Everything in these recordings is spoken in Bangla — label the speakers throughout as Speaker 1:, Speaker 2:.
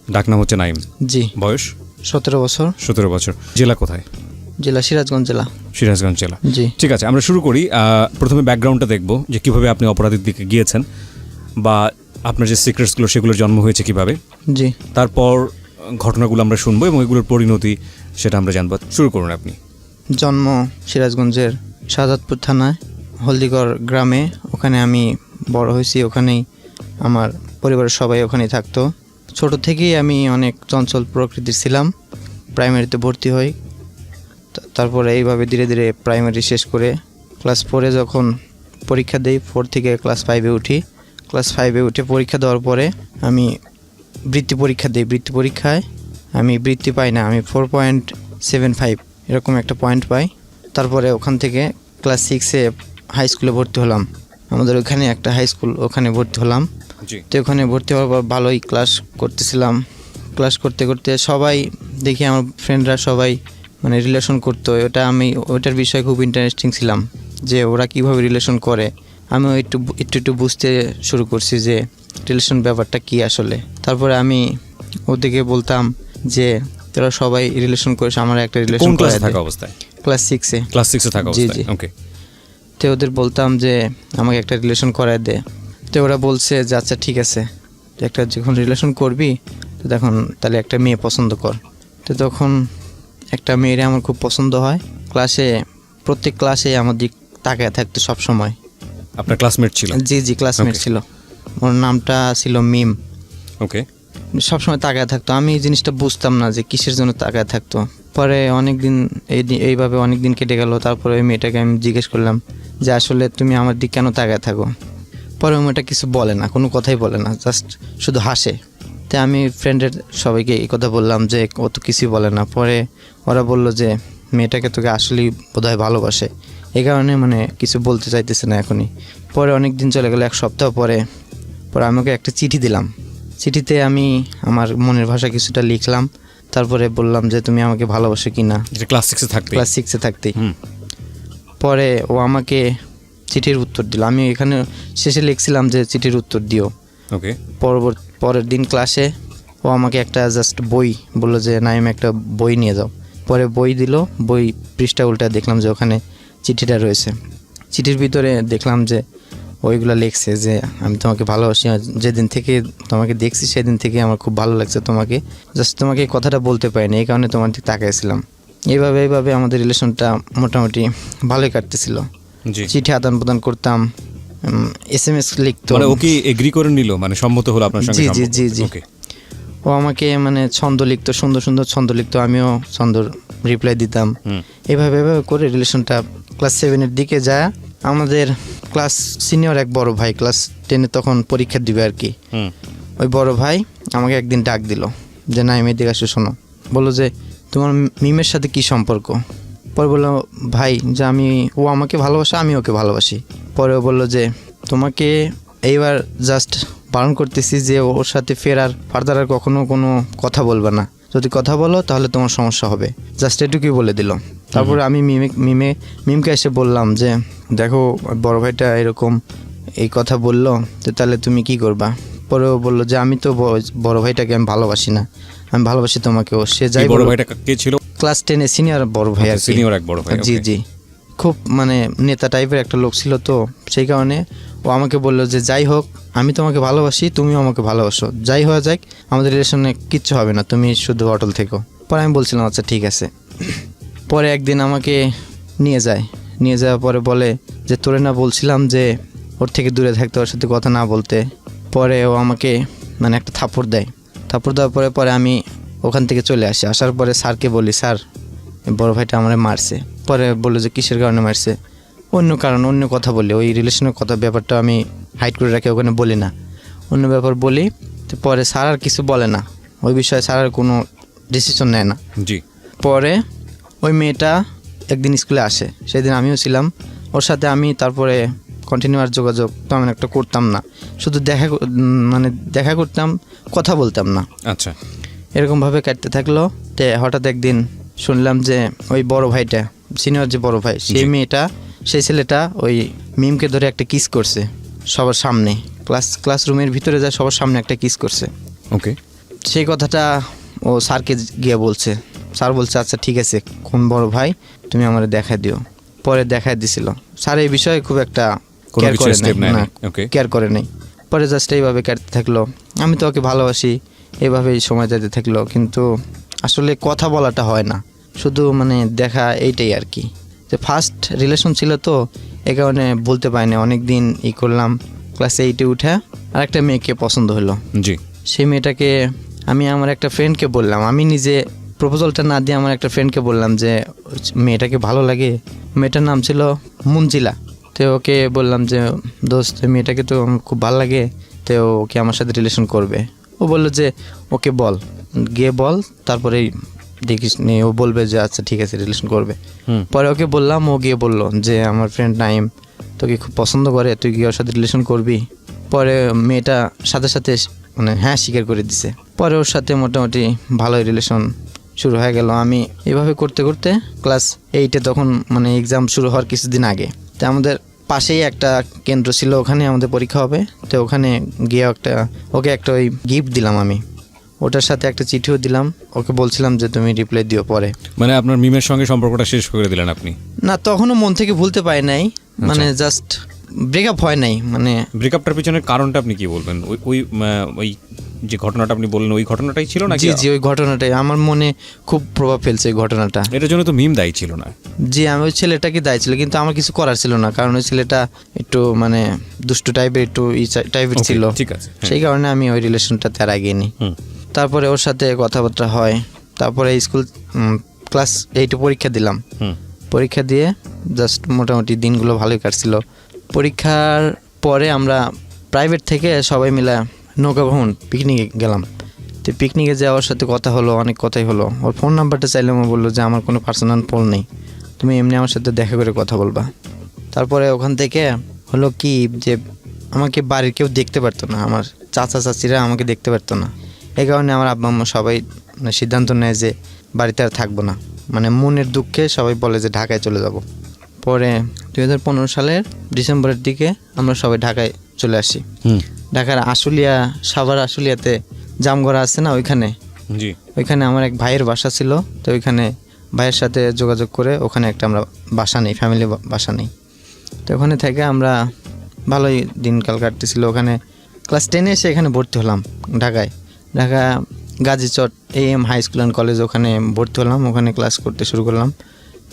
Speaker 1: ডাক নাম হচ্ছে নাইম।
Speaker 2: জি।
Speaker 1: বয়স?
Speaker 2: 17 বছর।
Speaker 1: 17 বছর। জেলা কোথায়?
Speaker 2: জেলা সিরাজগঞ্জ জেলা।
Speaker 1: সিরাজগঞ্জ জেলা।
Speaker 2: জি।
Speaker 1: ঠিক আছে, আমরা শুরু করি। প্রথমে ব্যাকগ্রাউন্ডটা দেখব যে কীভাবে আপনি অপরাধের দিকে গিয়েছেন বা আপনার যে সিক্রেটসগুলো সেগুলোর জন্ম হয়েছে কিভাবে।
Speaker 2: জি।
Speaker 1: তারপর ঘটনাগুলো আমরা শুনবো এবং এগুলোর পরিণতি সেটা আমরা জানবো। শুরু করুন আপনি।
Speaker 2: জন্ম সিরাজগঞ্জের শাহাদাতপুর থানায় হলদিগড় গ্রামে, ওখানে আমি বড় হয়েছি। ওখানেই আমার পরিবারের সবাই ওখানেই থাকতো। ছোট থেকেই আমি অনেক চঞ্চল প্রকৃতির ছিলাম। প্রাইমারিতে ভর্তি হই, তারপরে এইভাবে ধীরে ধীরে প্রাইমারি শেষ করে ক্লাস 4-এ যখন পরীক্ষা দিই, 4 থেকে ক্লাস 5-এ উঠি। ক্লাস 5-এ উঠে পরীক্ষা দেওয়ার পরে আমি বৃত্তি পরীক্ষা দিই। বৃত্তি পরীক্ষায় আমি বৃত্তি পাই না, আমি 4.75 এরকম একটা পয়েন্ট পাই। তারপরে ওখান থেকে ক্লাস 6-এ হাই স্কুলে ভর্তি হলাম। আমাদের ওখানে একটা হাই স্কুল, ওখানে ভর্তি হলাম। তো ওখানে ভর্তি হওয়ার পর ভালোই ক্লাস করতেছিলাম। ক্লাস করতে করতে সবাই দেখি আমার ফ্রেন্ডরা সবাই মানে রিলেশন করতো। আমি ওইটার বিষয়ে খুব ইন্টারেস্টিং ছিলাম যে ওরা কীভাবে রিলেশন করে। আমিও একটু বুঝতে শুরু করছি যে রিলেশন ব্যাপারটা কী আসলে। তারপরে আমি ওদেরকে বলতাম যে তোরা সবাই রিলেশন করিস, আমার একটা রিলেশন করে থাকা অবস্থায় ক্লাস 6-এ।
Speaker 1: ক্লাস 6-এ থাকা অবস্থায়?
Speaker 2: জি।
Speaker 1: ওকে।
Speaker 2: তো ওদের বলতাম যে আমাকে একটা রিলেশন করায় দে। তো ওরা বলছে যে আচ্ছা ঠিক আছে, একটা যখন রিলেশন করবি তো তখন তাহলে একটা মেয়ে পছন্দ কর। তো তখন একটা মেয়েরে আমার খুব পছন্দ হয়। প্রত্যেক ক্লাসে আমার দিক তাকায় থাকতো সব সময়।
Speaker 1: আপনার ক্লাসমেট ছিল? জি,
Speaker 2: ক্লাসমেট ছিল। ওর নামটা ছিল মিম।
Speaker 1: ওকে।
Speaker 2: সবসময় তাকায় থাকতো। আমি এই জিনিসটা বুঝতাম না যে কিসের জন্য তাকায় থাকতো। পরে এইভাবে অনেক দিন কেটে গেল। তারপরে ওই মেয়েটাকে আমি জিজ্ঞেস করলাম যে আসলে তুমি আমার দিক কেন তাকায় থাকো। পরে ওই মেয়েটা কিছু বলে না, কোনো কথাই বলে না, জাস্ট শুধু হাসে। তাই আমি ফ্রেন্ডের সবাইকে এই কথা বললাম যে ও তো কিছুই বলে না। পরে ওরা বলল যে মেয়েটাকে তোকে আসলেই বোধহয় ভালোবাসে, এই কারণে মানে কিছু বলতে চাইতেছে না এখনই। পরে অনেক দিন চলে গেল, 1 সপ্তাহ পরে আমাকে একটা চিঠি দিলাম। চিঠিতে আমি আমার মনের ভাষা কিছুটা লিখলাম। তারপরে বললাম যে তুমি আমাকে ভালোবাসো কি না।
Speaker 1: ক্লাস 6-এ থাকতেই?
Speaker 2: পরে ও আমাকে চিঠির উত্তর দিল। আমি এখানে শেষে লিখছিলাম যে চিঠির উত্তর দিও।
Speaker 1: ওকে।
Speaker 2: পরের দিন ক্লাসে ও আমাকে একটা জাস্ট বই বললো যে নাইম একটা বই নিয়ে যাও। পরে বই দিল। বই পৃষ্ঠা উল্টা দেখলাম যে ওখানে চিঠিটা রয়েছে। চিঠির ভিতরে দেখলাম যে ওইগুলো লিখছে যে আমি তোমাকে ভালোবাসি, যেদিন থেকে তোমাকে দেখছি সেদিন থেকে আমার খুব ভালো লাগছে তোমাকে, জাস্ট তোমাকে এই কথাটা বলতে পারিনি, এই কারণে তোমার দিকে তাকাইছিলাম। এইভাবে আমাদের রিলেশনটা মোটামুটি ভালোই কাটতেছিল। চিঠি আদান প্রদান করতাম, SMS লিখতো।
Speaker 1: মানে ও কি এগ্রি করে নিল, মানে সম্মত হলো আপনার সঙ্গে?
Speaker 2: জি। ওকে। ও আমাকে মানে ছন্দ লিখতো, সুন্দর সুন্দর ছন্দ লিখতো, আমিও ছন্দর রিপ্লাই দিতাম। এইভাবে করে রিলেশনটা ক্লাস 7-এর দিকে যায়। আমাদের ক্লাস সিনিয়র এক বড় ভাই ক্লাস 10-এ তখন পরীক্ষা দিবে আর কি। ওই বড় ভাই আমাকে একদিন ডাক দিল যে নাইম এদিকে আসো, শোনো। বললো যে তোমার মিমের সাথে কি সম্পর্ক। পরে বললো ভাই যে ও আমাকে ভালোবাসে, আমি ওকে ভালোবাসি। পরে ও বললো যে তোমাকে এইবার জাস্ট বারণ করতেছি যে ওর সাথে ফার্দার আর কখনো কোনো কথা বলবে না, যদি কথা বলো তাহলে তোমার সমস্যা হবে, জাস্ট এটুকুই বলে দিল। তারপরে আমি মিমকে এসে বললাম যে দেখো বড় ভাইটা এরকম এই কথা বললো, তো তাহলে তুমি কি করবা। পরে ও বললো যে আমি তো বড় ভাইটাকে আমি ভালোবাসি না, আমি ভালোবাসি তোমাকেও। সে যাই।
Speaker 1: বড় ভাইটা কে ছিল? ক্লাস
Speaker 2: 10-এ সিনিয়র বড় ভাই আর
Speaker 1: সিনিয়র এক বড় ভাই।
Speaker 2: জি। খুব মানে নেতা টাইপের একটা লোক ছিল, তো সেই কারণে ও আমাকে বললো যে যাই হোক আমি তোমাকে ভালোবাসি, তুমিও আমাকে ভালোবাসো, যাই হওয়া যাক আমাদের রিলেশনে কিচ্ছু হবে না, তুমি শুধু অটল থেকো। পরে আমি বলছিলাম আচ্ছা ঠিক আছে। পরে একদিন আমাকে নিয়ে যাওয়ার পরে বলে যে তোরে না বলছিলাম যে ওর থেকে দূরে থাকতে, ওর সাথে কথা না বলতে। পরে ও আমাকে মানে একটা থাপ্পড় দেওয়ার পরে আমি ওখান থেকে চলে আসি। আসার পরে স্যারকে বলি, স্যার বড় ভাইটা আমারে মারছে। পরে বললো যে কিসের কারণে মারছে। অন্য কথা বলি, ওই রিলেশনের ব্যাপারটা আমি হাইড করে রাখি, ওখানে বলি না, অন্য ব্যাপার বলি। তো পরে স্যার আর কিছু বলে না, ওই বিষয়ে স্যার আর কোনো ডিসিশন নেয় না।
Speaker 1: জি।
Speaker 2: পরে ওই মেয়েটা একদিন স্কুলে আসে, সেদিন আমিও ছিলাম ওর সাথে। আমি তারপরে কন্টিনিউয়াস যোগাযোগ তেমন একটা করতাম না, শুধু দেখা করতাম, কথা বলতাম না।
Speaker 1: আচ্ছা।
Speaker 2: এরকমভাবে কাটতে থাকলো। তো হঠাৎ একদিন শুনলাম যে ওই বড় ভাইটা, সিনিয়র যে বড় ভাই, সেই ছেলেটা ওই মিমকে ধরে একটা কিস করছে সবার সামনে, ক্লাসরুমের ভিতরে যায় সবার সামনে একটা কিস করছে।
Speaker 1: ওকে।
Speaker 2: সেই কথাটা ও স্যারকে গিয়ে বলছে। স্যার বলছে আচ্ছা ঠিক আছে, কোন বড় ভাই তুমি আমারে দেখাই দিও। পরে দেখাই দিছিল। স্যার এই বিষয়ে খুব একটা
Speaker 1: কোনো
Speaker 2: কেয়ার
Speaker 1: কিছু
Speaker 2: করে
Speaker 1: স্টেপ
Speaker 2: নাই,
Speaker 1: নেয়
Speaker 2: না
Speaker 1: ওকে
Speaker 2: কেয়ার করে নেই। পরে জাস্ট এইভাবে কাটতে থাকলো, আমি তো ওকে ভালোবাসি, এইভাবেই সময় যেতে থাকলো। কিন্তু আসলে কথা বলাটা হয় না, শুধু মানে দেখা এইটাই আর কি। যে ফার্স্ট রিলেশন ছিল তো এই কারণে বলতে পারিনি। অনেক দিন করলাম, ক্লাস 8-এ উঠে আর একটা মেয়েকে পছন্দ হলো।
Speaker 1: জি
Speaker 2: সেই মেয়েটাকে আমি আমার একটা ফ্রেন্ডকে বললাম, আমি নিজে প্রপোজালটা না দিয়ে আমার একটা ফ্রেন্ডকে বললাম যে মেয়েটাকে ভালো লাগে। মেয়েটার নাম ছিল মুনজিলা। তো ওকে বললাম যে দোস্ত মেয়েটাকে তো আমার খুব ভালো লাগে, তো ওকে আমার সাথে রিলেশন করবে। ও বললো যে ওকে বল, গিয়ে বল, তারপরেই দেখিস নি ও বলবে যে আচ্ছা ঠিক আছে রিলেশন করবে। পরে ওকে বললাম, ও গিয়ে বললো যে আমার ফ্রেন্ড নাইম তোকে খুব পছন্দ করে, তুই গিয়ে ওর সাথে রিলেশন করবি। পরে মেয়েটা সাথে সাথে মানে হ্যাঁ স্বীকার করে দিছে। পরে ওর সাথে মোটামুটি ভালোই রিলেশন শুরু হয়ে গেল। আমি এভাবে করতে করতে ক্লাস 8-এ তখন মানে এক্সাম শুরু হওয়ার কিছুদিন আগে, তো আমাদের পাশেই একটা কেন্দ্র ছিল, ওখানে আমাদের পরীক্ষা হবে। তো ওখানে গিয়ে ওকে একটা ওই গিফট দিলাম আমি, ওটার সাথে একটা চিঠিও দিলাম। ওকে বলছিলাম যে তুমি রিপ্লাই দিও পরে।
Speaker 1: মানে আপনার মিমের সঙ্গে সম্পর্কটা শেষ করে দিলেন আপনি?
Speaker 2: না, তখনও মন থেকে ভুলতে পারি নাই, মানে জাস্ট ব্রেকআপ হয় নাই। মানে
Speaker 1: ব্রেকআপটার পিছনের কারণটা আপনি কি বলবেন? ওই যে ঘটনাটা আপনি বললেন ওই ঘটনাটাই ছিল নাকি?
Speaker 2: জি জি, ওই ঘটনাটাই আমার মনে খুব প্রভাব ফেলছে ওই ঘটনাটা।
Speaker 1: এটার জন্য তো মিম দায়ী ছিল না?
Speaker 2: জি, আমি ওই ছেলেটাকে দায়ী ছিল, কিন্তু আমার কিছু করার ছিল না, কারণ ওই ছেলেটা একটু মানে দুষ্টু টাইপের, একটু টাইপের ছিল।
Speaker 1: ঠিক আছে,
Speaker 2: সেই কারণে আমি ওই রিলেশনটাতে আর আগিয়ে নিই। তারপরে ওর সাথে কথাবার্তা হয়। তারপরে স্কুল ক্লাস 8-এ পরীক্ষা দিলাম। পরীক্ষা দিয়ে জাস্ট মোটামুটি দিনগুলো ভালোই কাটছিল। পরীক্ষার পরে আমরা প্রাইভেট থেকে সবাই মিলে নৌকা ভ্রমণ পিকনিকে গেলাম। তো পিকনিকে যাওয়ার সাথে কথা হলো, অনেক কথাই হলো। ওর ফোন নাম্বারটা চাইলাম, ও বললো যে আমার কোনো পার্সোনাল ফোন নেই, তুমি এমনি আমার সাথে দেখা করে কথা বলবা। তারপরে ওখান থেকে হলো কি যে আমাকে বাড়ির কেউ দেখতে পারতো না, আমার চাচা চাচিরা আমাকে দেখতে পারতো না। এই কারণে আমার আব্বা আম্মা সবাই মানে সিদ্ধান্ত নেয় যে বাড়িতে আর থাকবো না, মানে মনের দুঃখে সবাই বলে যে ঢাকায় চলে যাব। পরে 2015 সালের ডিসেম্বরের দিকে আমরা সবাই ঢাকায় চলে আসি। ঢাকার আশুলিয়া, সাভার আশুলিয়াতে জামগড়া আছে না, ওইখানে আমার এক ভাইয়ের বাসা ছিল। তো ওইখানে ভাইয়ের সাথে যোগাযোগ করে ওখানে একটা আমরা বাসা নেই, ফ্যামিলি বাসা নেই। তো ওখানে থেকে আমরা ভালোই দিনকাল কাটতেছিল। ওখানে ক্লাস 10-এ এসে এখানে ভর্তি হলাম ঢাকা গাজীচট AM high school and college, ওখানে ভর্তি হলাম। ওখানে ক্লাস করতে শুরু করলাম।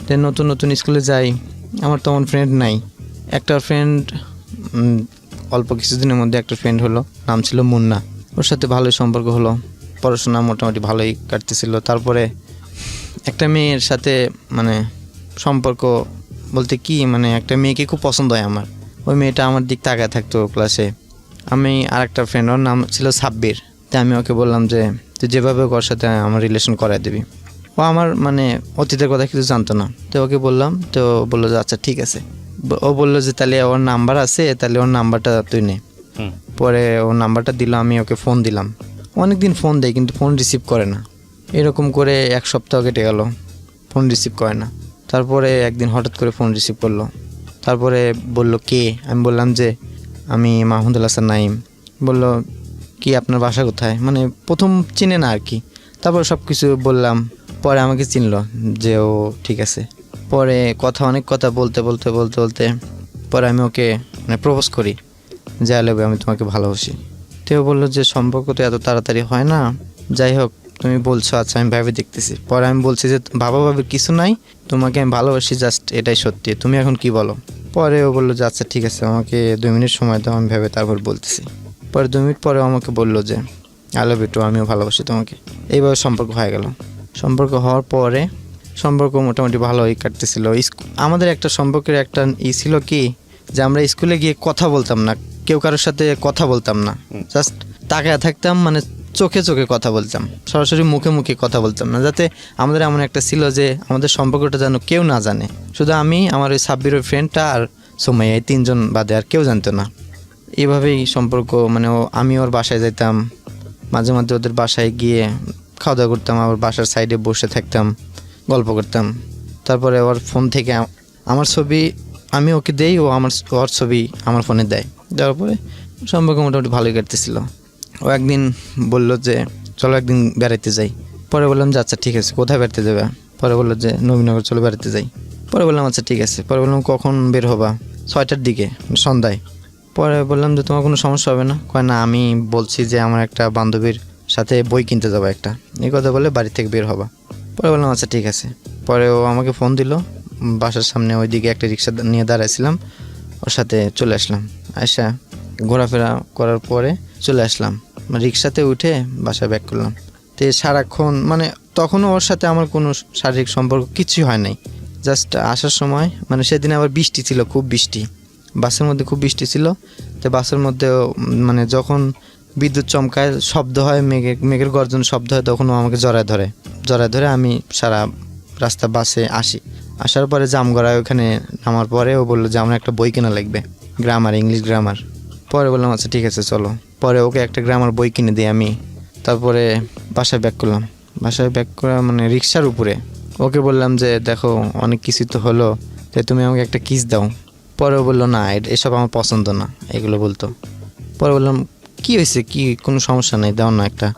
Speaker 2: তো নতুন নতুন স্কুলে যাই, আমার তেমন ফ্রেন্ড নাই। একটা ফ্রেন্ড অল্প কিছুদিনের মধ্যে একটা ফ্রেন্ড হলো, নাম ছিল মুন্না। ওর সাথে ভালোই সম্পর্ক হলো, পড়াশোনা মোটামুটি ভালোই কাটতেছিল। তারপরে একটা মেয়ের সাথে মানে সম্পর্ক বলতে কি, মানে একটা মেয়েকে খুব পছন্দ হয় আমার। ওই মেয়েটা আমার দিক তাকায় থাকতো ক্লাসে। আমি আর একটা ফ্রেন্ড, ওর নাম ছিল সাব্বির। তো আমি ওকে বললাম যে তুই যেভাবে ওর সাথে আমার রিলেশন করায় দিবি। ও আমার মানে অতীতের কথা কিছু জানতো না। তো ওকে বললাম, তো বললো যে আচ্ছা ঠিক আছে। ও বললো যে তাহলে ওর নাম্বার আছে, তাহলে ওর নাম্বারটা তুই নে। পরে ওর নাম্বারটা দিল, আমি ওকে ফোন দিলাম। অনেকদিন ফোন দেয় কিন্তু ফোন রিসিভ করে না। এরকম করে 1 সপ্তাহ কেটে গেল, ফোন রিসিভ করে না। তারপরে একদিন হঠাৎ করে ফোন রিসিভ করলো। তারপরে বলল কে? আমি বললাম যে আমি মাহমুদুল হাসান নাইম। বলল কি আপনার বাসা কোথায়, মানে প্রথম চিনে না আর কি। তারপর সব কিছু বললাম। পরে আমাকে চিনলো যে ও ঠিক আছে। পরে অনেক কথা বলতে পরে আমি ওকে মানে প্রপোজ করি যে আই লাভ ইউ, আমি তোমাকে ভালোবাসি। তো ও বললো যে সম্পর্ক তো এত তাড়াতাড়ি হয় না, যাই হোক তুমি বলছো আচ্ছা আমি ভেবে দেখতেছি। পরে আমি বলছি যে ভাবির কিছু নাই, তোমাকে আমি ভালোবাসি, জাস্ট এটাই সত্যি, তুমি এখন কি বলো। পরে ও বললো যে আচ্ছা ঠিক আছে, আমাকে 2 মিনিট সময় দাও, আমি ভেবে তারপর বলতেছি। পরে 2 মিনিট পরে আমাকে বললো যে আই লাভ ইউ টু, আমিও ভালোবাসি তোমাকে। এইভাবে সম্পর্ক হয়ে গেল। সম্পর্ক হওয়ার পরে সম্পর্ক মোটামুটি ভালোই কাটতেছিল। আমাদের একটা সম্পর্কের একটা ছিল কি যে আমরা স্কুলে গিয়ে কথা বলতাম না, কেউ কারোর সাথে কথা বলতাম না, জাস্ট তাকায় থাকতাম, মানে চোখে চোখে কথা বলতাম, সরাসরি মুখে মুখে কথা বলতাম না। যাতে আমাদের এমন একটা ছিল যে আমাদের সম্পর্কটা যেন কেউ না জানে, শুধু আমি, আমার ওই সাব্বিরের ফ্রেন্ডটা আর সোমাইয়া, এই 3 জন বাদে আর কেউ জানতো না। এইভাবেই সম্পর্ক, মানে আমি ওর বাসায় যেতাম, মাঝে মাঝে ওদের বাসায় গিয়ে খাওয়া দাওয়া করতাম, আবার বাসার সাইডে বসে থাকতাম, গল্প করতাম। তারপরে ওর ফোন থেকে আমার ছবি আমি ওকে দেই, ওর ছবি আমার ফোনে দেয়। দেওয়ার পরে সম্পর্ক মোটামুটি ভালোই কাটতেছিল। ও একদিন বলল যে চলো একদিন বেড়াইতে যাই। পরে বললাম যে আচ্ছা ঠিক আছে, কোথায় বেড়াতে যাবে? পরে বললো যে নবীনগর চলো বেড়াতে যাই। পরে বললাম আচ্ছা ঠিক আছে। পরে বললাম কখন বের হবা? 6টার দিকে, সন্ধ্যায়। পরে বললাম যে তোমার কোনো সমস্যা হবে না? কয় না, আমি বলছি যে আমার একটা বান্ধবীর সাথে বই কিনতে যাবো একটা, এই কথা বলে বাড়ি থেকে বের হবা। পরে বললাম আচ্ছা ঠিক আছে। পরে ও আমাকে ফোন দিল, বাসার সামনে ওইদিকে একটা রিক্সা নিয়ে দাঁড়াইছিলাম, ওর সাথে চলে আসলাম। আসা ঘোরাফেরা করার পরে চলে আসলাম, রিক্সাতে উঠে বাসায় ব্যাক করলাম। তো সারাক্ষণ মানে তখনও ওর সাথে আমার কোনো শারীরিক সম্পর্ক কিছুই হয় নাই। জাস্ট আসার সময় মানে সেদিন আবার বৃষ্টি ছিল, খুব বৃষ্টি, বাসের মধ্যে খুব বৃষ্টি ছিল। তো বাসের মধ্যে মানে যখন বিদ্যুৎ চমকায়, শব্দ হয়, মেঘের গর্জন শব্দ হয়, তখন ও আমাকে জড়ায় ধরে আমি সারা রাস্তা বাসে আসি। আসার পরে জামগড়ায় ওখানে নামার পরে ও বললো যে আমার একটা বই কেনা লাগবে, গ্রামার, ইংলিশ গ্রামার। পরে বললাম আচ্ছা ঠিক আছে চলো। পরে ওকে একটা গ্রামার বই কিনে দিই আমি। তারপরে বাসায় ব্যাক করলাম। বাসায় ব্যাক করা মানে রিক্সার উপরে ওকে বললাম যে দেখো অনেক কিছু তো হলো, তাই তুমি আমাকে একটা কিস দাও। পরে বললো না, এসব আমার পছন্দ না, এগুলো বলতো। পরে বললাম কি হয়েছে, কি কোনো সমস্যা নেই, দাও না একটা।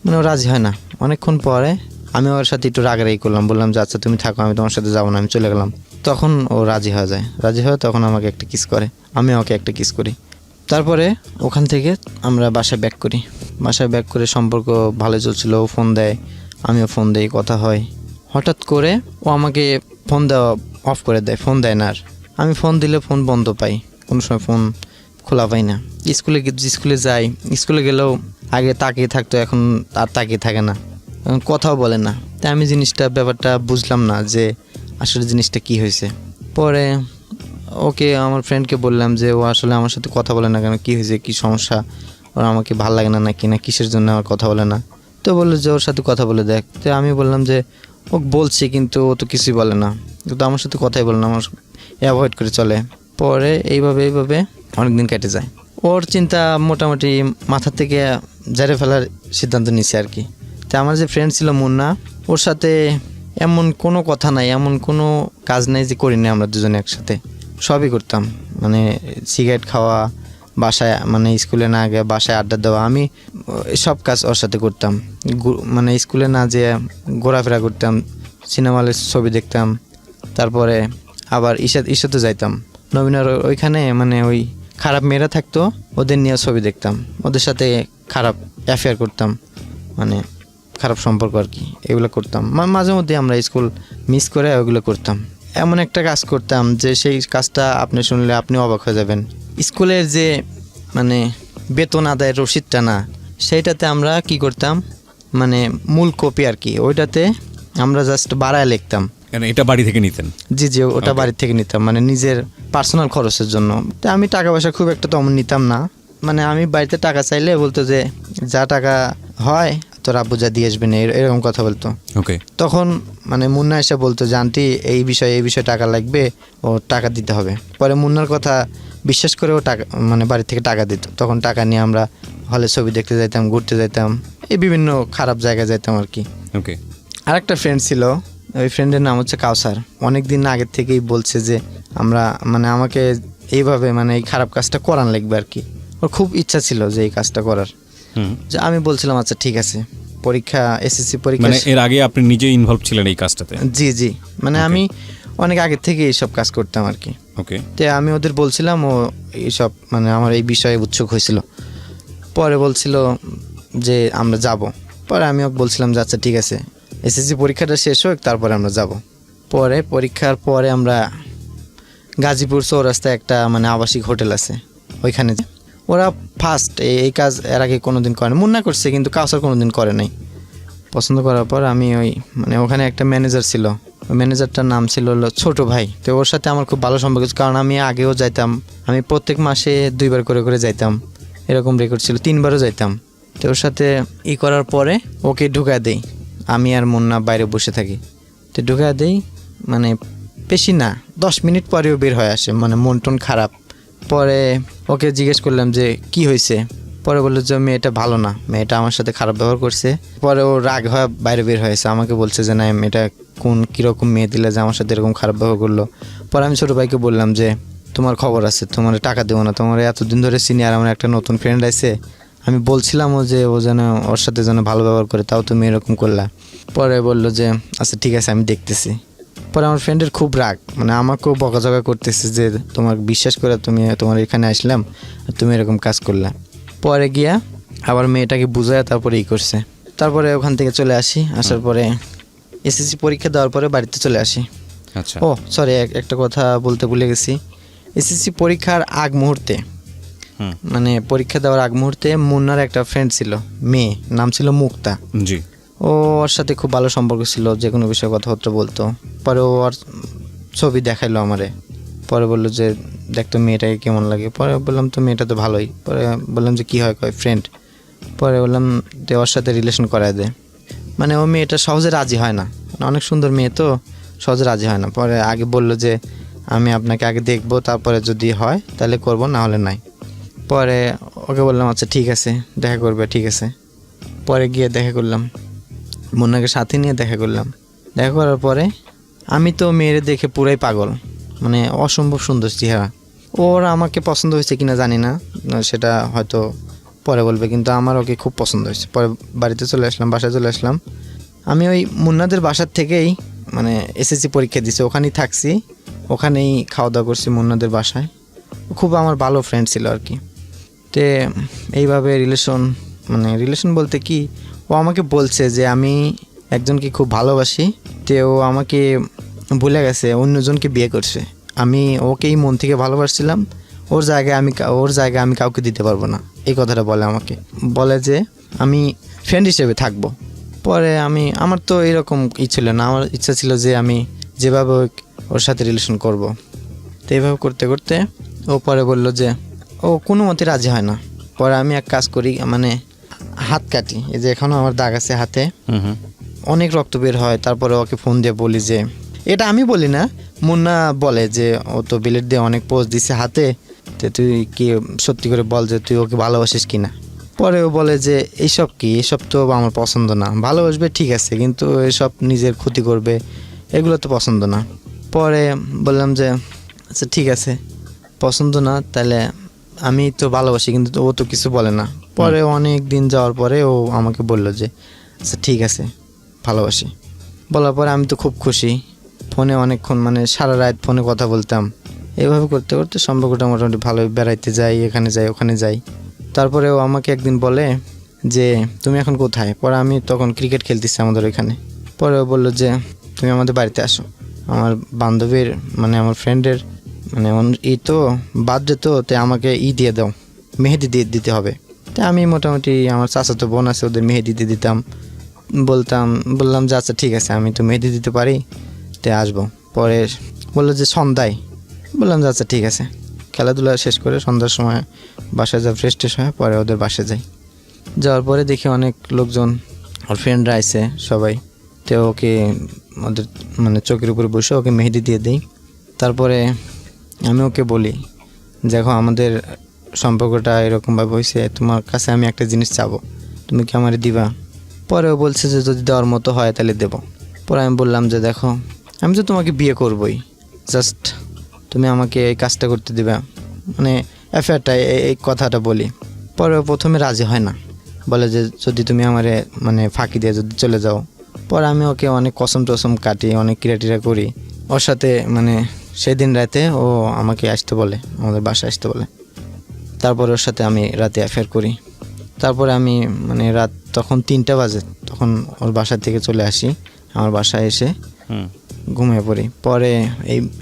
Speaker 2: মানে ও রাজি হয় না। অনেকক্ষণ পরে আমি ওর সাথে একটু রাগারাগি করলাম, বললাম যে আচ্ছা তুমি থাকো, আমি তোমার সাথে যাবো না, আমি চলে গেলাম। তখন ও রাজি হয়ে যায়, রাজি হয়ে তখন আমাকে একটা কিস করে, আমি ওকে একটা কিস করি। তারপরে ওখান থেকে আমরা বাসায় ব্যাক করি। বাসায় ব্যাক করে সম্পর্ক ভালো চলছিল, ও ফোন দেয়, আমিও ফোন দিই, কথা হয়। হঠাৎ করে ও আমাকে ফোন দেওয়া অফ করে দেয়, ফোন দেয় না আর। আমি ফোন দিলে ফোন বন্ধ পাই, কোনো সময় ফোন খোলা পাই না। স্কুলে যাই, স্কুলে গেলেও আগে তাকিয়ে থাকতো, এখন আর তাকিয়ে থাকে না, এখন কথাও বলে না। তাই আমি ব্যাপারটা বুঝলাম না যে আসলে জিনিসটা কি হয়েছে। পরে ওকে আমার ফ্রেন্ডকে বললাম যে ও আসলে আমার সাথে কথা বলে না কেন, কী হয়েছে, কী সমস্যা, ওর আমাকে ভালো লাগে না নাকি, না কিসের জন্য আমার কথা বলে না। তো বললো যে ওর সাথে কথা বলে দেখ। তো আমি বললাম যে ও বলছি কিন্তু ও তো কিছুই বলে না, কিন্তু আমার সাথে কথাই বলে না, আমার অ্যাভয়েড করে চলে। পরে এইভাবে অনেক দিন কেটে যায়। ওর চিন্তা মোটামুটি মাথা থেকে ঝেড়ে ফেলার সিদ্ধান্ত নিছে আর কি। তো আমার যে ফ্রেন্ড ছিল মুন্না, ওর সাথে এমন কোনো কথা নাই, এমন কোনো কাজ নাই যে করি না আমরা দুজনে একসাথে, সবই করতাম। মানে সিগারেট খাওয়া, বাসায় মানে স্কুলে না গিয়ে বাসায় আড্ডা দেওয়া, আমি সব কাজ ওর সাথে করতাম। মানে স্কুলে না যেয়ে ঘোরাফেরা করতাম, সিনেমা হলের ছবি দেখতাম। তারপরে আবার ঈশাতে যাইতাম, নবীনের ওইখানে মানে ওই খারাপ মেয়েরা থাকতো, ওদের নিয়ে ছবি দেখতাম, ওদের সাথে খারাপ অ্যাফেয়ার করতাম, মানে খারাপ সম্পর্ক আর কি, এগুলো করতাম। মাঝে মধ্যে আমরা স্কুল মিস করে ওগুলো করতাম। এমন একটা কাজ করতাম যে সেই কাজটা আপনি শুনলে আপনি অবাক হয়ে যাবেন। স্কুলের যে মানে বেতন আদায়ের রসিদটা না, সেইটাতে আমরা কি করতাম, মানে মূল কপি আর কি, ওইটাতে আমরা জাস্ট বাড়ায় লিখতাম।
Speaker 1: এটা বাড়ি থেকে নিতেন?
Speaker 2: জি, ওটা বাড়ি থেকে নিতাম, মানে নিজের পার্সোনাল খরচের জন্য। তো আমি টাকা পয়সা খুব একটা তেমন নিতাম না, মানে আমি বাড়িতে টাকা চাইলে বলতো যে যা টাকা হয় তোর আব্বু যা দিয়ে আসবেন, এরকম কথা বলতো।
Speaker 1: ওকে।
Speaker 2: তখন মানে মুন্না এসে বলতো যে আন্টি এই বিষয়ে টাকা লাগবে, ও টাকা দিতে হবে। পরে মুন্নার কথা বিশ্বাস করে ও টাকা মানে বাড়ি থেকে টাকা দিত। তখন টাকা নিয়ে আমরা হলে ছবি দেখতে যাইতাম, ঘুরতে যাইতাম, এই বিভিন্ন খারাপ জায়গায় যাইতাম আর কি।
Speaker 1: ওকে।
Speaker 2: আরেকটা ফ্রেন্ড ছিল, ওই ফ্রেন্ডের নাম হচ্ছে কাউসার। অনেক দিন আগের থেকেই বলছে যে আমরা মানে আমাকে এইভাবে মানে এই খারাপ কাজটা করান লাগবে আর কি। ওর খুব ইচ্ছা ছিল যে এই কাজটা করার। যে আমি বলছিলাম আচ্ছা ঠিক আছে, পরীক্ষা এসএসসি পরীক্ষা।
Speaker 1: মানে এর আগে আপনি নিজে ইনভলভ ছিলেন এই কাজটাতে?
Speaker 2: জি, মানে আমি অনেক আগে থেকে এইসব কাজ করতাম আর কি।
Speaker 1: ওকে।
Speaker 2: তো আমি ওদের বলছিলাম, ও এইসব মানে আমার এই বিষয়ে উৎসুক হয়েছিল। পরে বলছিল যে আমরা যাব। পরে আমি ওকে বলছিলাম যে আচ্ছা ঠিক আছে, এসএসসি পরীক্ষাটা শেষ হোক তারপরে আমরা যাব। পরে পরীক্ষার পরে আমরা গাজীপুর চৌরাস্তায় একটা মানে আবাসিক হোটেল আছে, ওইখানে ওরা ফার্স্ট এই কাজ এর আগে কোনোদিন করে, মুন্না করছে কিন্তু কাউসার কোনোদিন করে নাই। পছন্দ করার পর আমি ওই মানে ওখানে একটা ম্যানেজার ছিল, ওই ম্যানেজারটার নাম ছিল ছোট ভাই। তো ওর সাথে আমার খুব ভালো সম্পর্ক, কারণ আমি আগেও যাইতাম, আমি প্রত্যেক মাসে 2 বার করে যাইতাম, এরকম রেকর্ড ছিল, 3 বারও যাইতাম। তো ওর সাথে করার পরে ওকে ঢুকায় দেই, আমি আর মুন্না বাইরে বসে থাকি। তো ঢুকায় দেই মানে বেশি না 10 মিনিট পরেও বের হয়ে আসে, মানে মন টন খারাপ। পরে ওকে জিজ্ঞেস করলাম যে কি হয়েছে। পরে বললো যে মেয়েটা ভালো না, মেয়েটা আমার সাথে খারাপ ব্যবহার করছে। পরে ও রাগ হয়ে বাইরে বের হয়েছে, আমাকে বলছে যে না মেয়েটা কীরকম মেয়ে দিলে যে আমার সাথে এরকম খারাপ ব্যবহার করলো। পরে আমি ছোটো ভাইকে বললাম যে তোমার খবর আছে, তোমার টাকা দেবো না, তোমার এতদিন ধরে চিনি, আর আমার একটা নতুন ফ্রেন্ড আছে, আমি বলছিলামও যে ও যেন ওর সাথে যেন ভালো ব্যবহার করে, তাও তুমি এরকম করলা। পরে বললো যে আচ্ছা ঠিক আছে আমি দেখতেছি। পরে আমার ফ্রেন্ডের খুব রাগ, মানে আমাকেও বকাঝকা করতেছে যে তোমার বিশ্বাস করে তোমার এখানে আসলাম আর তুমি এরকম কাজ করলা। পরে গিয়া আবার মেয়েটাকে বুঝায় তারপরে করছে। তারপরে ওখান থেকে চলে আসি, আসার পরে এসএসসি পরীক্ষা দেওয়ার পরে বাড়িতে চলে আসি।
Speaker 1: আচ্ছা।
Speaker 2: ও সরি, একটা কথা বলতে ভুলে গেছি। এসএসসি পরীক্ষার আগ মুহূর্তে,
Speaker 1: হুম।
Speaker 2: মানে পরীক্ষা দেওয়ার আগ মুহূর্তে মুন্নার একটা ফ্রেন্ড ছিল, মেয়ে, নাম ছিল মুক্তা।
Speaker 1: জি।
Speaker 2: ওর সাথে খুব ভালো সম্পর্ক ছিল, যে কোনো বিষয়ে কথাবার্তা বলতো। পরে ও ওর ছবি দেখাইলো আমারে। পরে বললো যে দেখ তো মেয়েটাকে কেমন লাগে। পরে বললাম তো মেয়েটা তো ভালোই। পরে বললাম যে কী হয়, কয় ফ্রেন্ড। পরে বললাম যে ওর সাথে রিলেশন করায় দে। মানে ও মেয়েটা সহজে রাজি হয় না, মানে অনেক সুন্দর মেয়ে তো, সহজে রাজি হয় না। পরে আগে বললো যে আমি আপনাকে আগে দেখবো, তারপরে যদি হয় তাহলে করব, না হলে নাই। পরে ওকে বললাম আচ্ছা ঠিক আছে দেখা করবে, ঠিক আছে। পরে গিয়ে দেখা করলাম, মুন্নাকে সাথে নিয়ে দেখা করলাম। দেখা করার পরে আমি তো মেয়েরে দেখে পুরাই পাগল, মানে অসম্ভব সুন্দর চেহারা। ওর আমাকে পছন্দ হয়েছে কিনা জানি না, সেটা হয়তো পরে বলবে, কিন্তু আমার ওকে খুব পছন্দ হয়েছে। পরে বাড়িতে চলে আসলাম, বাসায় চলে আসলাম। আমি ওই মুন্নাদের বাসার থেকেই মানে এসএসসি পরীক্ষা দিছি, ওখানেই থাকছি, ওখানেই খাওয়া দাওয়া করছি মুন্নাদের বাসায়। খুব আমার ভালো ফ্রেন্ড ছিল আর কি। তে এইভাবে রিলেশন বলতে কি, ও আমাকে বলছে যে আমি একজনকে খুব ভালোবাসি, তে ও আমাকে ভুলে গেছে, অন্যজনকে বিয়ে করছে। আমি ওকেই মন থেকে ভালোবাসছিলাম, ওর জায়গায় আমি কাউকে দিতে পারবো না, এই কথাটা বলে আমাকে। বলে যে আমি ফ্রেন্ড হিসেবে থাকবো। পরে আমার তো এরকম ছিল না, আমার ইচ্ছা ছিল যে আমি যেভাবে হোক ওর সাথে রিলেশন করব। তো এইভাবে করতে করতে ও পরে বলল যে ও কোনো মতে রাজি হয় না। পরে আমি এক কাজ করি, মানে হাত কাটি, এই যে এখনও আমার দাগ আছে হাতে, অনেক রক্ত বের হয়। তারপরে ওকে ফোন দিয়ে বলি যে, এটা আমি বলি না, মুন্না বলে যে ও তো বিলেট দিয়ে অনেক পোজ দিছে হাতে, তো তুই কি সত্যি করে বল যে তুই ওকে ভালোবাসিস কিনা। পরে ও বলে যে এসব তো আমার পছন্দ না, ভালোবাসবে ঠিক আছে, কিন্তু এসব নিজের ক্ষতি করবে, এগুলো তো পছন্দ না। পরে বললাম যে আচ্ছা ঠিক আছে, পছন্দ না তাহলে আমি তো ভালোবাসি, কিন্তু ও তো কিছু বলে না। পরে অনেক দিন যাওয়ার পরে ও আমাকে বলল যে আচ্ছা ঠিক আছে ভালোবাসি। বলার পরে আমি তো খুব খুশি, ফোনে অনেকক্ষণ, মানে সারা রাত ফোনে কথা বলতাম। এইভাবে করতে করতে সম্পর্কটা মোটামুটি ভালোই, বেড়াইতে যাই, এখানে যাই ওখানে যাই। তারপরে ও আমাকে একদিন বলে যে তুমি এখন কোথায়। পরে আমি তখন ক্রিকেট খেলতেছি আমাদের ওইখানে। পরে ও বললো যে তুমি আমাদের বাড়িতে আসো, আমার বান্ধবীর মানে আমার ফ্রেন্ডের মানে ই তো বার্থডে তো, তে আমাকে দিয়ে দাও, মেহেদি দিতে হবে। তাই আমি মোটামুটি আমার চাচাতো বোন আছে, ওদের মেহেদি দিয়ে দিতাম। বললাম যে আচ্ছা ঠিক আছে আমি তো মেহেদি দিতে পারি, তে আসবো। পরে বললো যে সন্ধ্যায়। বললাম যে আচ্ছা ঠিক আছে। খেলাধুলা শেষ করে সন্ধ্যার সময় বাসায় যা ফ্রেশ ট্রেশ হয়, পরে ওদের বাসায় যাই। যাওয়ার পরে দেখি অনেক লোকজন, ওর ফ্রেন্ডরা আছে সবাই, তো ওকে ওদের মানে চোখের উপরে বসে ওকে মেহেদি দিয়ে দিই। তারপরে আমি ওকে বলি দেখো আমাদের সম্পর্কটা এরকমভাবে হয়েছে, তোমার কাছে আমি একটা জিনিস চাবো, তুমি কি আমারে দিবা। পরে ও বলছে যে যদি দেওয়ার মতো হয় তাহলে দেবো। পরে আমি বললাম যে দেখো আমি তো তোমাকে বিয়ে করবই, জাস্ট তুমি আমাকে এই কাজটা করতে দিবা, মানে অ্যাফেয়ারটা, এই কথাটা বলি। পরে প্রথমে রাজি হয় না, বলে যে যদি তুমি আমারে মানে ফাঁকি দিয়ে যদি চলে যাও। পরে আমি ওকে অনেক কসম টসম কাটি, অনেক ক্রিয়াটিরা করি ওর সাথে। মানে সেদিন রাতে ও আমাকে আসতে বলে, আমাদের বাসায় আসতে বলে। তারপরে ওর সাথে আমি রাতে অ্যাফেয়ার করি। তারপরে আমি মানে রাত তখন 3টা বাজে, তখন ওর বাসা থেকে চলে আসি, আমার বাসায় এসে ঘুমিয়ে পড়ি। পরে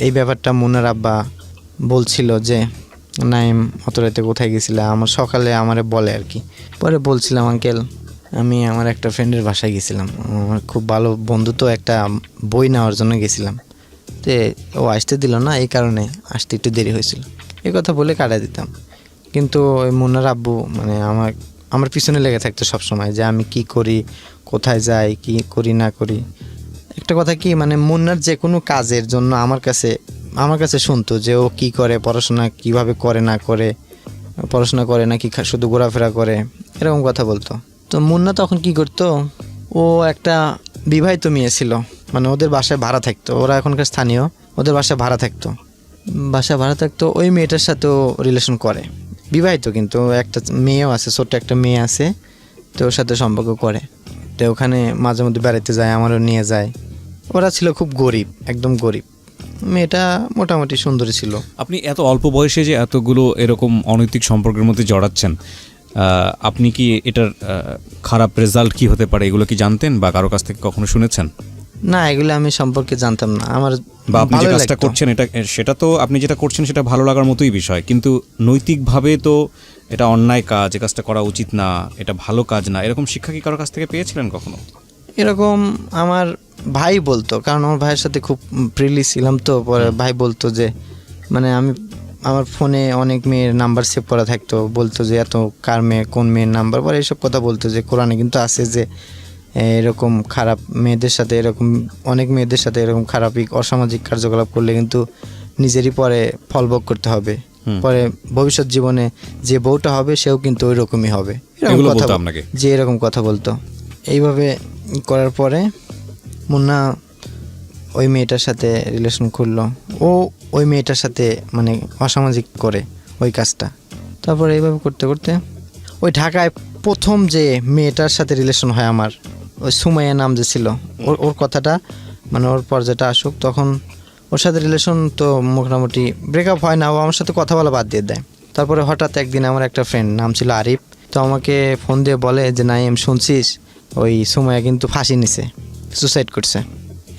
Speaker 2: এই ব্যাপারটা মুন্নার আব্বা বলছিল যে নাইম অত রাতে কোথায় গেছিলাম, আমার সকালে আমারে বলে আর কি। পরে বলছিলাম আঙ্কেল আমি আমার একটা ফ্রেন্ডের বাসায় গেছিলাম, আমার খুব ভালো বন্ধু, তো একটা বই নেওয়ার জন্য গেছিলাম, তে ও আসতে দিল না, এই কারণে আসতে একটু দেরি হয়েছিল, এই কথা বলে কাটাই দিতাম। কিন্তু ওই মুন্নার আব্বু মানে আমার পিছনে লেগে থাকতো সবসময়, যে আমি কি করি, কোথায় যাই, কি করি না করি। একটা কথা কি, মানে মুন্নার যে কোনো কাজের জন্য আমার কাছে শুনতো যে ও কি করে, পড়াশোনা কিভাবে করে না করে, পড়াশোনা করে নাকি শুধু ঘোরাফেরা করে, এরকম কথা বলতো। তো মুন্না তখন কি করতো, ও একটা বিবাহিত মেয়ে ছিল, মানে ওদের বাসায় ভাড়া থাকতো, ওরা এখনকার স্থানীয়, ওদের বাসায় ভাড়া থাকতো, ওই মেয়েটার সাথেও রিলেশন করে। বিবাহিত, কিন্তু একটা মেয়েও আছে, ছোট্ট একটা মেয়ে আছে, তো ওর সাথে সম্পর্ক করে। তো ওখানে মাঝে মধ্যে বেড়াতে যায়, আমারও নিয়ে যায়। ওরা ছিল খুব গরিব, একদম গরিব। মেয়েটা মোটামুটি সুন্দরী ছিল।
Speaker 1: আপনি এত অল্প বয়সে যে এতগুলো এরকম অনৈতিক সম্পর্কের মধ্যে জড়াচ্ছেন, আপনি কি এটার খারাপ রেজাল্ট কি হতে পারে এগুলো কি জানতেন বা কারো কাছ থেকে কখনো শুনেছেন?
Speaker 2: না, এগুলো আমি সম্পর্কে জানতাম না। আমার
Speaker 1: বা আপনি যে
Speaker 2: ভালোই
Speaker 1: কাজটা
Speaker 2: লাগতো।
Speaker 1: করছেন সেটা তো আপনি যেটা করছেন সেটা ভালো লাগার মতোই বিষয়, কিন্তু নৈতিকভাবে তো এটা অন্যায় কাজ, এই কাজটা করা উচিত না, এটা ভালো কাজ না, এরকম শিক্ষা কি কারো কাছ থেকে পেয়েছিলেন কখনো?
Speaker 2: এরকম আমার ভাই বলতো, কারণ আমার ভাইয়ের সাথে খুব ফ্রিলি ছিলাম, তো পরে ভাই বলতো যে মানে আমার ফোনে অনেক মেয়ের নাম্বার সেভ করা থাকতো, বলতো যে এত কার মেয়ে, কোন মেয়ের নাম্বার, পরে এইসব কথা বলতো যে কোরআনে কিন্তু আছে যে এরকম খারাপ মেয়েদের সাথে, এরকম অনেক মেয়েদের সাথে এরকম খারাপই অসামাজিক কার্যকলাপ করলে কিন্তু নিজেরই পরে ফলভোগ করতে হবে। পরে ভবিষ্যৎ জীবনে যে বউটা হবে সেও কিন্তু ওই রকমই হবে।
Speaker 1: এগুলো বলতো আপনাকে?
Speaker 2: যে এরকম কথা বলতো। এইভাবে করার পরে মুন্না ওই মেয়েটার সাথে রিলেশন করলো, ও ওই মেয়েটার সাথে মানে অসামাজিক করে ওই কাজটা। তারপরে এইভাবে করতে করতে ওই ঢাকায় প্রথম যে মেয়েটার সাথে রিলেশন হয় আমার, ওই সুমাইয়া নাম যে ছিল, ওর কথাটা মানে ওর পর্যায়টা আসুক, তখন ওর সাথে রিলেশন তো মোটামুটি ব্রেকআপ হয় না, ও আমার সাথে কথা বলা বাদ দিয়ে দেয়। তারপরে হঠাৎ একদিন আমার একটা ফ্রেন্ড, নাম ছিল আরিফ, তো আমাকে ফোন দিয়ে বলে যে নাইম শুনছিস ওই সুমাইয়া কিন্তু ফাঁসি নিছে, সুসাইড করছে,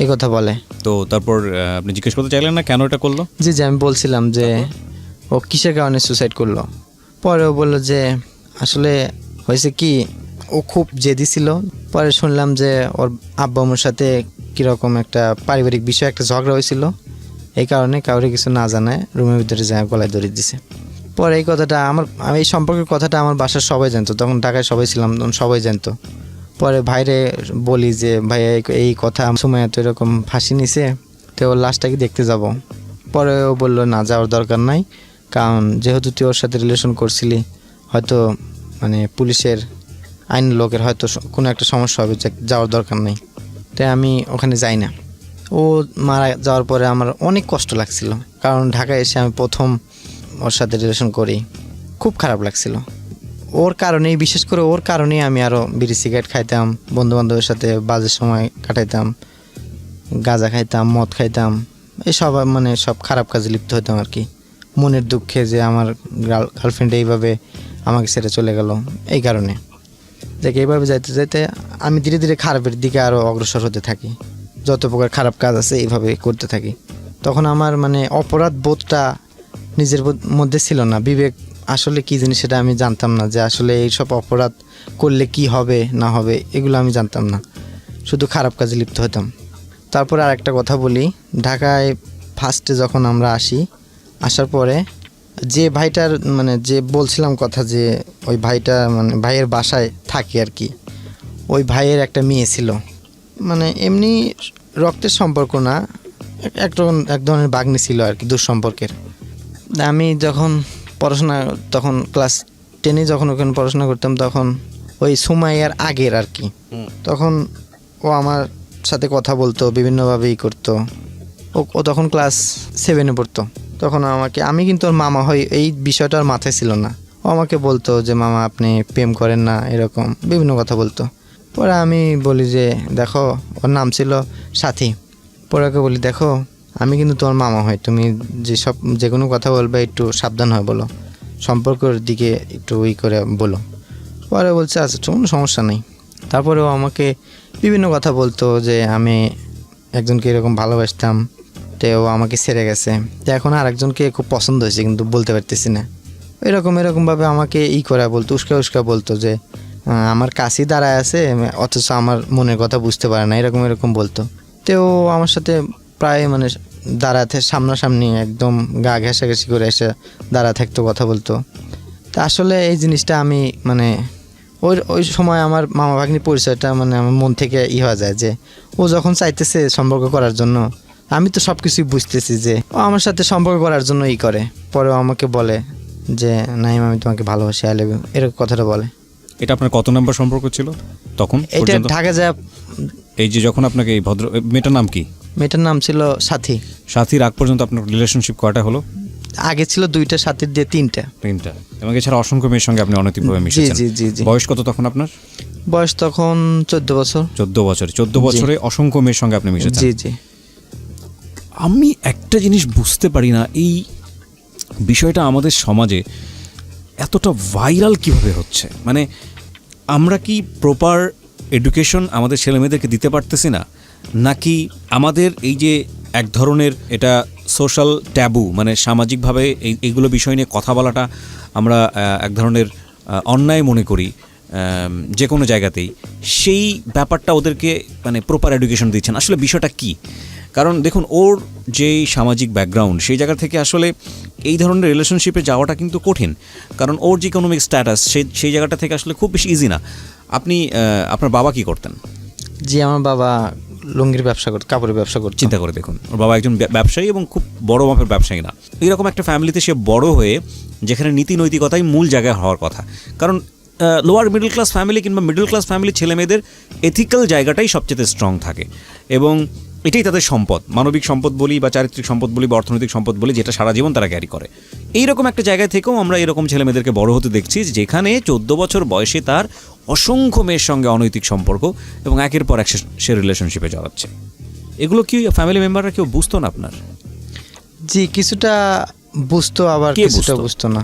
Speaker 2: এই কথা বলে।
Speaker 1: তো তারপর আপনি জিজ্ঞেস করতে চাইলেন না কেন এটা করলো?
Speaker 2: জি আমি বলছিলাম যে ও কিসের কারণে সুসাইড করলো। পরে ও বললো যে আসলে হয়েছে কি, ও খুব জেদি ছিল। পরে শুনলাম যে ওর আব্বা আম্মুর সাথে কীরকম একটা পারিবারিক বিষয়, একটা ঝগড়া হয়েছিল, এই কারণে কাউরে কিছু না জানায় রুমের ভিতরে যায় গলায় দড়ি দিছে। পরে এই কথাটা আমি এই সম্পর্কের কথাটা আমার বাসার সবাই জানতো, তখন ঢাকায় সবাই ছিলাম, তখন সবাই জানতো। পরে ভাইরে বলি যে ভাই এই কথা সুমাইয়া তো এরকম ফাঁসি নিছে, তো ওর লাশটা কি দেখতে যাব। পরে ও বললো না, যাওয়ার দরকার নাই, কারণ যেহেতু তুই ওর সাথে রিলেশন করছিলি, হয়তো মানে পুলিশের আইন লোকের হয়তো কোনো একটা সমস্যা হবে, যাওয়ার দরকার নেই। তাই আমি ওখানে যাই না। ও মারা যাওয়ার পরে আমার অনেক কষ্ট লাগছিল, কারণ ঢাকায় এসে আমি প্রথম ওর সাথে রিলেশন করি, খুব খারাপ লাগছিল। ওর কারণেই, বিশেষ করে ওর কারণেই আমি আরও বিড়ি সিগারেট খাইতাম, বন্ধুবান্ধবের সাথে বাজে সময় কাটাইতাম, গাঁজা খাইতাম, মদ খাইতাম, এইসব মানে সব খারাপ কাজে লিপ্ত হতাম আর কি, মনের দুঃখে যে আমার গার্লফ্রেন্ড এইভাবে আমাকে ছেড়ে চলে গেল, এই কারণে। দেখ এইভাবে যাইতে যাইতে আমি ধীরে ধীরে খারাপের দিকে আরও অগ্রসর হতে থাকি, যত প্রকার খারাপ কাজ আছে এইভাবে করতে থাকি। তখন আমার মানে অপরাধ বোধটা নিজের মধ্যে ছিল না, বিবেক আসলে কী জিনিস সেটা আমি জানতাম না, যে আসলে এইসব অপরাধ করলে কি হবে না হবে এগুলো আমি জানতাম না, শুধু খারাপ কাজে লিপ্ত হতাম। তারপরে আর একটা কথা বলি, ঢাকায় ফার্স্টে যখন আমরা আসার পরে যে ভাইটার মানে যে বলছিলাম কথা, যে ওই ভাইটা মানে ভাইয়ের বাসায় থাকে আর কি, ওই ভাইয়ের একটা মেয়ে ছিল, মানে এমনি রক্তের সম্পর্ক না, এক ধরনের বাগ্নি ছিল আর কি, দুঃসম্পর্কের। আমি যখন পড়াশোনা, তখন ক্লাস 10 যখন ওখানে পড়াশোনা করতাম, তখন ওই সুমাইয়ার আগের আর কি, তখন ও আমার সাথে কথা বলতো, বিভিন্নভাবেই করতো। ও তখন ক্লাস 7 পড়তো। তখন আমি কিন্তু ওর মামা হই, এই বিষয়টা আর মাথায় ছিল না। ও আমাকে বলতো যে মামা আপনি প্রেম করেন না, এরকম বিভিন্ন কথা বলতো। পরে আমি বলি যে দেখো, ওর নাম ছিল সাথী। পরে ওকে বলি দেখো, আমি কিন্তু তোমার মামা হই, তুমি যে কোনো কথা বলবে একটু সাবধান হয়ে বলো, সম্পর্কের দিকে একটু করে বলো। পরে বলছে আচ্ছা কোনো সমস্যা নেই। তারপরেও আমাকে বিভিন্ন কথা বলতো যে আমি একজনকে এরকম ভালোবাসতাম, তো ও আমাকে ছেড়ে গেছে, তো এখন আর একজনকে খুব পছন্দ হয়েছে কিন্তু বলতে পারতেছি না। এরকমভাবে আমাকে করে বলতো, উস্কা বলতো যে আমার কাছেই দাঁড়ায় আছে, অথচ আমার মনের কথা বুঝতে পারে না, এরকম বলতো। তো ও আমার সাথে প্রায় মানে দাঁড়াতে সামনাসামনি একদম গা ঘেঁষাঘেঁষি করে এসে দাঁড়া থাকতো, কথা বলতো। তা আসলে এই জিনিসটা আমি মানে ওই সময় আমার মামা ভাগ্নির পরিচয়টা মানে আমার মন থেকে হয়ে যায়, যে ও যখন চাইতেছে সম্পর্ক করার জন্য, আমি তো সব কিছুই বুঝতেছি যে ও আমার সাথে সম্পর্ক করার জন্য করে। পরেও আমাকে বলে যে নাইম আমি তোমাকে ভালোবাসি, আই লাভ ইউ, এরকম কথাটা বলে।
Speaker 1: এটা আপনার কত নাম্বার সম্পর্ক ছিল তখন?
Speaker 2: এটা ঢাকা যায়
Speaker 1: এই যে যখন আপনাকে এই মেয়েটার নাম কি?
Speaker 2: মেয়েটার নাম ছিল সাথী।
Speaker 1: সাথীর আগ পর্যন্ত আপনার রিলেশনশিপ কয়টা হলো?
Speaker 2: আগে ছিল 2টা, সাথে দিয়ে 3টা।
Speaker 1: এবং এছাড়া অসংখ্য মেয়ের সঙ্গে আপনি অনৈতিকভাবে
Speaker 2: জি
Speaker 1: মিশেছেন।
Speaker 2: জি জি জি।
Speaker 1: বয়স কত তখন আপনার?
Speaker 2: বয়স তখন 14 বছর।
Speaker 1: 14 বছরে অসংখ্য মেয়ের সঙ্গে আপনি মিশেছেন।
Speaker 2: জি জি।
Speaker 1: আমি একটা জিনিস বুঝতে পারি না, এই বিষয়টা আমাদের সমাজে এতটা ভাইরাল কিভাবে হচ্ছে। মানে আমরা কি প্রপার এডুকেশন আমাদের ছেলেমেয়েদেরকে দিতে পারতেছি না, নাকি আমাদের এই যে এক ধরনের এটা সোশ্যাল ট্যাবু, মানে সামাজিকভাবে এইগুলো বিষয় নিয়ে কথা বলাটা আমরা এক ধরনের অন্যায় মনে করি যে কোনো জায়গাতেই, সেই ব্যাপারটা ওদেরকে মানে প্রপার এডুকেশন দিচ্ছেন। আসলে বিষয়টা কি? কারণ দেখুন, ওর যেই সামাজিক ব্যাকগ্রাউন্ড, সেই জায়গা থেকে আসলে এই ধরনের রিলেশনশিপে যাওয়াটা কিন্তু কঠিন, কারণ ওর যে ইকোনমিক স্ট্যাটাস সেই জায়গাটা থেকে আসলে খুব বেশি ইজি না। আপনি আপনার বাবা কি করতেন?
Speaker 2: জি, আমার বাবা লুঙ্গির ব্যবসা করত, কাপড়ের ব্যবসা করত।
Speaker 1: চিন্তা করে দেখুন, ওর বাবা একজন ব্যবসায়ী এবং খুব বড় মাপের ব্যবসায়ী না। এইরকম একটা ফ্যামিলিতে সে বড় হয়ে, যেখানে নীতি নৈতিকতাই মূল জায়গায় হওয়ার কথা, কারণ লোয়ার মিডল ক্লাস ফ্যামিলি কিংবা মিডল ক্লাস ফ্যামিলির ছেলেমেয়েদের এথিক্যাল জায়গাটাই সবচেয়ে স্ট্রং থাকে, এবং এটাই তাদের সম্পদ, মানবিক সম্পদ বলি বা চারিত্রিক সম্পদ বলি বা অর্থনৈতিক সম্পদ বলি, যেটা সারা জীবন তারা ক্যারি করে। এইরকম একটা জায়গায় থেকেও আমরা এরকম ছেলেমেয়েদেরকে বড় হতে দেখছি, যেখানে 14 বছর বয়সে তার অসংখ্য মেয়ের সঙ্গে অনৈতিক সম্পর্ক এবং একের পর এক সে রিলেশনশিপে জড়াচ্ছে। এগুলো কি ফ্যামিলি মেম্বাররা কেউ বুঝতো না আপনার?
Speaker 2: জি, কিছুটা বুঝতো, আবার কিছুটা বুঝতো না।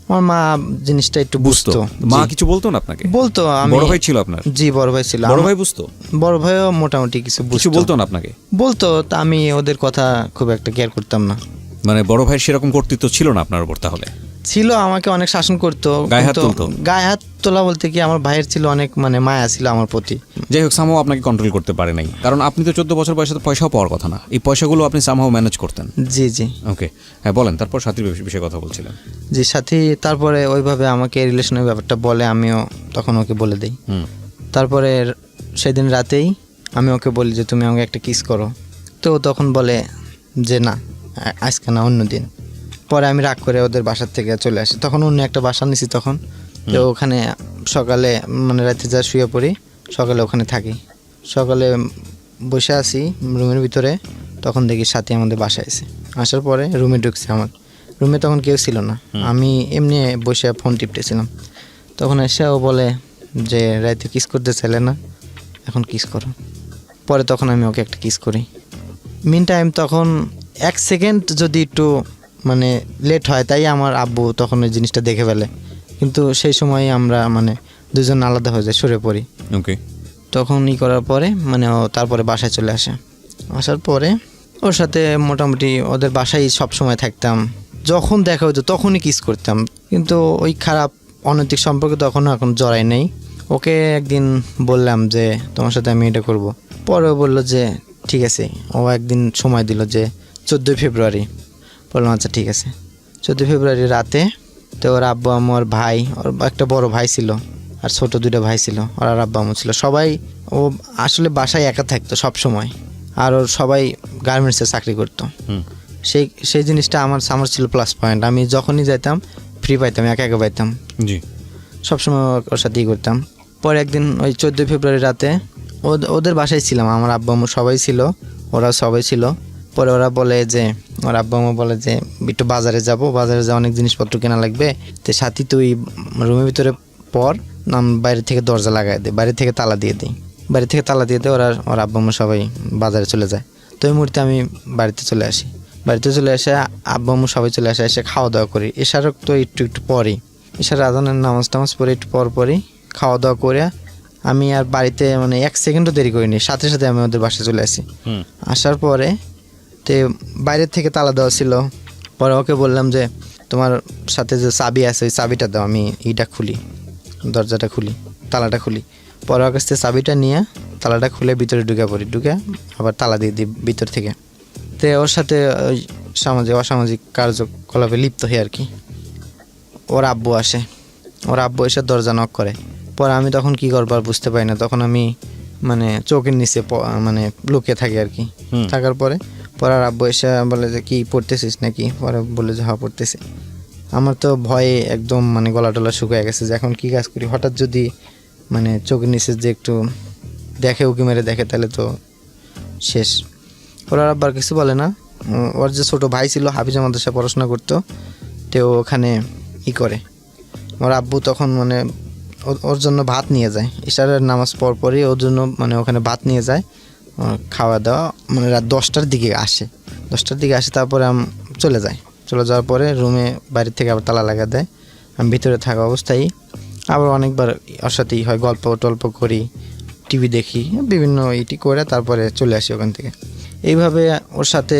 Speaker 2: আমার মা জিনিসটা একটু বুঝতো।
Speaker 1: মা কিছু বলতো না আপনাকে?
Speaker 2: বলতো। আমি
Speaker 1: বড় ভাই ছিল আপনার?
Speaker 2: জি, বড় ভাই ছিল।
Speaker 1: বড় ভাই বুঝতো?
Speaker 2: বড় ভাইও মোটামুটি কিছু
Speaker 1: বলতো না আপনাকে?
Speaker 2: বলতো, তা আমি ওদের কথা খুব একটা কেয়ার করতাম না।
Speaker 1: মানে বড় ভাইয়ের সেরকম কর্তৃত্ব ছিল না আপনার উপর? তাহলে
Speaker 2: ছিল, আমাকে অনেক শাসন করতো।
Speaker 1: গায়ে হাত তুলতো?
Speaker 2: গায়ে হাত তোলা বলতে কি, আমার ভাইয়ের ছিল অনেক মানে মায়া ছিল আমার প্রতি।
Speaker 1: যাই হোক, সামহাও আপনাকে কন্ট্রোল করতে পারে নাই, কারণ আপনি তো 14 বছর বয়সে পয়সাও পাওয়ার কথা না। এই পয়সাগুলো আপনি সামহাও ম্যানেজ করতেন।
Speaker 2: জি জি।
Speaker 1: ওকে, হ্যাঁ বলেন, তারপর সাথীর বিষয়ে কথা বলছিলেন।
Speaker 2: জি, সাথী তারপরে ওইভাবে আমাকে রিলেশনের ব্যাপারটা বলে, আমিও তখন ওকে বলে দিই। তারপরে সেদিন রাতেই আমি ওকে বলি যে তুমি আমাকে একটা কিস করো। তো তখন বলে যে না, আজকে না, অন্য দিন। পরে আমি রাগ করে ওদের বাসার থেকে চলে আসি। তখন অন্য একটা বাসা নিছি তখন। তো ওখানে সকালে মানে রাতে যা শুয়ে পড়ি, সকালে ওখানে থাকি। সকালে বসে আছি রুমের ভিতরে, তখন দেখি সাথী আমাদের বাসায় এসে। আসার পরে রুমে ঢুকছে। আমার রুমে তখন কেউ ছিল না, আমি এমনি বসে ফোন টিপতেছিলাম। তখন এসে ও বলে যে রাতে কিস করতে চাইলে না, এখন কিস করো। পরে তখন আমি ওকে একটা কিস করি। মিন টাইম তখন 1 সেকেন্ড যদি একটু মানে লেট হয়, তাই আমার আব্বু তখন ওই জিনিসটা দেখে ফেলে। কিন্তু সেই সময় আমরা মানে দুজন আলাদা হয়ে যায়, সরে পড়ি।
Speaker 1: ওকে।
Speaker 2: তখন করার পরে মানে ও তারপরে বাসায় চলে আসে। আসার পরে ওর সাথে মোটামুটি ওদের বাসায় সব সময় থাকতাম। যখন দেখা হতো তখনই কিস করতাম। কিন্তু ওই খারাপ অনৈতিক সম্পর্কে তখনও এখন জড়াই নেই। ওকে একদিন বললাম যে তোমার সাথে আমি এটা করব। পরে ও বললো যে ঠিক আছে। ও একদিন সময় দিল যে 14 ফেব্রুয়ারি। বললাম আচ্ছা ঠিক আছে। 14 ফেব্রুয়ারি রাতে তো ওর আব্বু আম্মু, ওর ভাই, ওর একটা বড় ভাই ছিল আর ছোট 2টা ভাই ছিল, ওর আর আব্বু আম্মু ছিল। সবাই, ও আসলে বাসায় একা থাকতো সব সময়। আর ওর সবাই গার্মেন্টসে চাকরি করতো। সেই জিনিসটা আমার ছিল প্লাস পয়েন্ট। আমি যখনই যাইতাম ফ্রি পাইতাম, একা একা পাইতাম।
Speaker 1: জি,
Speaker 2: সবসময় ওর সাথেই করতাম। পরে একদিন ওই 14 ফেব্রুয়ারি রাতে ওদের বাসায় ছিলাম, আমার আব্বু আম্মু সবাই ছিল, ওরা সবাই ছিল। পরে ওরা বলে যে, ওর আব্বু আম্মু বলে যে একটু বাজারে যাব, বাজারে যা অনেক জিনিসপত্র কেনা লাগবে। তো সাথী তুই রুমের ভিতরে পর, নাম বাইরে থেকে দরজা লাগাই দে, বাইরে থেকে তালা দিয়ে দিই। বাড়ি থেকে তালা দিয়ে দেয়, ওর আব্বু আম্মু সবাই বাজারে চলে যায়। তো ওই মুহূর্তে আমি বাড়িতে চলে আসি। বাড়িতে চলে এসে আব্বু আম্মু সবাই চলে আসে, এসে খাওয়া দাওয়া করি। এশার তো একটু পরেই, এশার আজানের নামাজ টামাজ পরে একটু পরই খাওয়া দাওয়া করে আমি আর বাড়িতে মানে 1 সেকেন্ডও দেরি করিনি, সাথে সাথে আমি ওদের বাসায় চলে আসি। আসার পরে তো বাইরের থেকে তালা দেওয়া ছিল। পরে ওকে বললাম যে তোমার সাথে যে চাবি আছে ওই চাবিটা দাও, আমি খুলি, দরজাটা খুলি, তালাটা খুলি। পরে ওর কাছ থেকে চাবিটা নিয়ে তালাটা খুলে ভিতরে ঢুকে পড়ি, ঢুকে আবার তালা দিয়ে দিই ভিতর থেকে। তো ওর সাথে ওই অসামাজিক কার্যকলাপে লিপ্ত হই আর কি। ওর আব্বু আসে, ওর আব্বু এসে দরজা নক করে। পরে আমি তখন কী করবার বুঝতে পারি না, তখন আমি মানে চোখের নিচে মানে লুকিয়ে থাকি আর কি। থাকার পরে আর আব্বু এসে বলে যে কি পড়তেছিস নাকি? পরে বলে যে হ্যাঁ পড়তেছি। আমার তো ভয়ে একদম মানে গলা টলা শুকিয়ে গেছে যে এখন কী কাজ করি। হঠাৎ যদি মানে চোখের নিচে যে একটু দেখে, উকি মেরে দেখে, তাহলে তো শেষ। ওরা আব্বার কিছু বলে না। ওর যে ছোট ভাই ছিল হাফিজা মাদ্রাসায় পড়াশোনা করতো, তো ওখানে করে ওর আব্বু তখন মানে ওর জন্য ভাত নিয়ে যায়, ইশারের নামাজ পরই ওর জন্য মানে ওখানে ভাত নিয়ে যায়, খাওয়া দাওয়া মানে রাত 10টার দিকে আসে, তারপরে চলে যাওয়ার পরে রুমে বাড়ির থেকে আবার তালা লাগা দেয়। আমি ভিতরে থাকা অবস্থায় আবার অনেকবার ওর সাথেই হয়, গল্প টল্প করি, টিভি দেখি, বিভিন্ন ইটি করে তারপরে চলে আসি ওখান থেকে। এইভাবে ওর সাথে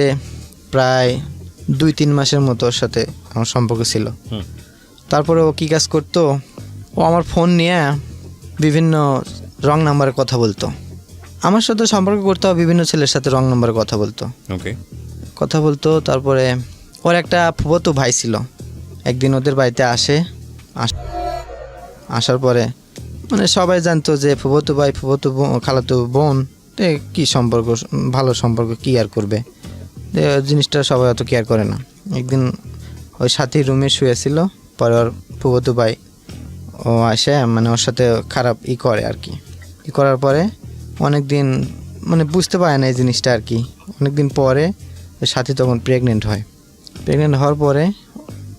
Speaker 2: প্রায় 2-3 মাসের মতো ওর সাথে আমার সম্পর্ক ছিল। তারপরে ও কী কাজ করতো, ও আমার ফোন নিয়ে বিভিন্ন রং নাম্বারে কথা বলতো, আমার সাথে সম্পর্ক করতো, বিভিন্ন ছেলের সাথে রং নাম্বারে কথা বলতো। তারপরে ওর একটা ফুফাতো ভাই ছিল, একদিন ওদের বাড়িতে আসার পরে মানে সবাই জানতো যে ফুফাতো ভাই, খালাতো বোন, কী সম্পর্ক, ভালো সম্পর্ক, কী আর করবে, জিনিসটা সবাই অত কেয়ার করে না। একদিন ওই সাথী রুমে শুয়েছিল, পরে ওর ফুফাতো ভাই ও আসে মানে ওর সাথে খারাপ করে আর কি। করার পরে অনেক দিন মানে বুঝতে পারে না এই জিনিসটা আর কি। অনেক দিন পরে ওই সাথী তখন প্রেগনেন্ট হওয়ার পরে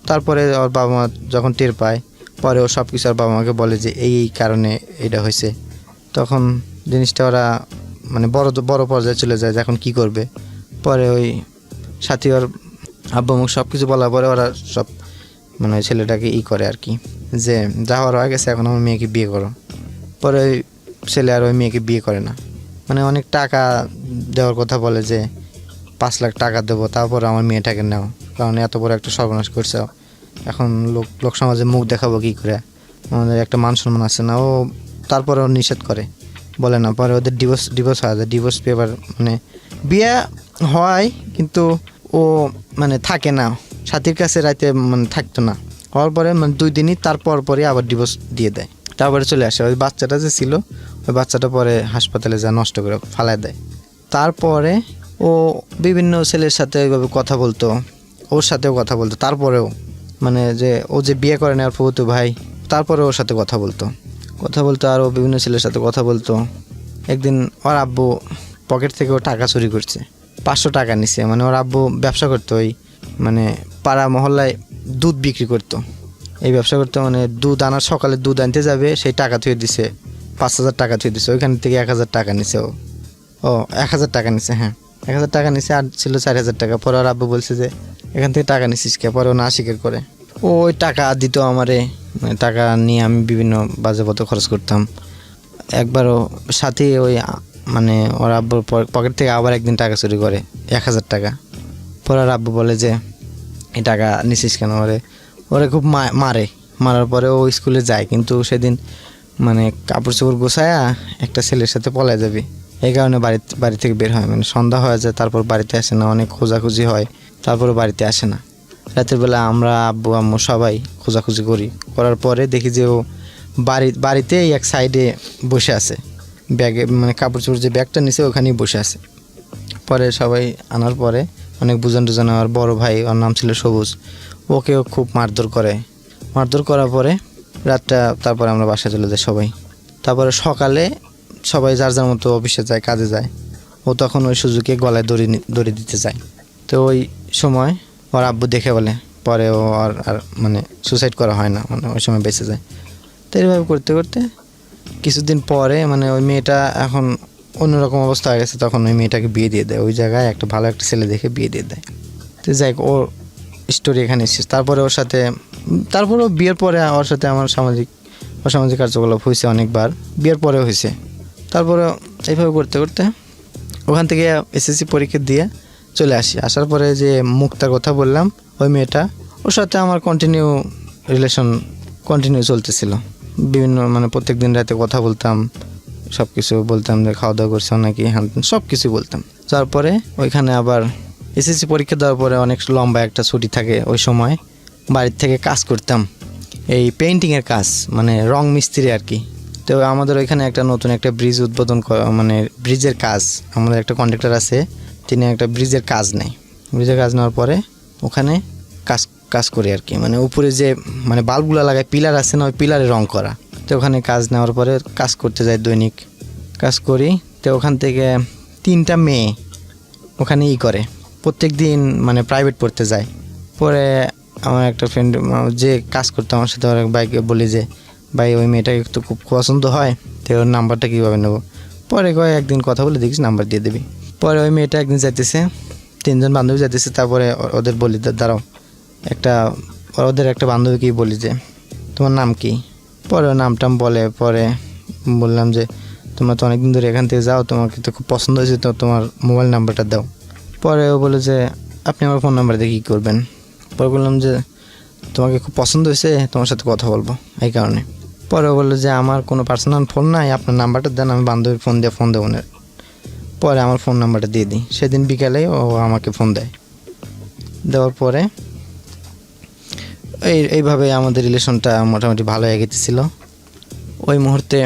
Speaker 2: তারপরে ওর বাবা মা যখন টের পায়, পরে ও সব কিছু ওর বাবা মাকে বলে যে এই কারণে এটা হয়েছে। তখন জিনিসটা ওরা মানে বড় পর্যায়ে চলে যায়, এখন কি করবে। পরে ওই সাথী ওর আব্বা মুখ সব কিছু বলার পরে ওরা সব মানে ওই ছেলেটাকে করে আর কি, যে যা হওয়ার হয়ে গেছে, এখন আমার মেয়েকে বিয়ে করো। পরে ওই ছেলে আর ওই মেয়েকে বিয়ে করে না, মানে অনেক টাকা দেওয়ার কথা বলে যে 5 লাখ টাকা দেবো, তারপর আমার মেয়েটাকে নাও, কারণ এত বড় একটা সর্বনাশ করছে। এখন লোক সমাজে মুখ দেখাবো কী করে, আমাদের একটা মান সম্মান আছে না। ও তারপরে ও নিষেধ করে, বলে না। পরে ওদের ডিভোর্স হয়ে যায়, ডিভোর্স পেপার মানে বিয়ে হয়, কিন্তু ও মানে থাকে না সাথীর কাছে, রাতে মানে থাকতো না। হওয়ার পরে মানে 2 দিনই পরে আবার ডিভোর্স দিয়ে দেয়, তারপরে চলে আসে। ওই বাচ্চাটা যে ছিল, ওই বাচ্চাটা পরে হাসপাতালে যা নষ্ট করে ফালায় দেয়। তারপরে ও বিভিন্ন ছেলের সাথে ওইভাবে কথা বলতো, ওর সাথেও কথা বলতো। তারপরেও মানে যে ও যে বিয়ে করে না ওর ফুফাতো ভাই, তারপরে ওর সাথে কথা বলতো, আর ও বিভিন্ন ছেলের সাথে কথা বলতো। একদিন ওর আব্বু পকেট থেকে ও টাকা চুরি করছে, 500 টাকা নিছে। মানে ওর আব্বু ব্যবসা করতো, ওই মানে পাড়া মহল্লায় দুধ বিক্রি করতো, এই ব্যবসা করতো। মানে দুধ আনার, সকালে দুধ আনতে যাবে, সেই টাকা থুয়ে দিছে, 5,000 টাকা থুয়ে দিছে, ওইখান থেকে 1,000 টাকা নিছে। ও 1,000 টাকা নিছে, হ্যাঁ 1,000 টাকা নিছে, আর ছিল 4,000 টাকা। পরে ওর আব্বু বলছে যে এখান থেকে টাকা নিছিস কে? পরে ও না স্বীকার করে। ওই টাকা দিত আমারে, মানে টাকা নিয়ে আমি বিভিন্ন বাজে পথে খরচ করতাম। একবারও সাথে ওই মানে ওর আব্বুর পকেট থেকে আবার একদিন টাকা চুরি করে 1,000 টাকা। পরে ওর আব্বু বলে যে এই টাকা নিছিস কেন? ওরে খুব মারার পরে ও স্কুলে যায়, কিন্তু সেদিন মানে কাপড় চোপড় গোছায়া একটা ছেলের সাথে পলায় যাবে, এই কারণে বাড়ি থেকে বের হয়। মানে সন্ধ্যা হয়ে যায়, তারপর বাড়িতে আসে না, অনেক খোঁজাখুঁজি হয়, তারপরে বাড়িতে আসে না। রাতের বেলা আমরা আব্বু আম্মু সবাই খোঁজাখুঁজি করার পরে দেখি যে ও বাড়িতে এক সাইডে বসে আছে, ব্যাগে মানে কাপড় চোপড় যে ব্যাগটা নিছে ওখানেই বসে আছে। পরে সবাই আনার পরে অনেক বুঝান টুজান, আমার বড় ভাই, ওর নাম ছিল সবুজ, ওকেও খুব মারধর করার পরে রাতটা, তারপরে আমরা বাসায় চলে যাই সবাই। তারপরে সকালে সবাই যার যার মতো অফিসে যায়, কাজে যায়। ও তখন ওই সুযোগে গলায় দড়ি দিতে যায়, তো ওই সময় ওর আব্বু দেখে বলে, পরে ও আর মানে সুসাইড করা হয় না, মানে ওই সময় বেঁচে যায়। তো এইভাবে করতে করতে কিছুদিন পরে মানে ওই মেয়েটা এখন অন্যরকম অবস্থা হয়ে গেছে, তখন ওই মেয়েটাকে বিয়ে দিয়ে দেয়, ওই জায়গায় একটা ভালো একটা ছেলে দেখে বিয়ে দিয়ে দেয়। তো যাই হোক, ওর স্টোরি এখানে শেষ। তারপরে ও বিয়ের পরে ওর সাথে আমার অসামাজিক কার্যকলাপ হয়েছে অনেকবার, বিয়ের পরেও হয়েছে। তারপরে এইভাবে করতে করতে ওখান থেকে এসএসসি পরীক্ষা দিয়ে চলে আসার পরে যে মুক্তার কথা বললাম, ওই মেয়েটা, ওর সাথে আমার কন্টিনিউ চলতেছিল। বিভিন্ন মানে প্রত্যেক দিন রাতে কথা বলতাম, সব কিছু বলতাম যে খাওয়া দাওয়া করছো নাকি, হ্যাঁ সব কিছু বলতাম। তারপরে ওইখানে আবার এসএসসি পরীক্ষা দেওয়ার পরে অনেক লম্বা একটা ছুটি থাকে, ওই সময় বাড়ির থেকে কাজ করতাম, এই পেইন্টিংয়ের কাজ, মানে রং মিস্ত্রি আর কি। তো আমাদের ওইখানে নতুন একটা ব্রিজ উদ্বোধন মানে ব্রিজের কাজ, আমাদের একটা কন্ট্রাক্টর আছে, তিনি একটা ব্রিজের কাজ নেয়। ব্রিজের কাজ নেওয়ার পরে ওখানে কাজ করি আর কি, মানে উপরে যে মানে বাল্বগুলো লাগায়, পিলার আছে না, ওই পিলারে রং করা। তো ওখানে কাজ নেওয়ার পরে কাজ করতে যাই, দৈনিক কাজ করি। তো ওখান থেকে 3টা মেয়ে ওখানে করে প্রত্যেক দিন মানে প্রাইভেট পড়তে যায়। পরে আমার একটা ফ্রেন্ড যে কাজ করতো আমার সাথে, ওর বাইকে বলি যে ভাই ওই মেয়েটাকে তো খুব পছন্দ হয়, তো ওর নাম্বারটা কীভাবে নেবো? পরে কয় একদিন কথা বলে দেখিস, নাম্বার দিয়ে দিবি। পরে ওই মেয়েটা একদিন যাইতেছে, 3 জন বান্ধবী যাইতেছে। তারপরে ওদের বলি দাঁড়াও, ওদের একটা বান্ধবীকেই বলি যে তোমার নাম কি? পরে ওর নামটাম বলে। পরে বললাম যে তোমরা তো অনেকদিন ধরে এখান থেকে যাও, তোমাকে তো খুব পছন্দ হয়েছে, তো তোমার মোবাইল নাম্বারটা দাও। পরে ও বলে যে আপনি আমার ফোন নাম্বার দিয়ে কী করবেন? পরে বললাম যে তোমাকে খুব পছন্দ হয়েছে, তোমার সাথে কথা বলবো এই কারণে। পরে ও বললো যে আমার কোনো পার্সোনাল ফোন নাই, আপনার নাম্বারটা দেন, আমি বান্ধবীর ফোন দেবো না। পরে আমার ফোন নাম্বারটা দিয়ে দিই। সেদিন বিকালে ও আমাকে ফোন দেয়। দেওয়ার পরে এইভাবে আমাদের রিলেশনটা মোটামুটি ভালো এগিয়েছিল। ওই মুহূর্তে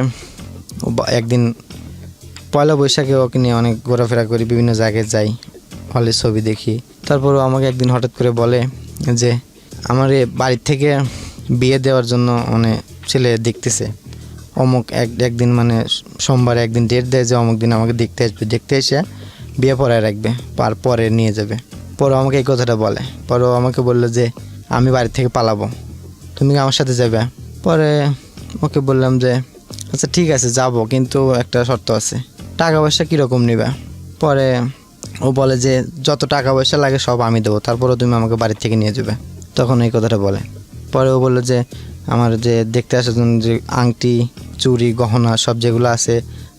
Speaker 2: একদিন পয়লা বৈশাখে ওকে নিয়ে অনেক ঘোরাফেরা করি, বিভিন্ন জায়গায় যাই, হলে ছবি দেখি। তারপরও আমাকে একদিন হঠাৎ করে বলে যে আমার বাড়ির থেকে বিয়ে দেওয়ার জন্য মানে ছেলে দেখতেছে, অমুক একদিন মানে সোমবারে একদিন ডেট দেয় যে অমুক দিন আমাকে দেখতে আসবে, দেখতে এসে বিয়ে পড়ায় রাখবে, পরে নিয়ে যাবে। পরে আমাকে এই কথাটা বলে। পরে আমাকে বললো যে আমি বাড়ি থেকে পালাবো, তুমি আমার সাথে যাবে? পরে ওকে বললাম যে আচ্ছা ঠিক আছে যাব, কিন্তু একটা শর্ত আছে। টাকা পয়সা কীরকম নিবে? পরে ও বলে যে যত টাকা পয়সা লাগে সব আমি দেবো, তারপরেও তুমি আমাকে বাড়ি থেকে নিয়ে যাবে। তখন এই কথাটা বলে। পরে ও বললো যে আমার যে দেখতে আসার জন্য যে আংটি, চুড়ি, গহনা সব যেগুলো আছে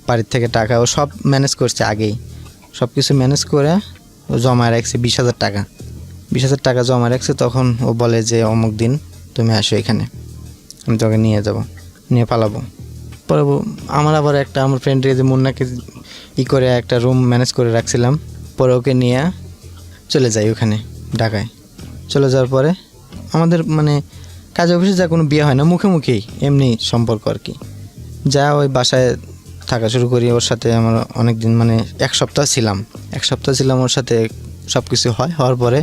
Speaker 2: বাড়ির থেকে টাকা ও সব ম্যানেজ করছে আগেই, সব কিছু ম্যানেজ করে ও জমায় রাখছে 20,000 টাকা। 20,000 টাকা জমা রাখছে। তখন ও বলে যে অমুক দিন তুমি আসো এখানে, আমি তোকে নিয়ে যাব, নিয়ে পালাবো। পরে আমার আবার আমার ফ্রেন্ডকে যে মুন্নাকে করে একটা রুম ম্যানেজ করে রাখছিলাম। পরে ওকে নিয়ে চলে যাই ওখানে ঢাকায়। চলে যাওয়ার পরে আমাদের মানে কাজে অফিসে যা কোনো বিয়ে হয় না, মুখে মুখেই এমনি সম্পর্ক আর কি। যা ওই বাসায় থাকা শুরু করি ওর সাথে। আমার অনেক দিন মানে 1 সপ্তাহ ছিলাম ওর সাথে। সব কিছু হওয়ার পরে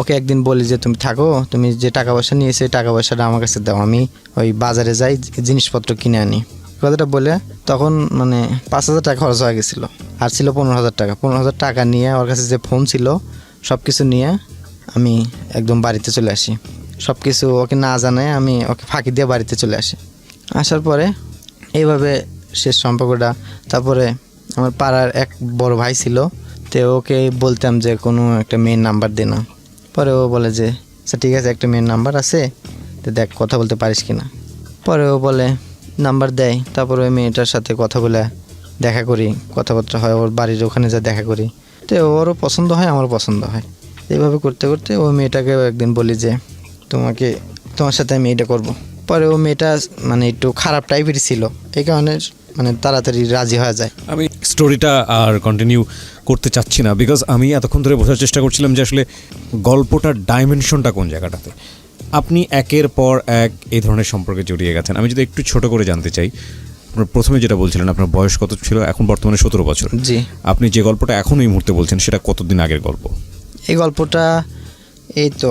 Speaker 2: ওকে একদিন বলি যে তুমি থাকো, তুমি যে টাকা পয়সা নিয়েছো এই টাকা পয়সাটা আমার কাছে দাও, আমি ওই বাজারে যাই জিনিসপত্র কিনে আনি। কথাটা বলে তখন মানে 5,000 টাকা খরচ হয়ে গেছিলো, আর ছিল 15,000 টাকা। 15,000 টাকা নিয়ে ওর কাছে যে ফোন ছিল সব কিছু নিয়ে আমি একদম বাড়িতে চলে আসি। সব কিছু ওকে না জানায় আমি ওকে ফাঁকি দিয়ে বাড়িতে চলে আসি। আসার পরে এইভাবে শেষ সম্পর্কটা। তারপরে আমার পাড়ার এক বড় ভাই ছিল, তো ওকে বলতাম যে কোনো একটা মেয়ের নাম্বার দে না। পরে ও বলে যে আচ্ছা ঠিক আছে, একটা মেয়ের নাম্বার আছে, তো দেখ কথা বলতে পারিস কি না। পরে ও বলে নাম্বার দেয়। তারপরে ওই মেয়েটার সাথে কথা বলে দেখা করি, কথাবার্তা হয়, ওর বাড়ির ওখানে যা দেখা করি। তো ওরও পছন্দ হয়, আমারও পছন্দ হয়। এইভাবে করতে করতে ওই মেয়েটাকেও একদিন বলি যে তোমার সাথে আমি এটা করবো। পরে ও মেয়েটা মানে একটু খারাপ টাইপেরই ছিল, এই কারণে মানে তাড়াতাড়ি রাজি হয়ে যায়।
Speaker 1: আমি স্টোরিটা আর কন্টিনিউ করতে চাচ্ছি না, বিকজ আমি এতক্ষণ ধরে বোঝার চেষ্টা করছিলাম যে আসলে গল্পটার ডাইমেনশনটা কোন জায়গাটাতে। আপনি একের পর এক এই ধরনের সম্পর্কে জড়িয়ে গেছেন। আমি যদি একটু ছোট করে জানতে চাই, আপনার প্রথমে যেটা বলছিলেন আপনার বয়স কত ছিল, এখন বর্তমানে 17 বছর।
Speaker 2: জি।
Speaker 1: আপনি যে গল্পটা এখন এই মুহূর্তে বলছেন সেটা কতদিন আগের গল্প?
Speaker 2: এই গল্পটা এই তো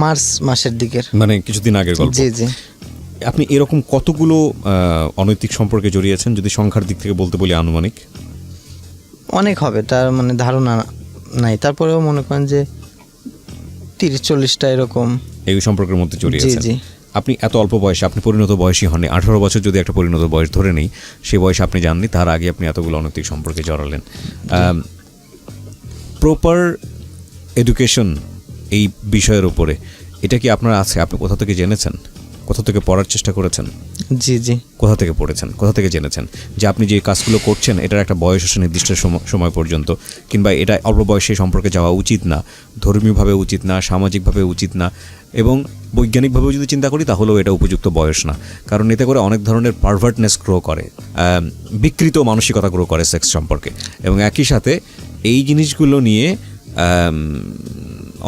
Speaker 2: মার্চ মাসের দিকের,
Speaker 1: মানে কিছুদিন আগের গল্প।
Speaker 2: জি জি।
Speaker 1: আপনি এরকম কতগুলো অনৈতিক সম্পর্কে জড়িয়েছেন, যদি সংখ্যার দিক থেকে বলতে বলি আনুমানিক?
Speaker 2: অনেক হবে, তার মানে ধারণা নাই। তারপরেও মনে করেন যে 30-40টা এরকম
Speaker 1: এই সম্পর্কের মধ্যে জড়িয়েছেন।
Speaker 2: জি জি।
Speaker 1: আপনি এত অল্প বয়সে, আপনি পরিণত বয়সী হননি। 18 বছর যদি একটা পরিণত বয়স ধরে নেই, সেই বয়সে আপনি জাননি, তার আগে আপনি এতগুলো অনৈতিক সম্পর্কে জড়ালেন। প্রপার এডুকেশন এই বিষয়ের উপরে এটা কি আপনার আছে? আপনি কোথা থেকে জেনেছেন? কোথা থেকে পড়ার চেষ্টা করেছেন?
Speaker 2: জি জি।
Speaker 1: কোথা থেকে পড়েছেন? কোথা থেকে জেনেছেন যে আপনি যে কাজগুলো করছেন এটার একটা বয়স আছে নির্দিষ্ট সময় পর্যন্ত, কিংবা এটা অল্প বয়সে সম্পর্কে যাওয়া উচিত না, ধর্মীয়ভাবে উচিত না, সামাজিকভাবে উচিত না, এবং বৈজ্ঞানিকভাবেও যদি চিন্তা করি তাহলেও এটা উপযুক্ত বয়স না। কারণ এতে করে অনেক ধরনের পারভার্টনেস গ্রো করে, বিকৃত মানসিকতা গ্রো করে সেক্স সম্পর্কে, এবং একই সাথে এই জিনিসগুলো নিয়ে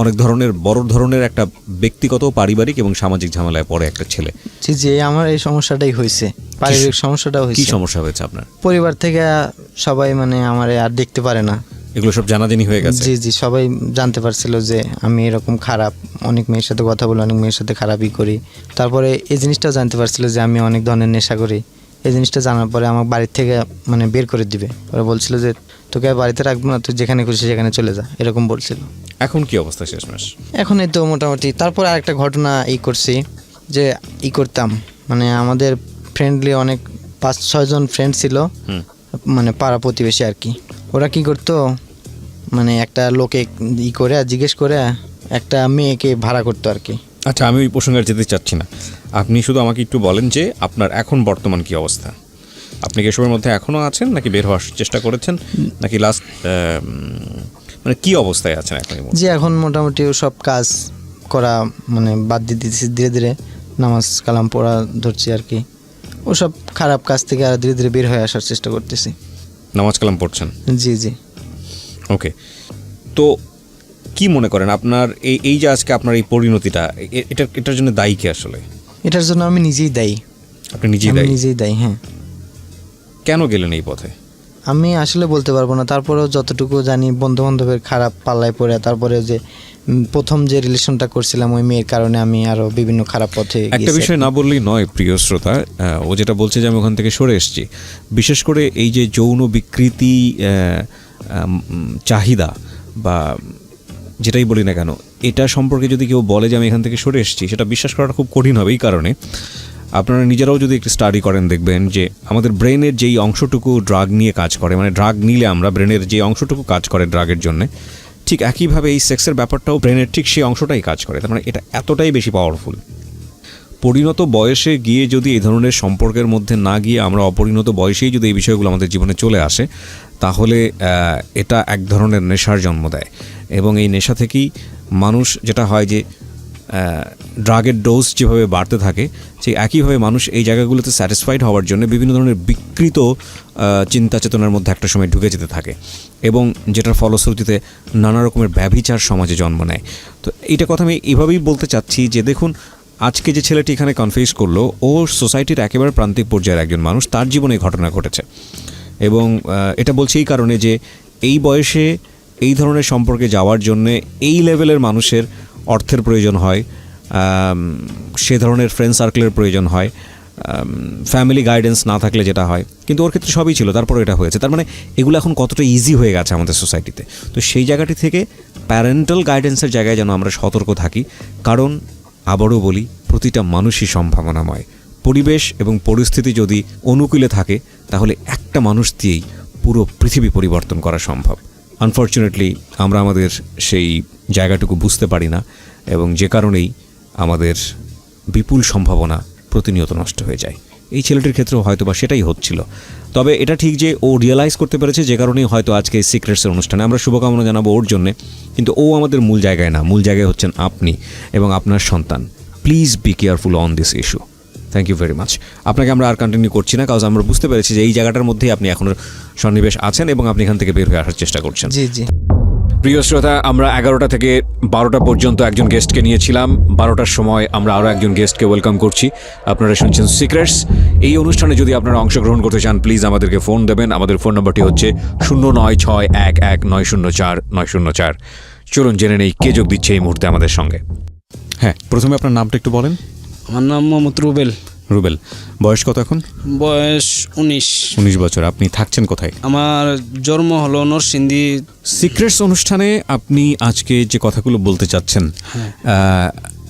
Speaker 1: অনেক ধরনের বড় ধরনের একটা ব্যক্তিগত, পারিবারিক এবং সামাজিক ঝামেলায় পড়ে একটা ছেলে।
Speaker 2: জি জি। আমার এই সমস্যাটাই হয়েছে, পারিবারিক সমস্যাটাও হয়েছে।
Speaker 1: কি সমস্যা হয়েছে আপনার?
Speaker 2: পরিবার থেকে সবাই মানে আমার আর দেখতে পারে না,
Speaker 1: এগুলো সব জানাজানি হয়ে গেছে?
Speaker 2: জি জি। সবাই জানতে পারছিল যে আমি এরকম খারাপ, অনেক মেয়ের সাথে কথা বলি, অনেক মেয়ের সাথে খারাপই করি। তারপরে এই জিনিসটাও জানতে পারছিল যে আমি অনেক ধরনের নেশা করি, এই জিনিসটা জানার পরে আমার বাড়ির থেকে মানে বের করে দিবে। ওরা বলছিল যে তোকে আর বাড়িতে রাখবো না, তুই যেখানে খুশি সেখানে চলে যা, এরকম বলছিল।
Speaker 1: এখন কি অবস্থা শেষমেশ?
Speaker 2: এখন এই তো মোটামুটি। তারপর আরেকটা ঘটনা করছি যে করতাম, মানে আমাদের ফ্রেন্ডলি অনেক 5-6 জন ফ্রেন্ড ছিল, মানে পাড়া প্রতিবেশী আর কি। ওরা কি করতো, মানে একটা লোকে করে জিজ্ঞেস করে একটা মেয়েকে ভাড়া করতো আর কি।
Speaker 1: আচ্ছা, আমি ওই প্রসঙ্গে আর যেতে চাচ্ছি না, আপনি শুধু আমাকে একটু বলেন যে আপনার এখন বর্তমান কি অবস্থা? আপনি কি এসবের মধ্যে এখনও আছেন, নাকি বের হওয়ার চেষ্টা করেছেন, নাকি লাস্ট মানে কি অবস্থায় আছেন এখন?
Speaker 2: জি, এখন মোটামুটি সব কাজ করা মানে বাদ দিয়ে দিতেছি, ধীরে ধীরে নামাজ কালাম পড়া ধরছি আর কি। ওসব খারাপ কাজ থেকে আর ধীরে ধীরে বের হয়ে আসার চেষ্টা করতেছি।
Speaker 1: নামাজ কালাম পড়ছেন?
Speaker 2: জি জি।
Speaker 1: ওকে, তো কি মনে করেন আপনার এই যে আজকে আপনার এই পরিণতিটা, এটার জন্য দায়ী কি আসলে?
Speaker 2: এটার জন্য আমি নিজেই দায়ী।
Speaker 1: আপনি নিজেই দায়ী?
Speaker 2: নিজেই দায়ী, হ্যাঁ।
Speaker 1: কেন গেলেন এই পথে?
Speaker 2: আমি আসলে বলতে পারবো না। তারপরেও যতটুকু জানি, বন্ধু বান্ধবের খারাপ পাল্লায় পড়ে, তারপরে যে প্রথম যে রিলেশনটা করছিলাম ওই মেয়ের কারণে আমি আরো বিভিন্ন খারাপ পথে
Speaker 1: একটা বিষয় না বললেই নয় প্রিয় শ্রোতা, ও যেটা বলছে যে আমি ওখান থেকে সরে এসেছি, বিশেষ করে এই যে যৌন বিকৃতি চাহিদা বা যেটাই বলি না কেন, এটা সম্পর্কে যদি কেউ বলে যে আমি এখান থেকে সরে এসেছি, সেটা বিশ্বাস করাটা খুব কঠিন হবে। এই কারণে আপনারা নিজেরাও যদি একটু স্টাডি করেন, দেখবেন যে আমাদের ব্রেনের যেই অংশটুকু ড্রাগ নিয়ে কাজ করে, মানে ড্রাগ নিলে আমরা ব্রেনের যে অংশটুকু কাজ করে ড্রাগের জন্য, ঠিক একইভাবে এই সেক্সের ব্যাপারটাও ব্রেনের ঠিক সেই অংশটাই কাজ করে। তার মানে এটা এতটাই বেশি পাওয়ারফুল। পরিণত বয়সে গিয়ে যদি এই ধরনের সম্পর্কের মধ্যে না গিয়ে আমরা অপরিণত বয়সেই যদি এই বিষয়গুলো আমাদের জীবনে চলে আসে, তাহলে এটা এক ধরনের নেশার জন্ম দেয়। এবং এই নেশা থেকেই মানুষ, যেটা হয় যে ড্রাগের ডোজ যেভাবে বাড়তে থাকে, সেই একইভাবে মানুষ এই জায়গাগুলোতে স্যাটিসফাইড হওয়ার জন্য বিভিন্ন ধরনের বিকৃত চিন্তা চেতনার মধ্যে একটা সময় ঢুকে যেতে থাকে, এবং যেটার ফলশ্রুতিতে নানা রকমের ব্যভিচার সমাজে জন্ম নেয়। তো এইটা কথা আমি এভাবেই বলতে চাচ্ছি যে দেখুন, আজকে যে ছেলেটি এখানে কনফেস করলো, ও সোসাইটির একেবারে প্রান্তিক পর্যায়ের একজন মানুষ, তার জীবনে ঘটনা ঘটেছে। এবং এটা বলছি এই কারণে যে এই বয়সে এই ধরনের সম্পর্কে যাওয়ার জন্যে এই লেভেলের মানুষের অর্থের প্রয়োজন হয়, সে ধরনের ফ্রেন্ড সার্কেলের প্রয়োজন হয়, ফ্যামিলি গাইডেন্স না থাকলে যেটা হয়। কিন্তু ওর ক্ষেত্রে সবই ছিল, তারপরে এটা হয়েছে। তার মানে এগুলো এখন কতটা ইজি হয়ে গেছে আমাদের সোসাইটিতে। তো সেই জায়গাটি থেকে প্যারেন্টাল গাইডেন্সের জায়গায় যেন আমরা সতর্ক থাকি, কারণ আবারও বলি, প্রতিটা মানুষই সম্ভাবনাময়। পরিবেশ এবং পরিস্থিতি যদি অনুকূলে থাকে, তাহলে একটা মানুষ দিয়েই পুরো পৃথিবী পরিবর্তন করা সম্ভব। আনফর্চুনেটলি আমরা আমাদের সেই জায়গাটুকু বুঝতে পারি না, এবং যে কারণেই আমাদের বিপুল সম্ভাবনা প্রতিনিয়ত নষ্ট হয়ে যায়। এই ছেলেটির ক্ষেত্রেও হয়তো বা সেটাই হচ্ছিল। তবে এটা ঠিক যে ও রিয়েলাইজ করতে পেরেছে, যে কারণেই হয়তো আজকে সিক্রেটসের অনুষ্ঠানে আমরা শুভকামনা জানাবো ওর জন্যে। কিন্তু ও আমাদের মূল জায়গায় না, মূল জায়গায় হচ্ছেন আপনি এবং আপনার সন্তান। Please be careful on this issue. Thank you very much. আপনাকে আমরা আর কন্টিনিউ করছি না, কারণ আমরা বুঝতে পেরেছি যে এই জায়গাটার মধ্যেই আপনি এখনও সন্নিবেশ আছেন এবং আপনি এখান থেকে বের হয়ে আসার চেষ্টা করছেন।
Speaker 2: জি জি।
Speaker 1: প্রিয় শ্রোতা, আমরা 11টা থেকে 12টা পর্যন্ত একজন গেস্টকে নিয়েছিলাম। 12টার সময় আমরা আরও একজন গেস্টকে ওয়েলকাম করছি। আপনারা শুনছেন সিক্রেটস। এই অনুষ্ঠানে যদি আপনারা অংশগ্রহণ করতে চান, প্লিজ আমাদেরকে ফোন দেবেন। আমাদের ফোন নম্বরটি হচ্ছে 09611904 চলুন জেনে নেই কে যোগ দিচ্ছে এই মুহূর্তে আমাদের সঙ্গে। হ্যাঁ, প্রথমে আপনার নামটা একটু বলেন।
Speaker 3: আমার নাম মোহাম্মদ রুবেল।
Speaker 1: রুবেল, বয়স কত এখন?
Speaker 3: বয়স 19
Speaker 1: বছর। আপনি থাকছেন কোথায়?
Speaker 3: আমার জন্ম হলো নরসিংদী।
Speaker 1: সিক্রেটস অনুষ্ঠানে আপনি আজকে যে কথাগুলো বলতে চাচ্ছেন,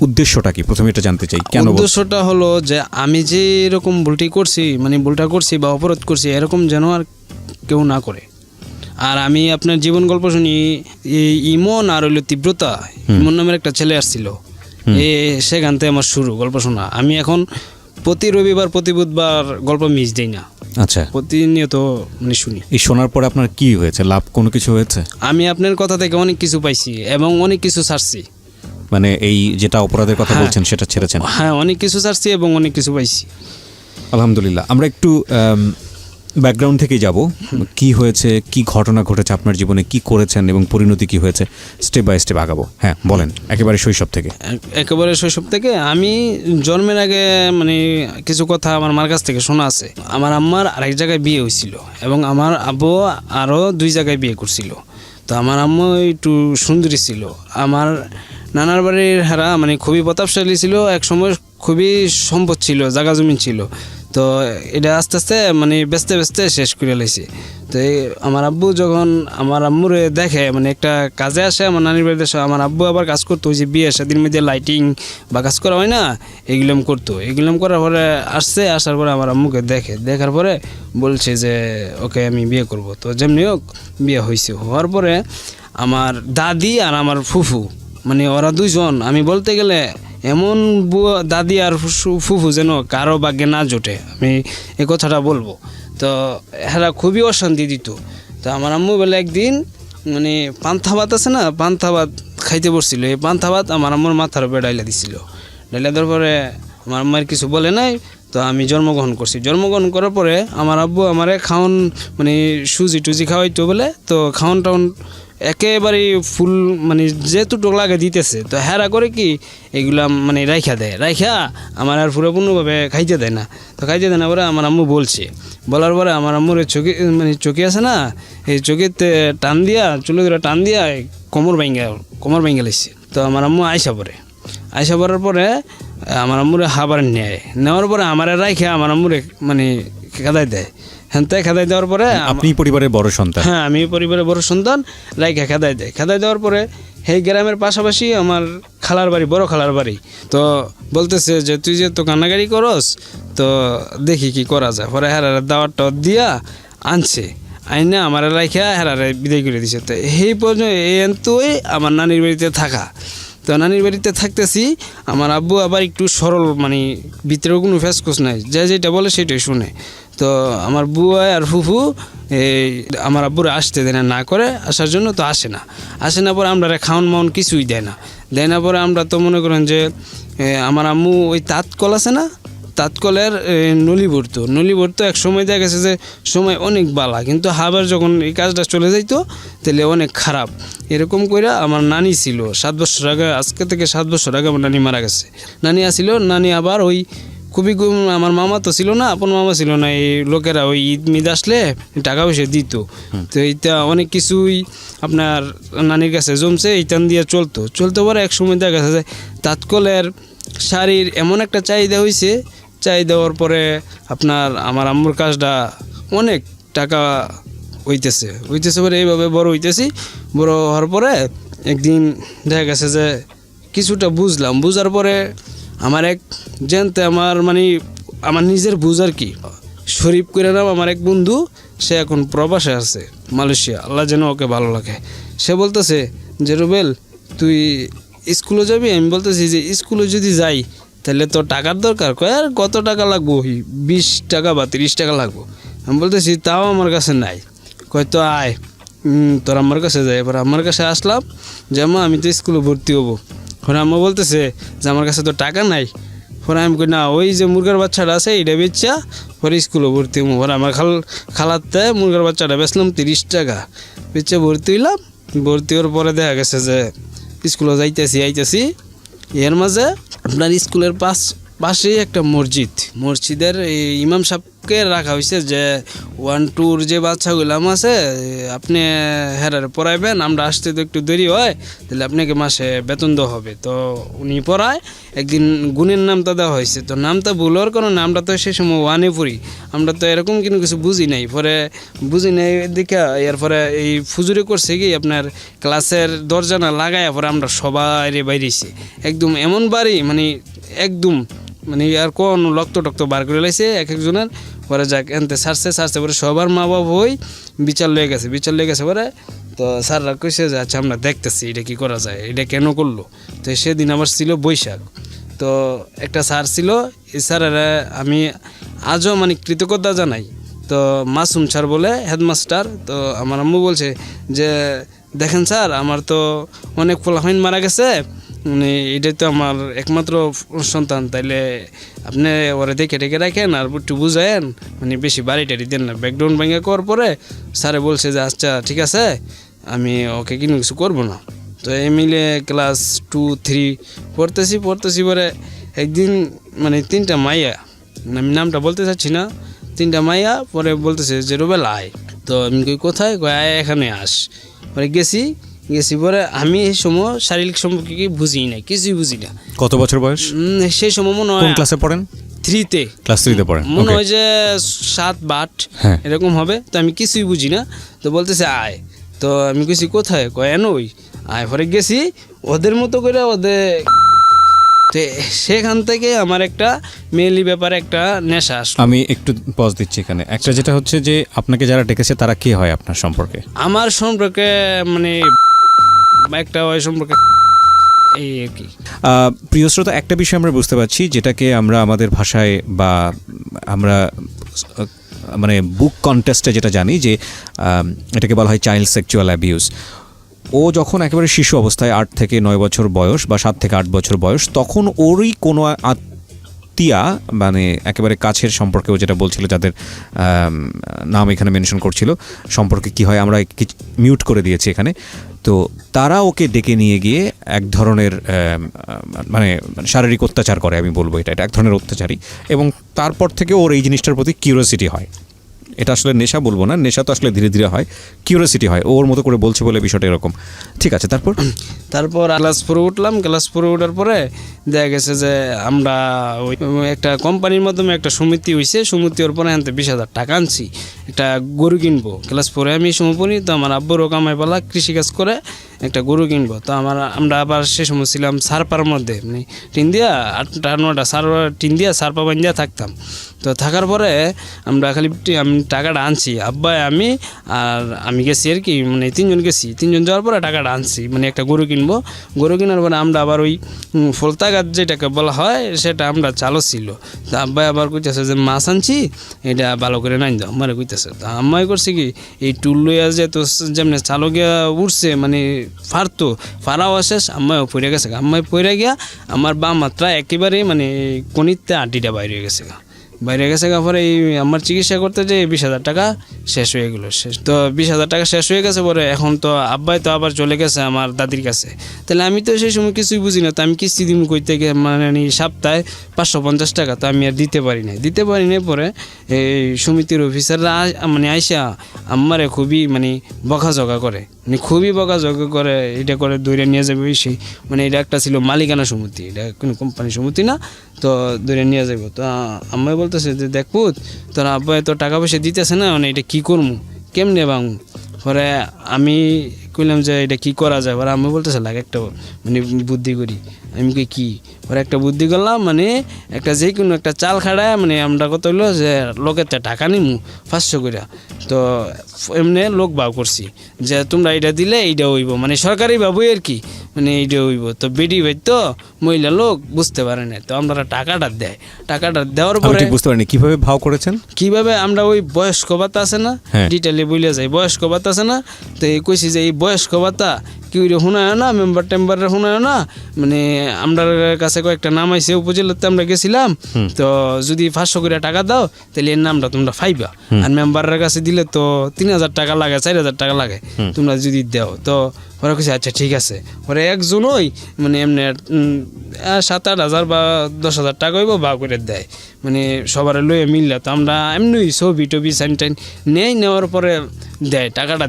Speaker 1: উদ্দেশ্যটা কি প্রথমে এটা জানতে চাই। কেন?
Speaker 3: উদ্দেশ্যটা হলো যে আমি যে এরকম ভুলটি করছি, মানে ভুলটা করছি বা অপরাধ করছি, এরকম যেন আর কেউ না করে। আর আমি আপনার জীবন গল্প শুনি, এই ইমন আর হইল তীব্রতা, ইমন নামের একটা ছেলে আসছিল, সেখান থেকে আমার শুরু গল্প শোনা। আমি এখন প্রতি রবিবার প্রতি বুধবার গল্প মিস দিই না।
Speaker 1: আচ্ছা,
Speaker 3: প্রতিনিয়ত মানে শুনি।
Speaker 1: এই শোনার পরে আপনার কি হয়েছে? লাভ কোনো কিছু হয়েছে?
Speaker 3: আমি আপনার কথা থেকে অনেক কিছু পাইছি এবং অনেক কিছু ছাড়ছি।
Speaker 1: মানে এই যেটা অপরাধের কথা বলছেন সেটা ছেড়েছেন?
Speaker 3: হ্যাঁ, অনেক কিছু ছাড়ছি এবং অনেক কিছু পাইছি।
Speaker 1: আলহামদুলিল্লাহ। আমরা একটু ব্যাকগ্রাউন্ড থেকে যাব, কি হয়েছে, কি ঘটনা ঘটেছে আপনার জীবনে, কি করেছেন এবং পরিণতি কি হয়েছে, স্টেপ বাই স্টেপ আগাবো। হ্যাঁ বলেন, একেবারে শৈশব থেকে।
Speaker 3: একেবারে শৈশব থেকে। আমি জন্মের আগে মানে কিছু কথা আমার মার কাছ থেকে শোনা আছে। আমার আম্মার আরেক জায়গায় বিয়ে হয়েছিল এবং আমার আব্বু আরও 2 জায়গায় বিয়ে করছিল। তো আমার আম্মু একটু সুন্দরী ছিল। আমার নানার বাড়ির হারা মানে খুবই প্রতাপশালী ছিল, এক সময় খুবই সম্পদ ছিল, জায়গা জমি ছিল। তো এটা আস্তে আস্তে মানে বেচতে বেচতে শেষ করে লাইছে। তো আমার আব্বু যখন আমার আম্মুরে দেখে মানে একটা কাজে আসে আমার নানির বাড়িতে আমার আব্বু আবার কাজ করতো ওই যে বিয়ে শাদির মধ্যে লাইটিং বা কাজ করা হয় না, এগুলাম করতো। এগুলাম করার পরে আসার পরে আমার আম্মুকে দেখার পরে বলছে যে ওকে আমি বিয়ে করব। তো যেমনি হোক বিয়ে হয়েছে। হওয়ার পরে আমার দাদি আর আমার ফুফু মানে ওরা দুইজন আমি বলতে গেলে এমন দাদি আর ফুফু যেন কারো ভাগ্যে না জোটে, আমি এই কথাটা বলবো। তো এরা খুবই অশান্তি দিত। তো আমার আম্মু বলে একদিন মানে পান্থা ভাত আছে না, পান্থা ভাত খাইতে বসছিল। এই পান্থা ভাত আমার আম্মুর মাথার উপরে ডাইলা দিছিল। ডাইলা দেওয়ার পরে আমার আম্মার কিছু বলে নাই। তো আমি জন্মগ্রহণ করছি। জন্মগ্রহণ করার পরে আমার আব্বু আমারে খাওন মানে সুজি টুজি খাওয়াইতো বলে, তো খাওন টাউন একেবারে ফুল মানে যেটুকু লাগে দিতেছে। তো হেরা করে কি এগুলা মানে রাইখা দেয়, রাইখা আমার আর পুরোপূর্ণভাবে খাইতে দেয় না। তো খাইতে দেয় না পরে আমার আম্মু বলার পরে আমার আম্মুর চোখে মানে চোখে আছে না, এই চোখেতে টান দিয়া চুলো ধরে টান দিয়া কোমর ভাঙ্গা লাইছে। তো আমার আম্মু আইসা পড়ার পরে আমার আম্মুরে হাবার নেওয়ার পরে আমার রাইখা আমার আম্মুরে মানে খেদাই দেয়। হ্যাঁ খেদাই দেওয়ার পরে
Speaker 1: আপনি পরিবারের বড় সন্তান?
Speaker 3: হ্যাঁ আমি পরিবারের বড় সন্তান। রাইখা খেদাই দেওয়ার পরে এই গ্রামের পাশাপাশি আমার খালার বাড়ি, বড় খালার বাড়ি। তো বলতেছে যে তুই যে তো কান্নাকারি করস, তো দেখি কি করা যায়। পরে হেরারে দাওয়াত দিয়া আনছে, আইনা আমার রাইখা হেরারে বিদায় করে দিছে। তো এই পর্যন্ত এন্তই আমার নানির বাড়িতে থাকা। তো নানির বাড়িতে থাকতেছি, আমার আব্বু আবার একটু সরল মানে ভিতরেও কোনো ফেসকুস নাই, যেটা বলে সেটাই শুনে। তো আমার বুয়া আর ফুফু এই আমার আব্বুরে আসতে দেয় না করে আসার জন্য। তো আসে না পরে আমরা খাওয়ান মাউন কিছুই দেয় না পরে আমরা তো মনে করেন যে আমার আম্মু ওই তাঁতকল আছে না, তাঁতকলের নলি ভরতো। এক সময় দেখা গেছে যে সময় অনেক বালা, কিন্তু আবার যখন এই কাজটা চলে যাইতো তাহলে অনেক খারাপ। এরকম করে আমার নানি ছিল 7 বছর আগে, আজকে থেকে 7 বছর আগে আমার নানি মারা গেছে। নানি আসিল, নানি আবার ওই খুবই আমার মামা তো ছিল না, আপন মামা ছিল না, এই লোকেরা ওই ঈদ মিদ আসলে টাকা পয়সা দিত। তো এইটা অনেক কিছুই আপনার নানির কাছে জমছে, এইটান দিয়ে চলতে পারে। এক সময় দেখা গেছে যে তাঁতকলের শাড়ির এমন একটা চাহিদা হয়েছে, দেওয়ার পরে আপনার আমার আম্মুর কাজটা অনেক টাকা হইতেছে পরে এইভাবে বড় হওয়ার পরে একদিন দেখা গেছে যে কিছুটা বুঝার পরে আমার এক জানতে আমার মানে আমার নিজের বুঝ আর কি, শরীফ করে নাম আমার এক বন্ধু, সে এখন প্রবাসে আছে মালয়েশিয়া, আল্লাহ যেন ওকে ভালো লাগে। সে বলতেছে যে রুবেল তুই স্কুলে যাবি? আমি বলতেছি যে স্কুলে যদি যাই তাহলে তো টাকার দরকার। কয় আর কত টাকা লাগবো? 20 টাকা বা 30 টাকা লাগবো। আমি বলতেছি তাও আমার কাছে নাই। কয় তো আয় তোর আমার কাছে যাই। এবার আমার কাছে আসলাম, যেমন আমি তো স্কুলে ভর্তি হবো। পরে আম্মা বলতেছে যে আমার কাছে তো টাকা নাই। পরে আমি কই না, ওই যে মুরগার বাচ্চাটা আছে এইটা বেচা পরে স্কুলে ভর্তি হবো। পরে আমার খালাতে মুরগার বাচ্চাটা বেচলাম 30 টাকা, বেচে ভর্তি হইলাম। ভর্তি হওয়ার পরে দেখা গেছে যে স্কুলে আইতেছি। এর মাঝে আপনার স্কুলের পাশেই একটা মসজিদের এই ইমাম সাহেবকে রাখা হয়েছে যে 1-2 যে বাচ্চাগুলাম আছে আপনি হেরারে পড়াইবেন, আমরা আসতে তো একটু দেরি হয়, তাহলে আপনাকে মাসে বেতন দেওয়া হবে। তো উনি পড়ায়। একদিন গুণের নামটা দেওয়া হয়েছে, তো নামটা ভুল হওয়ার কারণে আমরা তো সেই সময় 1-এ পড়ি, আমরা তো এরকম কিন্তু কিছু বুঝি নাই দিকে। এরপরে এই ফুজুরি করছে কি আপনার ক্লাসের দরজা না লাগায়, পরে আমরা সবাই বাইরেছি একদম এমন বাড়ি মানে একদম মানে আর কোন রক্ত বার করে লাইছে একজনের। পরে যাক এনতে সারছে পরে সবার মা বাবা হই বিচার লয়ে গেছে পরে। তো স্যাররা কইছে যে আচ্ছা আমরা দেখতেছি এটা কি করা যায়, এটা কেন করলো। তো সেদিন আবার ছিল বৈশাখ। তো একটা স্যার ছিল, এই স্যারের আমি আজও মানে কৃতজ্ঞতা জানাই। তো মাসুম স্যার বলে হেডমাস্টার। তো আমার আম্মু বলছে যে দেখেন স্যার আমার তো অনেক ফলাফাইন মারা গেছে, মানে এটাই তো আমার একমাত্র সন্তান, তাইলে আপনি ওরা দেখে রাখেন আর একটু বুঝায়েন, মানে বেশি বাড়ি টাড়ি দেন না। ব্যাকগ্রাউন্ড ভেঙে করার পরে স্যারে বলছে যে আচ্ছা ঠিক আছে আমি ওকে কিন্তু কিছু করবো না। তো এই মিলে ক্লাস 2-3 পড়তেছি পরে একদিন মানে 3টা মাইয়া, আমি নামটা বলতে চাচ্ছি না, 3টা মাইয়া পরে বলতেছে যে রুবেল আয়। তো আমি কই কোথায়? কয় আয় এখানে আস। পরে গেছি পরে আমি এই সময় শারীরিক সম্পর্কে কিছুই বুঝি না।
Speaker 1: কত বছর বয়স?
Speaker 3: সেই সময় মনে হয়
Speaker 1: কোন ক্লাসে পড়েন?
Speaker 3: 3-তে,
Speaker 1: ক্লাস 3-তে পড়েন,
Speaker 3: মনে
Speaker 1: ওকে।
Speaker 3: হয় যে 7 বা 8
Speaker 1: হ্যাঁ।
Speaker 3: এরকম হবে। তো আমি কিছুই বুঝি না, তো বলতেছে আয়। তো আমি কইছি কোথায়, কয় এনই আয়। পরে গেছি ওদের মতো করে ওদের, তো সেখান থেকে আমার একটা মেইলি ব্যাপারে একটা নেশা আসলো।
Speaker 1: আমি একটু পজ দিচ্ছি এখানে। একটা যেটা হচ্ছে যে আপনাকে যারা ডেকেছে তারা কে হয় আপনার সম্পর্কে?
Speaker 3: আমার সম্পর্কে মানে একটা ওই সম্পর্কে এই আর কি।
Speaker 1: প্রিয় শ্রোতা, একটা বিষয় আমরা বুঝতে পারছি, যেটাকে আমরা আমাদের ভাষায় বা আমরা মানে বুক কন্টেস্টে যেটা জানি যে এটাকে বলা হয় চাইল্ড সেক্সুয়াল অ্যাবিউজ। ও যখন একেবারে শিশু অবস্থায় 8 থেকে 9 বছর বয়স বা 7 থেকে 8 বছর বয়স, তখন ওরই কোনো আত্মীয়া মানে একেবারে কাছের সম্পর্কেও যেটা বলছিল, যাদের নাম এখানে মেনশন করছিল, সম্পর্কে কি হয় আমরা মিউট করে দিয়েছি এখানে। তো তারা ওকে ডেকে নিয়ে গিয়ে এক ধরনের মানে শারীরিক অত্যাচার করে, আমি বলবো এটা এক ধরনের অত্যাচারী। এবং তারপর থেকে ওর এই জিনিসটার প্রতি কিউরিওসিটি হয়। এটা আসলে নেশা বলবো না, নেশা তো আসলে ধীরে ধীরে হয়, কিউরিওসিটি হয়। ওর মতো করে বলছে বলে বিষয়টা এরকম। ঠিক আছে, তারপর
Speaker 3: ক্লাস 4 উঠলাম। ক্লাস 4 ওঠার পরে দেখা গেছে যে আমরা ওই একটা কোম্পানির মাধ্যমে একটা সমিতি হয়েছে। সমিতি ওর পরে আনতে 20,000 টাকা আনছি, একটা গরু কিনবো। ক্লাস 4-এ আমি সময় পড়ি, তো আমার আব্বুরও কামাই পালা, কৃষিকাজ করে একটা গরু কিনবো। তো আমরা আবার সে সময় ছিলাম সারপার মধ্যে, মানে টিন দিয়া 8-9টা সার টিন দিয়া সারপা বান দিয়া থাকতাম। তো থাকার পরে আমরা খালি আমি টাকাটা আনছি, আব্বা আমি আর আমি গেছি আর কি, মানে 3জন গেছি। 3জন যাওয়ার পরে টাকাটা আনছি, মানে একটা গরু কিনবো। গরু কেনার পরে আমরা আবার ওই ফলতা গাছ যেটাকে বলা হয় সেটা আমরা চালও ছিল। তো আব্বাই আবার কইতেছে যে মাছ আনছি, এটা ভালো করে নাই দাও, আমারে কইতেছে। তো আম্মাই করছে কি, এই টুল লইয়া যে তো যেমনি চালো গিয়া উঠছে, মানে ফারতো ফারাও শেষ, আম্মাইও পড়ে গেছে। আম্মাই পড়ে গিয়া আমার বাম মাত্রা একেবারে মানে কনিতে আটিটা বাইরে গেছে। পরে এই আমার চিকিৎসা করতে যে 20,000 টাকা শেষ হয়ে গেলো। তো 20,000 টাকা শেষ হয়ে গেছে পরে এখন তো আব্বাই তো আবার চলে গেছে আমার দাদির কাছে। তাহলে আমি তো সেই সময় কিছুই বুঝি না। তো আমি কিস্তি দিম কইতে গিয়ে মানে সপ্তাহে 550 টাকা তো আমি আর দিতে পারি নাই। পরে এই সমিতির অফিসাররা মানে আইসা আমারে খুবই মানে বকাঝকা করে, মানে খুবই বকাঝকা করে। এটা করে দৌড়ে নিয়ে যাবে সেই, মানে এটা একটা ছিল মালিকানা সমিতি, এটা কোনো কোম্পানি সমিতি না। তো দৌড়ে নিয়ে যাব। তো আম্মাই বলতেছে যে দেখবো তোর আব্বা তো টাকা পয়সা দিতেছে না, মানে এটা কী করবো, কেমনে বাঙু। পরে আমি কইলাম যে এটা কী করা যায়। পরে আমি বলতেছে লাগে একটা মানে বুদ্ধি করি। আমি কি পরে একটা বুদ্ধি করলাম, মানে একটা যে কোনো একটা চাল খাড়ায়, মানে আমরা কত হইলো যে লোকের টাকা নিমু 500 করে। তো এমনি লোক ভাব করছি যে তোমরা এটা দিলে এইটা হইব, মানে সরকারি ভাবই আর কি, মানে এইটা হইব। তো বেটি ভাই তো মহিলা লোক বুঝতে পারে না, তো আমরা টাকাটা দেওয়ার
Speaker 1: আমি
Speaker 3: পরে
Speaker 1: ঠিক বুঝতে পারিনি কিভাবে ভাও করেছেন।
Speaker 3: কিভাবে আমরা ওই বয়স্ক ভাতা আছে না,
Speaker 1: হ্যাঁ।
Speaker 3: ডিটেলে বইলে যাই বয়স্ক ভাতা আছে না। তো এই কইছি যে এই বয়স্ক ভাতা কেউ শুনায় না, মেম্বার টেম্বারে শুনায় না, মানে আমরা কাছে কয়েকটা নাম আইসে, উপজেলাতে আমরা গেছিলাম। তো যদি 500 করে টাকা দাও তাহলে এর নামটা তোমরা পাইবা। আর মেম্বারের কাছে দিলে তো 3,000 টাকা লাগে, 4,000 টাকা লাগে তোমরা যদি দাও। তো ওরা কইছে আচ্ছা ঠিক আছে। ওরা একজন ওই মানে এমনি 7-8 হাজার বা 10,000 টাকা হইব বা করে দেয়, মানে সবার লইয়ে মিললে। তো আমরা এমনি ছবি টবি সাইন টাইন নেওয়ার পরে টাকাটা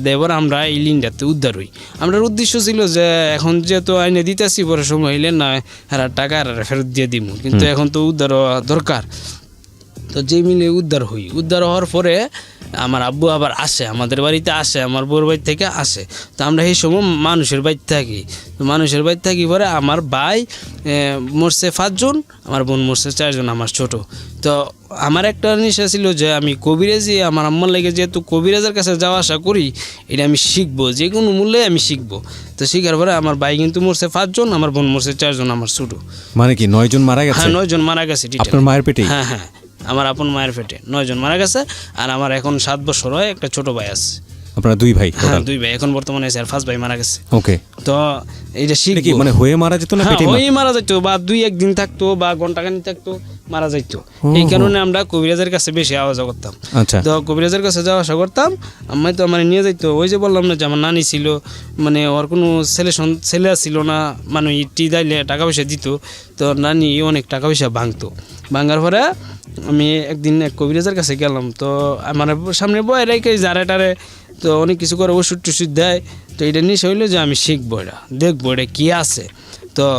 Speaker 3: দেয় পরে আমরা এই লিনটাতে উদ্ধার হই। আমরা উদ্দেশ্য ছিল যে এখন যেহেতু আইনে দিতেছি, পরে সময় হইলে না হ্যাঁ টাকা ফেরত দিয়ে দিব, কিন্তু এখন তো উদ্ধার হওয়া দরকার। তো যে মিলে উদ্ধার হওয়ার পরে আমার আব্বু আবার আসে, আমাদের বাড়িতে আসে, আমার বউর বাড়ি থেকে আসে। তো আমরা এই সময় মানুষের বাড়িতে থাকি। পরে আমার ভাই মরছে 5 জন, আমার বোন মরছে 4 জন, আমার ছোট। তো আমার একটা নেশা ছিল যে আমি কবিরাজি, আমার আম্মার লাগে যেহেতু কবিরাজের কাছে যাওয়া আসা করি, এটা আমি শিখবো, যে কোনো মূল্যে আমি শিখবো। তো শিখার পরে আমার ভাই কিন্তু মরছে 5 জন, আমার বোন মরছে 4 জন, আমার ছোট।
Speaker 1: মানে কি 9 জন মারা গেছে?
Speaker 3: হ্যাঁ 9 জন মারা গেছে।
Speaker 1: আপনার মায়ের পেটে?
Speaker 3: হ্যাঁ, আমার আপন মায়ের পেটে 9 জন মারা গেছে। আর আমার এখন 7 বছর হয়, একটা ছোট ভাই আছে।
Speaker 1: আপনারা 2 ভাই?
Speaker 3: হ্যাঁ 2 ভাই এখন বর্তমানে আছে, আর 1st ভাই মারা গেছে।
Speaker 1: ওকে।
Speaker 3: তো এইটা
Speaker 1: কি
Speaker 3: শিখবো।
Speaker 1: মানে হয়ে মারা যেত না পেটে?
Speaker 3: হয়ে মারা যাইতো, বা 2-1 দিন থাকতো, বা ঘন্টাখানি থাকতো, মারা যাইতো। এই কারণে আমরা কবিরাজের কাছে বেশি আওয়াজ করতাম।
Speaker 1: আচ্ছা।
Speaker 3: তো কবিরাজের কাছে যাওয়া আসা করতাম। আমি তো আমার নিয়ে যাইতো। ওই যে বললাম না যে আমার নানি ছিল, মানে ওর কোনো ছেলে ছিল না, মানে টি দাইলে টাকা পয়সা দিত। তো নানি অনেক টাকা পয়সা ভাঙার পরে আমি একদিন এক কবিরাজের কাছে গেলাম। তো আমার সামনে বয় রেখে জারে তো অনেক কিছু করে ওষুধ টষুধ দেয়। তো এটা নিয়ে হইলো যে আমি শিখবো, এটা দেখবো এটা কী আছে। তো তো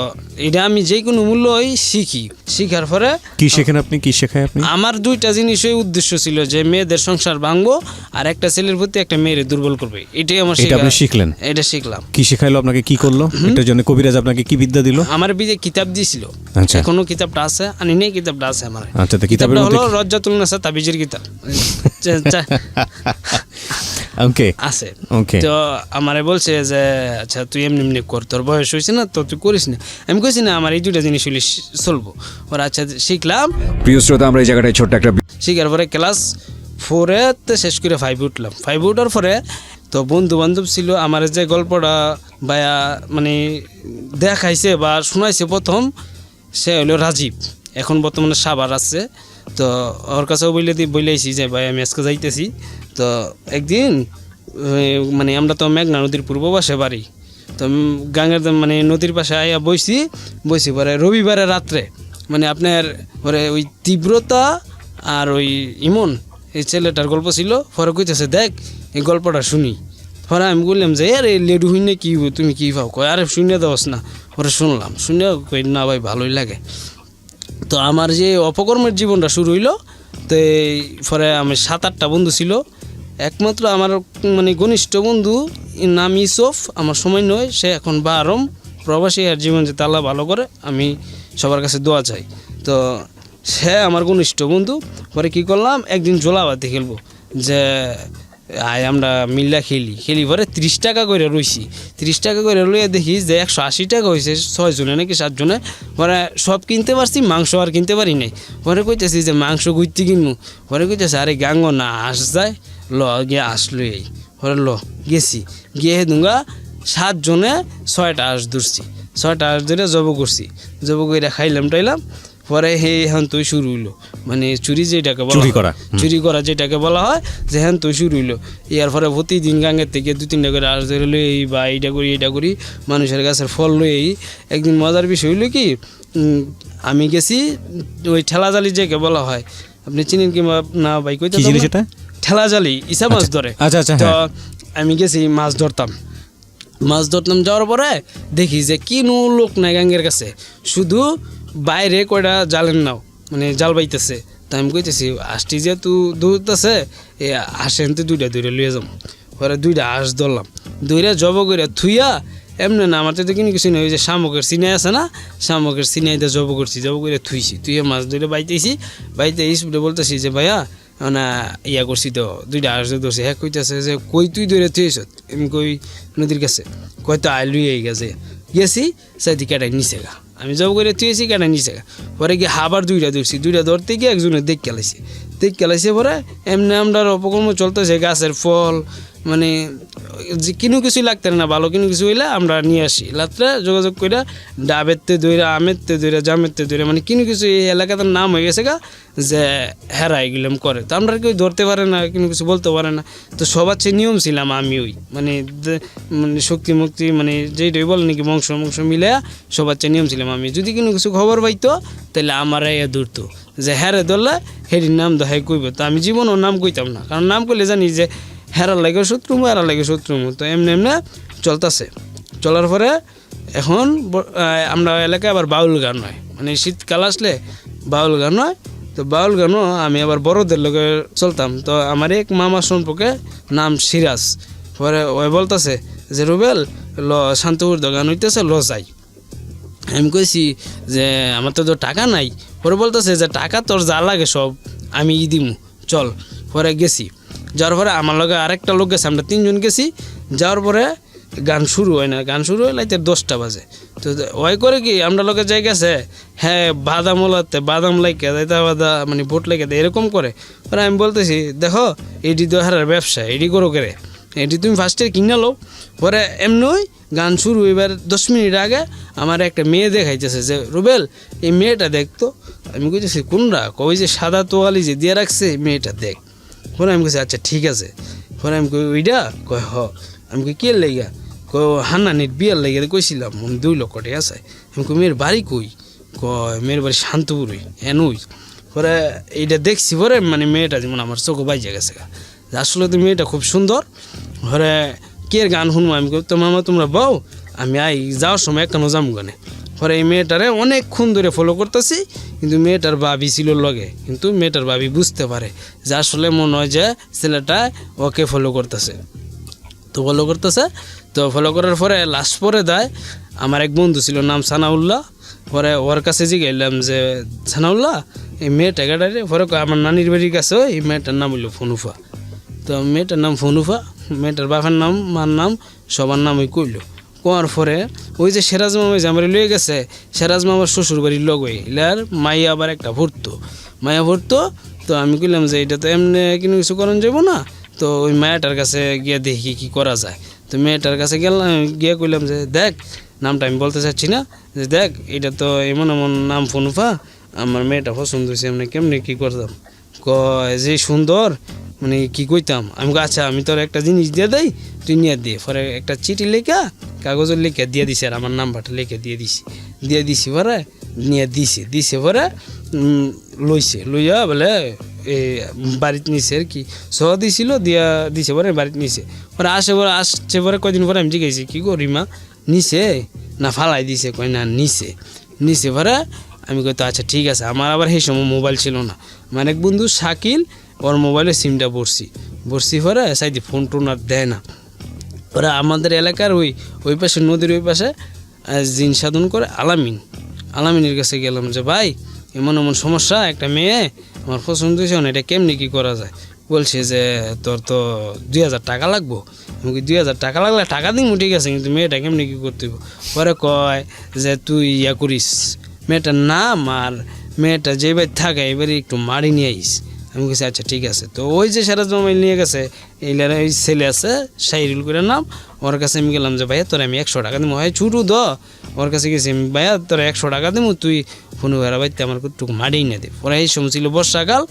Speaker 3: এটা আমি যে কোনো মূল্যই শিখি, শিখার পরে
Speaker 1: কি শেখেন আপনি, কি শেখায় আপনি?
Speaker 3: আমার দুইটা জিনিসই উদ্দেশ্য ছিল, যে মেয়েদের সংসার ভাঙবো আর একটা ছেলের প্রতি একটা মেয়ের দুর্বল করবে, এটাই আমার
Speaker 1: এটা আপনি শিখলেন?
Speaker 3: এটা শিখলাম।
Speaker 1: কি শেখাইলো আপনাকে, কি করলো এটার জন্য? কবিরাজ আপনাকে কি বিদ্যা দিল?
Speaker 3: আমার বিজে কিতাব দিয়েছিল,
Speaker 1: আচ্ছা
Speaker 3: এখনো কিতাবটা আছে, আনি নেই, কিতাবটা আছে আমার।
Speaker 1: আচ্ছা, তো কিতাবের
Speaker 3: কিতাবটা
Speaker 1: মধ্যে
Speaker 3: হলো রজ্জাতুল নেসা তাবিজের কিতাব
Speaker 1: ওকে
Speaker 3: আছে।
Speaker 1: ওকে
Speaker 3: তো আমারে বলছে যে আচ্ছা তুই এমনি এমনি কর, তোর বয়স হয়েছে না, তো তুই করিস না। আমি কইছি না, আমার এই দুইটা জিনিস হলে চলবো। ওরা আচ্ছা শিখলাম।
Speaker 4: প্রিয় শ্রোতা, আমরা এই জায়গাটায় ছোট্ট একটা
Speaker 3: শিখার পরে ক্লাস 4-এ শেষ করে 5 উঠলাম। 5 উঠার পরে তো বন্ধু বান্ধব ছিল আমার, যে গল্পটা ভাইয়া মানে দেখাইছে বা শোনাইছে প্রথম, সে হলো রাজীব, এখন বর্তমানে সাভার আছে। তো ওর কাছেও বইলেছি যে ভাই আমি আজকে যাইতেছি। তো একদিন মানে আমরা তো মেঘনা নদীর পূর্ব পাশে বাড়ি, তো গাঙ্গের মানে নদীর পাশে আইয়া বইছি পরে রবিবারে রাত্রে, মানে আপনার পরে ওই তীব্রতা আর ওই ইমন এই ছেলেটার গল্প ছিল। পরে কইতেছে দেখ এই গল্পটা শুনি। পরে আমি বললাম যে আরে লেডু হইনে কি তুমি কি পাও? কয় আরে শুনে দেওয়াস না। পরে শুনলাম, শুনে কই না ভাই ভালোই লাগে। তো আমার যে অপকর্মের জীবনটা শুরু হইলো, তো পরে আমি 7-8টা বন্ধু ছিল, একমাত্র আমার মানে ঘনিষ্ঠ বন্ধু নাম ইউসুফ, আমার সময় নয়, সে এখন বারম প্রবাসী, আর জীবন যাতে আল্লাহ ভালো করে, আমি সবার কাছে দোয়া চাই। তো সে আমার ঘনিষ্ঠ বন্ধু। পরে কি করলাম, একদিন জোলাবাতি খেলবো, যে আয় আমরা মিল্লা খেলি পরে 30 টাকা করে রইছি। 30 টাকা করে লইয়া দেখি যে 180 টাকা হয়েছে 6 জনে নাকি 7 জনে। পরে সব কিনতে পারছি, মাংস আর কিনতে পারি নাই। পরে কইতেছি যে মাংস ঘুরতে কিনবো। পরে কইতেছে আরে গাঙ্গ না আস যায়, ল গিয়ে আসলো এই। পরে গেছি, গিয়ে দুঙ্গা 7 জনে 6টা হাঁস ধরছি। 6টা হাঁস ধরে জব করছি, জব করে খাইলাম টাইলাম। পরে হ্যান তুই শুরু হইলো, মানে চুরি যেটাকে বলা চুরি করা যেটাকে বলা হয়, যে হ্যান তুই শুরু হইলো। এর পরে প্রতিদিন গাঙ্গের থেকে 2-3টা করে আস ধরে লই বা এইটা করি মানুষের গাছের ফল লই। একদিন মজার বিষয় হইলো কি, আমি গেছি ওই ঠেলাজালি যেকে বলা হয়, আপনি চিনেন কি না ভাই? কইতে ঠেলাজালি ইসা মাছ ধরে। তো আমি গেছি মাছ ধরতাম, যাওয়ার পরে দেখি যে কিনো লোক নাই গাঙ্গের কাছে, শুধু বাইরে কয়টা জালের নাও মানে জাল বাইতেছে। তাই আমি কইতেছি হাঁসটি যেহেতু দৌড়তেছে, এ হাঁসেন তো 2টা দৌড়ে লইয়া যাবো। পরে 2টা হাঁস ধরলাম, দৌড়ে জব করে থুইয়া এমনি না, আমার তো কিনে কিছু নেই, ওই যে শামুকের সিনাই আছে না, শামুকের সিনাই দিয়ে জব করে থুইছি। তুইয়া মাছ ধরে বাইতে স্পিডে বলতেছি যে ভাইয়া না ইয়া করছি, তো 2টা হাঁস ধরছি। হ্যাঁ কইতেছে যে কই তুই ধরে থুইছ? আমি কই নদীর কাছে। কই তো আইলুই গেছি সাইদি কেটাই নিচে গা, আমি জব করে তুইছি কেটাই নিচে গা। পরে গিয়ে আবার 2টা ধরছি, 2টা ধরতে গিয়ে একজনের দেখ খেলাইছে। পরে এমনি আমরা অপকর্ম চলতেছে, গাছের ফল মানে যে কিনো কিছুই লাগতে না, ভালো কিনো কিছু হইলে আমরা নিয়ে আসি। রাত্রে যোগাযোগ করে ডাবেরতে দইরা, আমেরতে দইরা, জামেরতে দইরা, মানে কিনো কিছু এই এলাকাটার নাম হয়ে গেছে গা, যে হেরা এগুলাম করে। তো আমরা কেউ ধরতে পারে না, কিনো কিছু বলতে পারে না। তো সবার চেয়ে নিয়ম ছিলাম আমি, ওই মানে শক্তি মুক্তি মানে যেইটাই বল নাকি বংশ মিলে সবার চেয়ে নিয়ম ছিলাম আমি। যদি কোনো কিছু খবর পাইতো তাহলে আমার ধরতো, যে হ্যারে ধরলে হেরির নাম তো হ্যাঁ কইব। তো আমি জীবনও নাম কইতাম না, কারণ নাম করলে জানি যে হেরার লাগে শত্রুমু, হেরার লাগে শত্রুমু। তো এমনি চলতেছে। চলার পরে এখন আমরা এলাকায় আবার বাউল গান হয়, মানে শীতকাল আসলে বাউল গান হয়। তো বাউল গানও আমি আবার বড়দের লোকে চলতাম। তো আমার এক মামা সম্পর্কে নাম সিরাজ। পরে ওই বলতেছে যে রুবেল শান্তপুর গান হইতেছে, যাই। আমি কইছি যে আমার তো টাকা নাই। পরে বলতেছে যে টাকা তোর যা লাগে সব আমি দিমু, চল। পরে গেছি, যাওয়ার পরে আমার লগে আরেকটা লোক গেছে, আমরা 3 জন গেছি। যাওয়ার পরে গান শুরু হয় না, গান শুরু হয় লাইতে 10টা বাজে। তো ওই করে কি আমরা লোকের জায়গা আছে, হ্যাঁ বাদাম ওলাতে বাদাম লাইকে যাইতে মানে ভোট লাইকে এরকম করে। পরে আমি বলতেছি দেখো এটি তো হারার ব্যবসা, এটি করো করে, এটি তুমি ফার্স্টে কিনে লো। পরে এমনি গান শুরু এবার 10 মিনিট আগে আমার একটা মেয়ে দেখাইতেছে যে রুবেল এই মেয়েটা দেখতো। আমি কইতেছি কোনটা? কই যে সাদা তোয়ালি যে দিয়ে রাখছে, মেয়েটা দেখ। পরে আমি কইছি আচ্ছা ঠিক আছে। পরে আমি কই ওইটা? কয় হ। আমি কই কে লেগা? কয় হান্নানির বিয়ার লেগে কইছিলাম 2 লক্ষ টাকা আছে। আমি কই মেয়ের বাড়ি কই? কয় মেয়ের বাড়ি শান্তপুরই এনুই। পরে এইটা দেখছি, পরে মানে মেয়েটা যেমন আমার চোখে বাইজে গেছে, আসলে তো মেয়েটা খুব সুন্দর। পরে কে গান শুনবো? আমি কই তো মামা তোমরা বউ, আমি যাওয়ার সময় একখানো যাম গানে। পরে এই মেয়েটারে অনেকক্ষণ ধরে ফলো করতেছি, কিন্তু মেয়েটার ভাবি ছিল লগে, কিন্তু মেয়েটার ভাবি বুঝতে পারে যে আসলে মনে হয় যে ছেলেটা ওকে ফলো করতেছে। তো ফলো করতেছে, তো ফলো করার পরে লাস্ট পরে দেয় আমার এক বন্ধু ছিল নাম সানাউল্লাহ। পরে ওর কাছে জিগাইলাম যে সানাউল্লাহ এই মেয়েটা গাড়ারে, পরে কয় আমার নানির বাড়ির কাছে এই মেয়েটার নাম হইলো ফনুফা। তো মেয়েটার নাম ফনুফা, মেয়েটার বাবার নাম মার নাম সবার নাম ওই কইলো। কোয়ার পরে ওই যে সেরাজ মামা যে আমার লয়ে গেছে, সেরাজ মামার শ্বশুর বাড়ির লোক এলার মাইয়া আবার একটা ভরতো, মায়া ভরতো। তো আমি কইলাম যে এটা তো এমনি কোনো কিছু করান যাবো না, তো ওই মায়াটার কাছে গিয়ে দেখি কি করা যায়। তো মেয়েটার কাছে গেলাম, গিয়ে কইলাম যে দেখ, নামটা আমি বলতে চাচ্ছি না, যে দেখ এটা তো এমন এমন নাম ফনুফা, আমার মেয়েটা পছন্দ হয়েছে, এমনি কেমনি কী করতাম। কয় যে সুন্দর, মানে কি কইতাম। আমি কই, আচ্ছা আমি তোর একটা জিনিস দিয়ে দেই, তুই নিয়ে দিয়ে। পরে একটা চিঠি লেখা কাগজের লেখা দিয়ে দিছে, আর আমার নাম্বারটা লেখা দিয়ে দিছি পরে নিয়ে দিছে পরে লইছে, লইয়া বলে এই বাড়িতে নিছে আর কি, সহ দিছিল দিয়া দিছে পরে বাড়িতে নিছে। পরে আসছে পরে কয়দিন পরে আমি জিজ্ঞাসি কি করি মা, নিছে না ফালাই দিছে? কয় না নিছে পরে আমি কই তো আচ্ছা ঠিক আছে। আমার আবার সেই সময় মোবাইল ছিল না, আমার এক বন্ধু শাকিল ওর মোবাইলে সিমটা বসছি পরে সাইডে ফোন টোন আর দেয় না। ওরা আমাদের এলাকার ওই পাশে নদীর ওই পাশে জিন সাধন করে আলামিনের কাছে গেলাম যে ভাই এমন এমন সমস্যা, একটা মেয়ে আমার পছন্দ হয়েছে, এটা কেমনি কী করা যায়? বলছে যে তোর তো 2000 টাকা লাগবো। আমি 2000 টাকা লাগলে টাকা দিন, ঠিক আছে, কিন্তু মেয়েটা কেমনি কী করতে হইব? পরে কয় যে তুই ইয়া করিস, মেয়েটার নাম আর মেয়েটা যে বাড়ি থাকে এবারে একটু মারি নিয়ে আইস। আমি বলছি আচ্ছা ঠিক আছে। তো ওই যে সেরাজ মোবাইল নিয়ে গেছে, এইলার ওই ছেলে আছে সাইরুল করে নাম, ওর কাছে আমি গেলাম যে ভাইয়া তোর আমি 100 টাকা দিব। হয় ছুটু দ, ওর কাছে গেছি আমি, ভাইয়া তোর 100 টাকা দিব, তুই ফোন বেড়া বাড়িতে আমার একটু মারিয়ে নিয়ে দে। ওরা এই সময় ছিল বর্ষাকাল,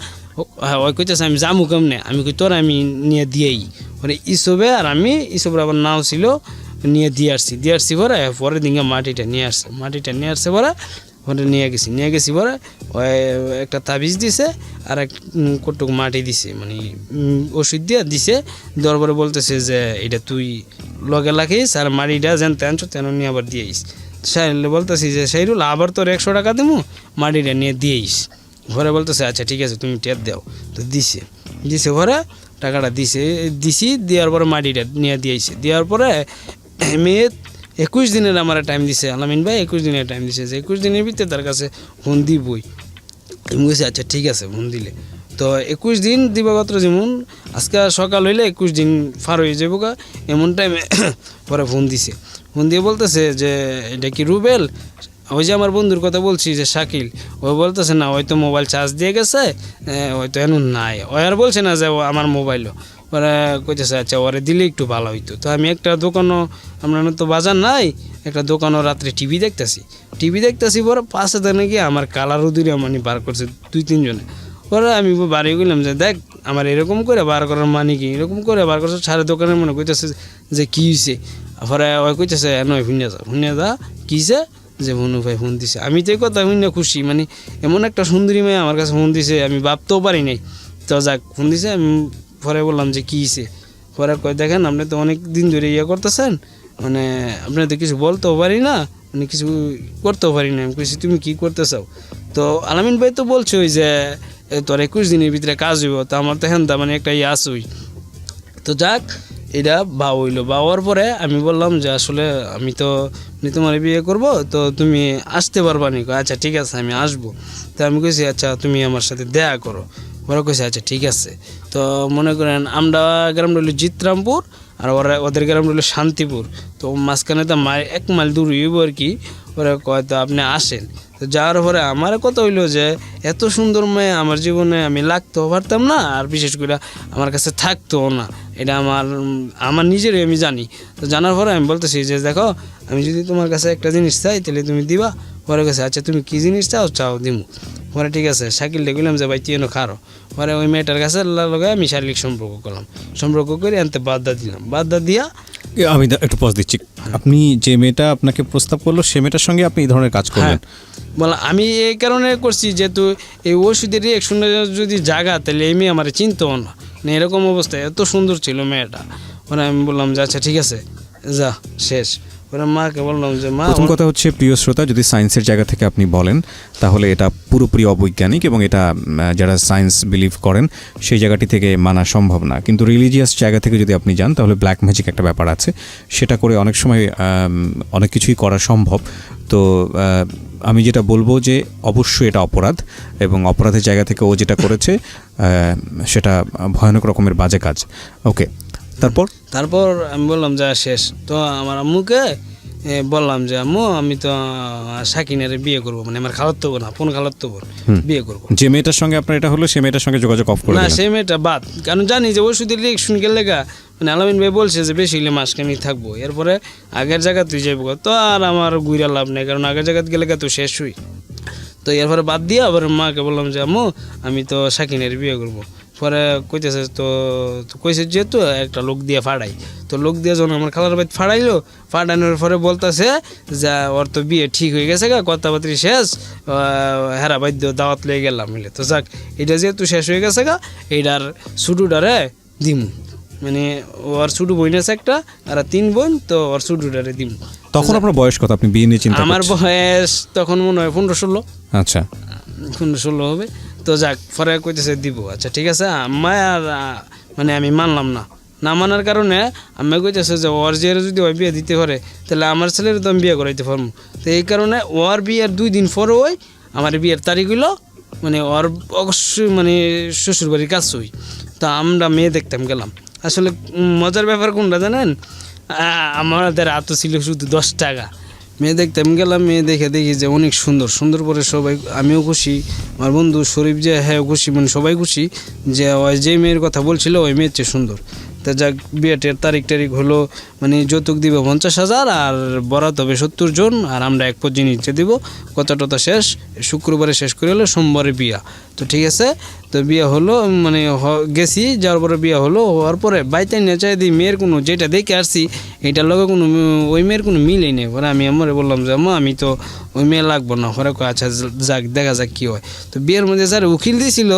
Speaker 3: ওই কইতেছে আমি যামু কেমনে? আমি কই তোর আমি নিয়ে দিয়েই। ওরে ইসবে আর আমি, ইসবের আবার নাও ছিল, নিয়ে দিয়ে আসছি পরে পরের দিনকে মাটিটা নিয়ে আসছে পরে ওটা নিয়ে গেছি পরে ওই একটা তাবিজ দিছে আর এক কটুক মাটি দিছে, মানে ওষুধ দিয়ে দিছে। দেওয়ার পরে বলতেছে যে এটা তুই লগে লাখিস আর মাটিটা যেন তেনছো তেন নিয়ে আবার দিয়েইস। সাইরুল বলতেছি যে সাইরুল আবার তোর 100 টাকা দেবো, মাটিটা নিয়ে দিয়েইস। ঘরে বলতেছে আচ্ছা ঠিক আছে তুমি টেপ দাও। তো দিছে ঘরে টাকাটা দিছি দেওয়ার পরে মাটিটা নিয়ে দিয়েছে। দেওয়ার পরে মেয়ে 21 দিনের আমার টাইম দিছে, আলামিন ভাই 21 দিনের টাইম দিছে, যে 21 দিনের ভিতরে তার কাছে ফোন দিবই। আমি বলছি আচ্ছা ঠিক আছে ফোন দিলে। তো 21 দিন দিবাগত যেমন আজকে সকাল হইলে 21 দিন পার হয়ে যাবো গা, এমন টাইমে পরে ফোন দিয়ে বলতেছে যে এটা কি রুবেল? ওই যে আমার বন্ধুর কথা বলছি যে শাকিল, ও বলতেছে না হয়তো মোবাইল চার্জ দিয়ে গেছে, হয়তো এমন নাই। ও আর বলছে না যে আমার মোবাইলও, ওরা কইতেছে আচ্ছা ওরে দিলে একটু ভালো হইতো। তো আমি একটা দোকানও, আমরা তো বাজার নাই, একটা দোকানও রাত্রে টিভি দেখতেছি পরে পাশে দেনে গিয়ে আমার কালার উদুরে মানে বার করছে 2-3 জনে। পরে আমি বাড়ি গেলাম যে দেখ আমার এরকম করে বার করার মানে কি, এরকম করে বার করছে সারা দোকানের মনে কইতেছে যে কী হয়েছে। পরে ওই কইতেছে নয় শুনিয়া যা কীছে যে মনু ভাই ফোন দিছে। আমি তো এই কথা শুনে খুশি, মানে এমন একটা সুন্দরী মেয়ে আমার কাছে ফোন দিছে, আমি ভাবতেও পারি নাই। তো যাক ফোন দিছে, আমি পরে বললাম যে কী হয়েছে? পরে কয় দেখেন আপনি তো অনেক দিন ধরে ইয়ে করতেছেন, মানে আপনি তো কিছু বলতেও পারি না, মানে কিছু করতেও পারি না। আমি কইছি তুমি কী করতে চাও? তো আলামিন ভাই তো বলছো ওই যে তোর 21 দিনের ভিতরে কাজ হইব, তো আমার তো হ্যাঁ মানে একটা ইয়ে আসই। তো যাক এটা বাওয়ার পরে আমি বললাম যে আসলে আমি তো তোমার বিয়ে করব, তো তুমি আসতে পারবা নি? আচ্ছা ঠিক আছে আমি আসবো। তো আমি কইছি আচ্ছা তুমি আমার সাথে দেখা করো। ওরা কইছে আচ্ছা ঠিক আছে। তো মনে করেন আমরা গ্রামটা হলো জিতরামপুর আর ওদের গ্রামটা হলো শান্তিপুর, তো মাঝখানে তো 1 মাইল দূর হইব আর কি। ওরা কয় তো আপনি আসেন। তো যাওয়ার পরে আমার কথা হইলো যে এত সুন্দর মেয়ে আমার জীবনে আমি লাগতেও পারতাম না, আর বিশেষ করে আমার কাছে থাকতেও না, এটা আমার নিজেরই আমি জানি। তো জানার পরে আমি বলতেছি যে দেখো আমি যদি তোমার কাছে একটা জিনিস চাই তাহলে তুমি দিবা। পরে গেছে আচ্ছা তুমি কী জিনিস চাও দিমু। পরে ঠিক আছে শাকিল দেখলাম যে ভাই তুই এনে খারো। পরে ওই মেয়েটার কাছে লগে আমি শারীরিক সম্পর্ক করে আনতে বাদ্দা দিয়া
Speaker 1: আমি একটু পজ দিচ্ছি। আপনি যে মেয়েটা আপনাকে প্রস্তাব করলো সে মেয়েটার সঙ্গে আপনি এই ধরনের কাজ করলেন?
Speaker 3: বল আমি এই কারণে করছি যেহেতু এই ওষুধের রিয়েকশনটা যদি জাগা তাহলে এই মেয়ে আমার চিনতেও না, এরকম অবস্থায় এত সুন্দর ছিল মেয়েটা। মানে আমি বললাম যে আচ্ছা ঠিক আছে যা শেষ। পরে মাকে বললাম যে মা
Speaker 1: প্রথম কথা হচ্ছে প্রিয় শ্রোতা, যদি সায়েন্সের জায়গা থেকে আপনি বলেন তাহলে এটা পুরোপুরি অবৈজ্ঞানিক এবং এটা যারা সায়েন্স বিলিভ করেন সেই জায়গাটি থেকে মানা সম্ভব না। কিন্তু রিলিজিয়াস জায়গা থেকে যদি আপনি যান তাহলে ব্ল্যাক ম্যাজিক একটা ব্যাপার আছে, সেটা করে অনেক সময় অনেক কিছুই করা সম্ভব। তো আমি যেটা বলবো যে অবশ্যই এটা অপরাধ, এবং অপরাধের জায়গা থেকে ও যেটা করেছে সেটা ভয়ানক রকমের বাজে কাজ। ওকে, তারপর
Speaker 3: আমি বললাম যা শেষ। তো আমার আম্মুকে বললাম যে আম্মু আমি তো সাকিনারে বিয়ে করবো, মানে আমার খালাতো বোন, আপন খালাতো বোন বিয়ে করবো।
Speaker 1: যে মেয়েটার সঙ্গে আপনার এটা হলো, সে মেয়েটার সঙ্গে যোগাযোগ অফ করে
Speaker 3: না,
Speaker 1: দিলেন?
Speaker 3: সেই মেয়েটা বাদ, কারণ জানি যে ওষুধের ইলেকশন গেলে মানে আলামিন ভাই বলছে যে বেশি হলে মাসখানি থাকবো, এরপরে আগের জায়গা তুই যাবো। তো আর আমার ঘুরা লাভ নেই, কারণ আগের জায়গাতে গেলে তো শেষ হই। তো এরপরে বাদ দিয়ে আবার মাকে বললাম যে আম্মু আমি তো সাকিনের বিয়ে করবো। পরে কইতেছে তো কইছে যেহেতু একটা লোক দিয়ে ফাড়াই, তো লোক দিয়ে যখন আমার খালার বাড়ি ফাড়াইলো, ফাড়ানোর পরে বলতেছে যে ওর তো বিয়ে ঠিক হয়ে গেছে গা, কথাবার্তা শেষ, হেরা বাদ্য দাওয়াত লয়ে গেলাম মিলে। তো যাক, এটা যেহেতু শেষ হয়ে গেছে গা, এইটার ছুটুটারে দিমু, মানে ওর ছুটু বোন আছে একটা, আর 3 বোন, তো ওর ছুটুটারে দিমু।
Speaker 1: তখন আপনার বয়স কত, আপনি বিয়ে নিয়ে চিন্তা
Speaker 3: আমার
Speaker 1: করছেন?
Speaker 3: বয়স তখন মনে হয় 15-16।
Speaker 1: আচ্ছা,
Speaker 3: 15-16 হবে। তো যাক, পরে কইতেছে দিব। আচ্ছা ঠিক আছে। আম্মা আর মানে আমি মানলাম না, না মানার কারণে আম্মা কইতেছে যে ওর যে যদি ওই বিয়ে দিতে পারে তাহলে আমার ছেলের তো আমি বিয়ে করাইতে পারবো। তো এই কারণে ওর বিয়ের 2 দিন পরে ওই আমার বিয়ের তারিখ হইলো, মানে ওর অবশ্যই মানে শ্বশুরবাড়ির কাজ হই। তো আমরা মেয়ে দেখতাম গেলাম। আসলে মজার ব্যাপার কোনটা জানেন, আমাদের হাতে ছিল শুধু 10 টাকা। মেয়ে দেখতাম গেলাম, মেয়ে দেখে দেখি যে অনেক সুন্দর সুন্দর, পরে সবাই, আমিও খুশি, আমার বন্ধু শরীফ যে হ্যাঁ খুশি, মানে সবাই খুশি যে ওই যে মেয়ের কথা বলছিল ওই মেয়ের চেয়ে সুন্দর। তা যাক, বিয়েটের তারিখ হলো, মানে যৌতুক দিবে 50,000 আর বরাত হবে 70 জন, আর আমরা 1 পর জিনিস দিব। কথা টথা শেষ, শুক্রবারে শেষ করে হলো, সোমবারে বিয়া। তো ঠিক আছে, তো বিয়ে হলো, মানে গেছি, যাওয়ার পরে বিয়ে হলো। হওয়ার পরে বাইতে নিয়ে চাই দিই মেয়ের কোনো, যেটা দেখে আসছি এইটার লগে কোনো ওই মেয়ের কোনো মিলেই নেই। পরে আমি আমারে বললাম যে আম্মা আমি তো ওই মেয়ে লাগবো না। পরে আচ্ছা যাক, দেখা যাক কী হয়। তো বিয়ের মধ্যে স্যার উকিল দিয়েছিল,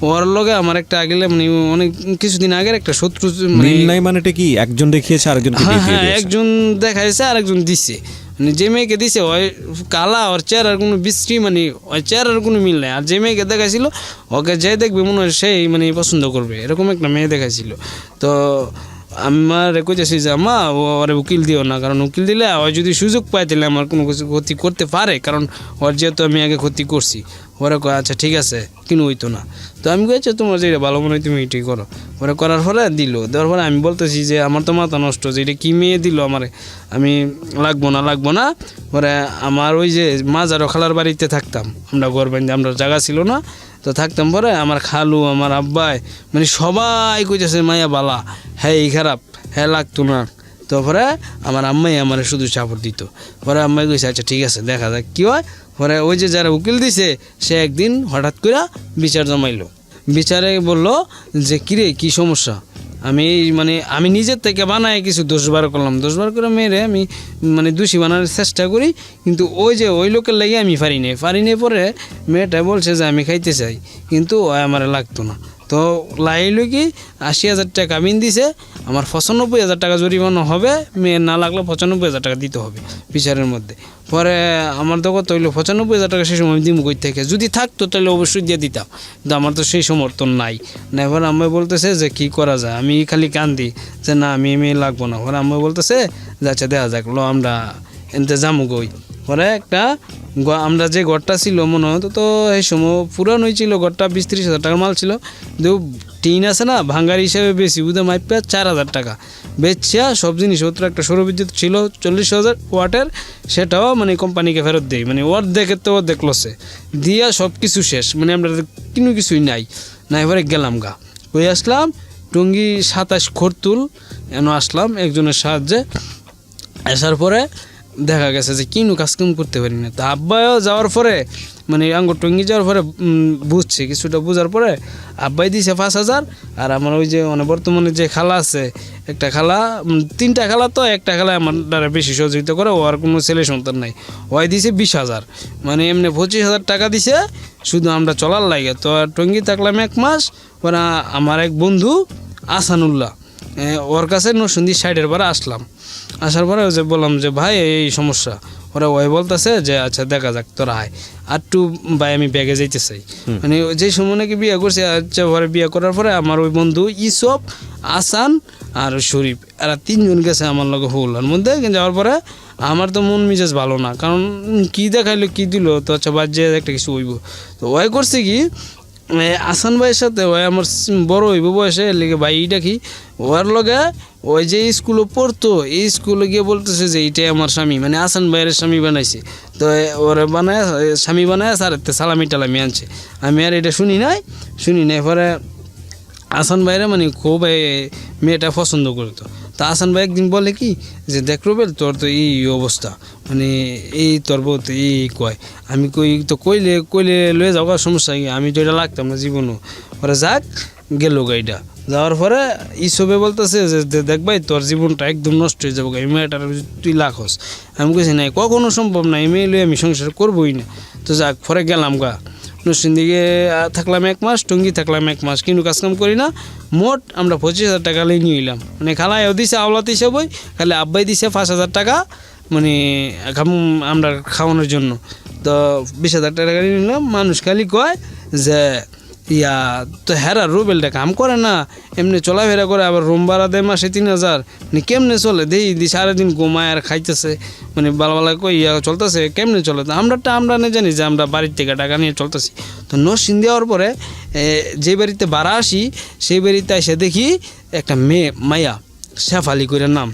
Speaker 3: ওর লগে আমার একটা আগেলে, মানে অনেক কিছুদিন আগের একটা শত্রু,
Speaker 1: মিল নাই মানেটা কি, একজন দেখিয়েছে আরেকজনকে দিয়ে
Speaker 3: হ্যাঁ,
Speaker 1: দিয়েছে?
Speaker 3: একজন দেখাইছে আর একজন দিছে, মানে যে মেয়েকে দিছে ওই কালা, ওর চেহারার কোনো বিশ্রী, মানে ওই চেহারার কোনো মিল নাই। আর যে মেয়েকে দেখাইছিল ওকে যে দেখবে মনে হয় সেই মানে পছন্দ করবে, এরকম একটা মেয়ে দেখাইছিল। তো আমার কইতেছি যে আম্মা ওরে উকিল দিও না, কারণ উকিল দিলে ওই যদি সুযোগ পায় তাহলে আমার কোনো কিছু ক্ষতি করতে পারে, কারণ ওর যেহেতু আমি আগে ক্ষতি করছি। ওরা কয় আচ্ছা ঠিক আছে, কিন্তু হইতো না। তো আমি কইছি তোমার যেটা ভালো মনে হয় তুমি এটাই করো। ওরা করার পরে দেওয়ার পরে আমি বলতেছি যে আমার তো মাথা নষ্ট, যে এটা কী মেয়ে দিল আমারে, আমি লাগবো না। পরে আমার ওই যে মাজারও খালার বাড়িতে থাকতাম আমরা, গড়বান্ধে আমরা, জায়গা ছিল না তো থাকতাম। পরে আমার খালু, আমার আব্বাই, মানে সবাই কইতেছে মাইয়া বালা, হ্যাঁ এই খারাপ, হ্যাঁ লাগতো না। তো পরে আমার আম্মাই আমার শুধু চাপড় দিত। পরে আম্মাই কইছে আচ্ছা ঠিক আছে দেখা যাক কী হয়। পরে ওই যে যারা উকিল দিছে সে একদিন হঠাৎ করে বিচার জমাইলো। বিচারে বললো যে কিরে কী সমস্যা, আমি নিজের থেকে বানায় কিছু 10 বার করলাম, 10 বার করে মেরে আমি মানে দোষী বানানোর চেষ্টা করি, কিন্তু ওই লোকের লাগে আমি পারি নাই। পরে মেয়েটা বলছে যে আমি খাইতে চাই, কিন্তু আমার লাগতো না। তো লাইলো কি 80,000 টাকা বিন দিছে, আমার 95,000 টাকা জরিমানা হবে, মেয়ের না লাগলে 95,000 টাকা দিতে হবে বিচারের মধ্যে। পরে আমার তো কত হইলো 95,000 টাকা সেই সময় দিমু কই থেকে, যদি থাকতো তাহলে অবশ্যই দিয়ে দিতাম, কিন্তু আমার তো সেই সমর্থন নাই। না এবার আম্মা বলতেছে যে কী করা যায়, আমি খালি কান্দি যে না আমি মেয়ে লাগবো না। পরে আম্মা বলতেছে যে আচ্ছা দেখা যাক, লো আমরা এনতে যামু গই। পরে একটা আমরা যে ঘরটা ছিল মনে হতো তো এই সময় পুরানোই ছিল ঘরটা, 20-30,000 টাকার মাল ছিল, কিন্তু টিন আছে না ভাঙ্গার হিসেবে বেশি বুধে মাইপা 4,000 টাকা বেচছিয়া সব জিনিসপত্র। একটা সৌরবিদ্যুৎ ছিল 40,000 ওয়াটের, সেটাও মানে কোম্পানিকে ফেরত দেয়, মানে অর্ধেকের তো অর্ধেক লসে দিয়া সব কিছু শেষ, মানে আমরা কোনো কিছুই নাই। এবারে গেলাম গা, ওই আসলাম টঙ্গী 27 খরতুল এন আসলাম একজনের সাহায্যে। আসার পরে দেখা গেছে যে কিনু কাজকাম করতে পারি না। তা আব্বাইও যাওয়ার পরে, মানে আঙ্গুর টঙ্গি যাওয়ার পরে বুঝছি, কিছুটা বোঝার পরে আব্বাই দিছে 5,000, আর আমার ওই যে মানে বর্তমানে যে খালা আছে, একটা খালা, 3টা খালা, তো একটা খালা আমার দ্বারা বেশি সহযোগিতা করে, ও আর কোনো ছেলে সন্তান নাই, ওই দিছে 20,000, মানে এমনি 25,000 টাকা দিছে শুধু আমরা চলার লাগে। তো টঙ্গি থাকলাম 1 মাস। ওরা আমার এক বন্ধু আসানুল্লাহ, ওর কাছে নরসিংদী সাইডের পরে আসলাম, আসার পরে যে বললাম যে ভাই এই সমস্যা, ওরা ওই বলতেছে যে আচ্ছা দেখা যাক তোরা আয় আর একটু ভাই আমি ব্যাগে যাইতে চাই। মানে যেই সময় নাকি বিয়ে করছে, আচ্ছা পরে বিয়ে করার পরে আমার ওই বন্ধু ইসব, আসান আর শরীফ এরা 3 জন গেছে আমার লগে হুলার মধ্যে। কিন্তু যাওয়ার পরে আমার তো মন মেজাজ ভালো না, কারণ কী দেখাইলো কী দিল, তো আচ্ছা বাদ যে একটা কিছু হইব। তো ওই করছে কি আসান ভাইয়ের সাথে ওই আমার বড় হইব বয়সে লেগে ভাই এইটা কি ওর লগে ওই যে স্কুলে পড়তো, এই স্কুলে গিয়ে বলতেছে যে এইটাই আমার স্বামী, মানে আসান ভাইয়ের স্বামী বানাইছে। তো ওরা বানায় স্বামী বানায় আর সালামি টালামি আনছে। আমি আর এটা শুনি নাই পরে আসান ভাইরা মানে খুব মেয়েটা পছন্দ করতো। তা আসান ভাই একদিন বলে কি যে দেখ রুবেল তোর তো এই অবস্থা, মানে এই তোর বউ তো এই কয়। আমি কই তো কইলে লয়ে যাওয়ার সমস্যা কি, আমি তো এটা লাগতাম না জীবনও। ওরা যাক গেল গাইটা যাওয়ার পরে ইসবে বলতেছে যে দেখ ভাই তোর জীবনটা একদম নষ্ট হয়ে যাবো, এই মেয়েটার তুই লাখস। আমি কইছি নাই কখনো সম্ভব না, এই মেয়ে লয়ে আমি সংসার করবোই না। তো যাক পরে গেলাম গা নরসিংদীকে থাকলাম 1 মাস, টঙ্গী থাকলাম 1 মাস, কিন্তু কাজকাম করি না। মোট আমরা 25,000 টাকা নিয়ে নিলাম, মানে খালাইও দিছে আওলাত হিসাবে, খালি আব্বাই দিছে 5,000 টাকা মানে আমরা খাওয়ানোর জন্য। তো 20,000 টাকা নিয়ে নিলাম। মানুষ খালি কয় যে ইয়া তো হেরা রুবেলটা কাম করে না, এমনি চলাফেরা করে, আবার রুম ভাড়া দেয় মাসে 3,000, মানে কেমনে চলে দি সারাদিন ঘুমায় আর খাইতেছে, মানে বালা কই ইয়া চলতেছে কেমনে চলে। তো আমরা না জানি যে আমরা বাড়ির থেকে টাকা নিয়ে চলতেছি। তো নরসিংদী দেওয়ার পরে যে বাড়িতে ভাড়া আসি সেই বাড়িতে এসে দেখি একটা মেয়ে মাইয়া শেফালি করে নাম।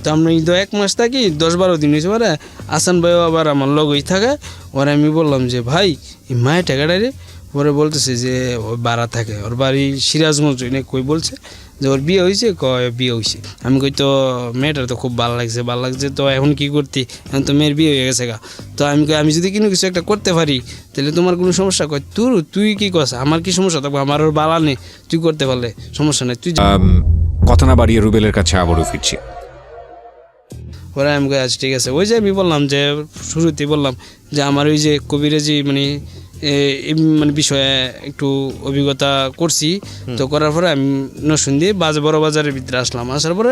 Speaker 3: তো আমরা এই তো 1 মাস থাকি, 10-12 দিন হয়েছে পরে আসান ভাইও আবার আমার লগই থাকে। ওরা আমি বললাম যে ভাই এই মায়ের টাকাটা রে, পরে বলতেছে যে ওই ভাড়া থাকে, ওর বাড়ি সিরাজগঞ্জ কই বলছে যে ওর বিয়ে হয়েছে, কয় বিয়ে হয়েছে। আমি কই তো মেয়েটার তো খুব ভালো লাগছে, তো এখন কি করতি, এখন তো মেয়ের বিয়ে হয়ে গেছে গা। তো আমি যদি কোনো কিছু একটা করতে পারি তাহলে তোমার কোনো সমস্যা, কয় তুই কি করছ, আমার কি সমস্যা থাকবো, আমার ওর বালা নেই, তুই করতে পারলে সমস্যা নেই তুই।
Speaker 4: কথা না বাড়িয়ে রুবেলের কাছে আবারও ফিরছি।
Speaker 3: পরে আমি কই আচ্ছা ঠিক আছে। ওই যে আমি বললাম যে শুরুতেই বললাম যে আমার ওই যে কবিরাজি মানে মানে বিষয়ে একটু অভিজ্ঞতা করছি। তো করার পরে আমি নরসিংদী বড় বাজারের ভিতরে আসলাম। আসার পরে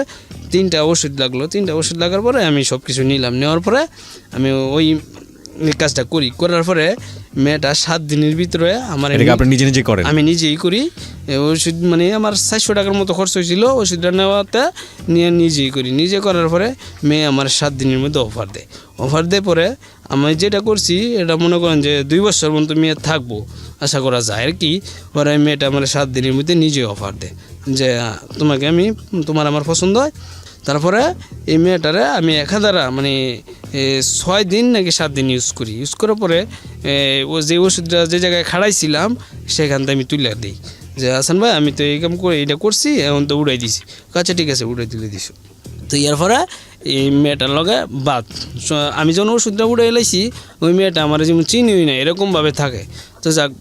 Speaker 3: 3টা ওষুধ লাগলো। 3টা ওষুধ লাগার পরে আমি সব কিছু নিলাম। নেওয়ার পরে আমি ওই কাজটা করার পরে মেয়েটা 7 দিনের ভিতরে আমার
Speaker 1: আপনি নিজে করেন?
Speaker 3: আমি নিজেই করি। ওষুধ মানে আমার 400 টাকার মতো খরচ হয়েছিল ওষুধটা নেওয়াতে, নিয়ে নিজেই করি। নিজে করার পরে মেয়ে আমার 7 দিনের মধ্যে অফার দেয় পরে আমি যেটা করছি এটা মনে করেন যে 2 বছর মতো মেয়ে থাকবো আশা করা যায় আর কি। পরে মেয়েটা আমার 7 দিনের মধ্যে নিজে অফার দেয় যে তোমাকে তোমার আমার পছন্দ হয়। তারপরে এই মেয়েটারে আমি একাধারা মানে 6 দিন নাকি 7 দিন ইউজ করার পরে ও যে ওষুধটা যে জায়গায় খাড়াইছিলাম সেখান থেকে আমি তুলে দিই যে হাসান ভাই আমি তো এই কাম করে এটা করছি, এখন তো উড়াই দিছি। আচ্ছা ঠিক আছে উড়াই তুলে দিছি। তো এর পরে এই মেয়েটার লগে বাদ আমি যখন ওষুধটা উড়াই লাইছি ওই মেয়েটা আমার যেমন চিনিই না এরকমভাবে থাকে। তো যাক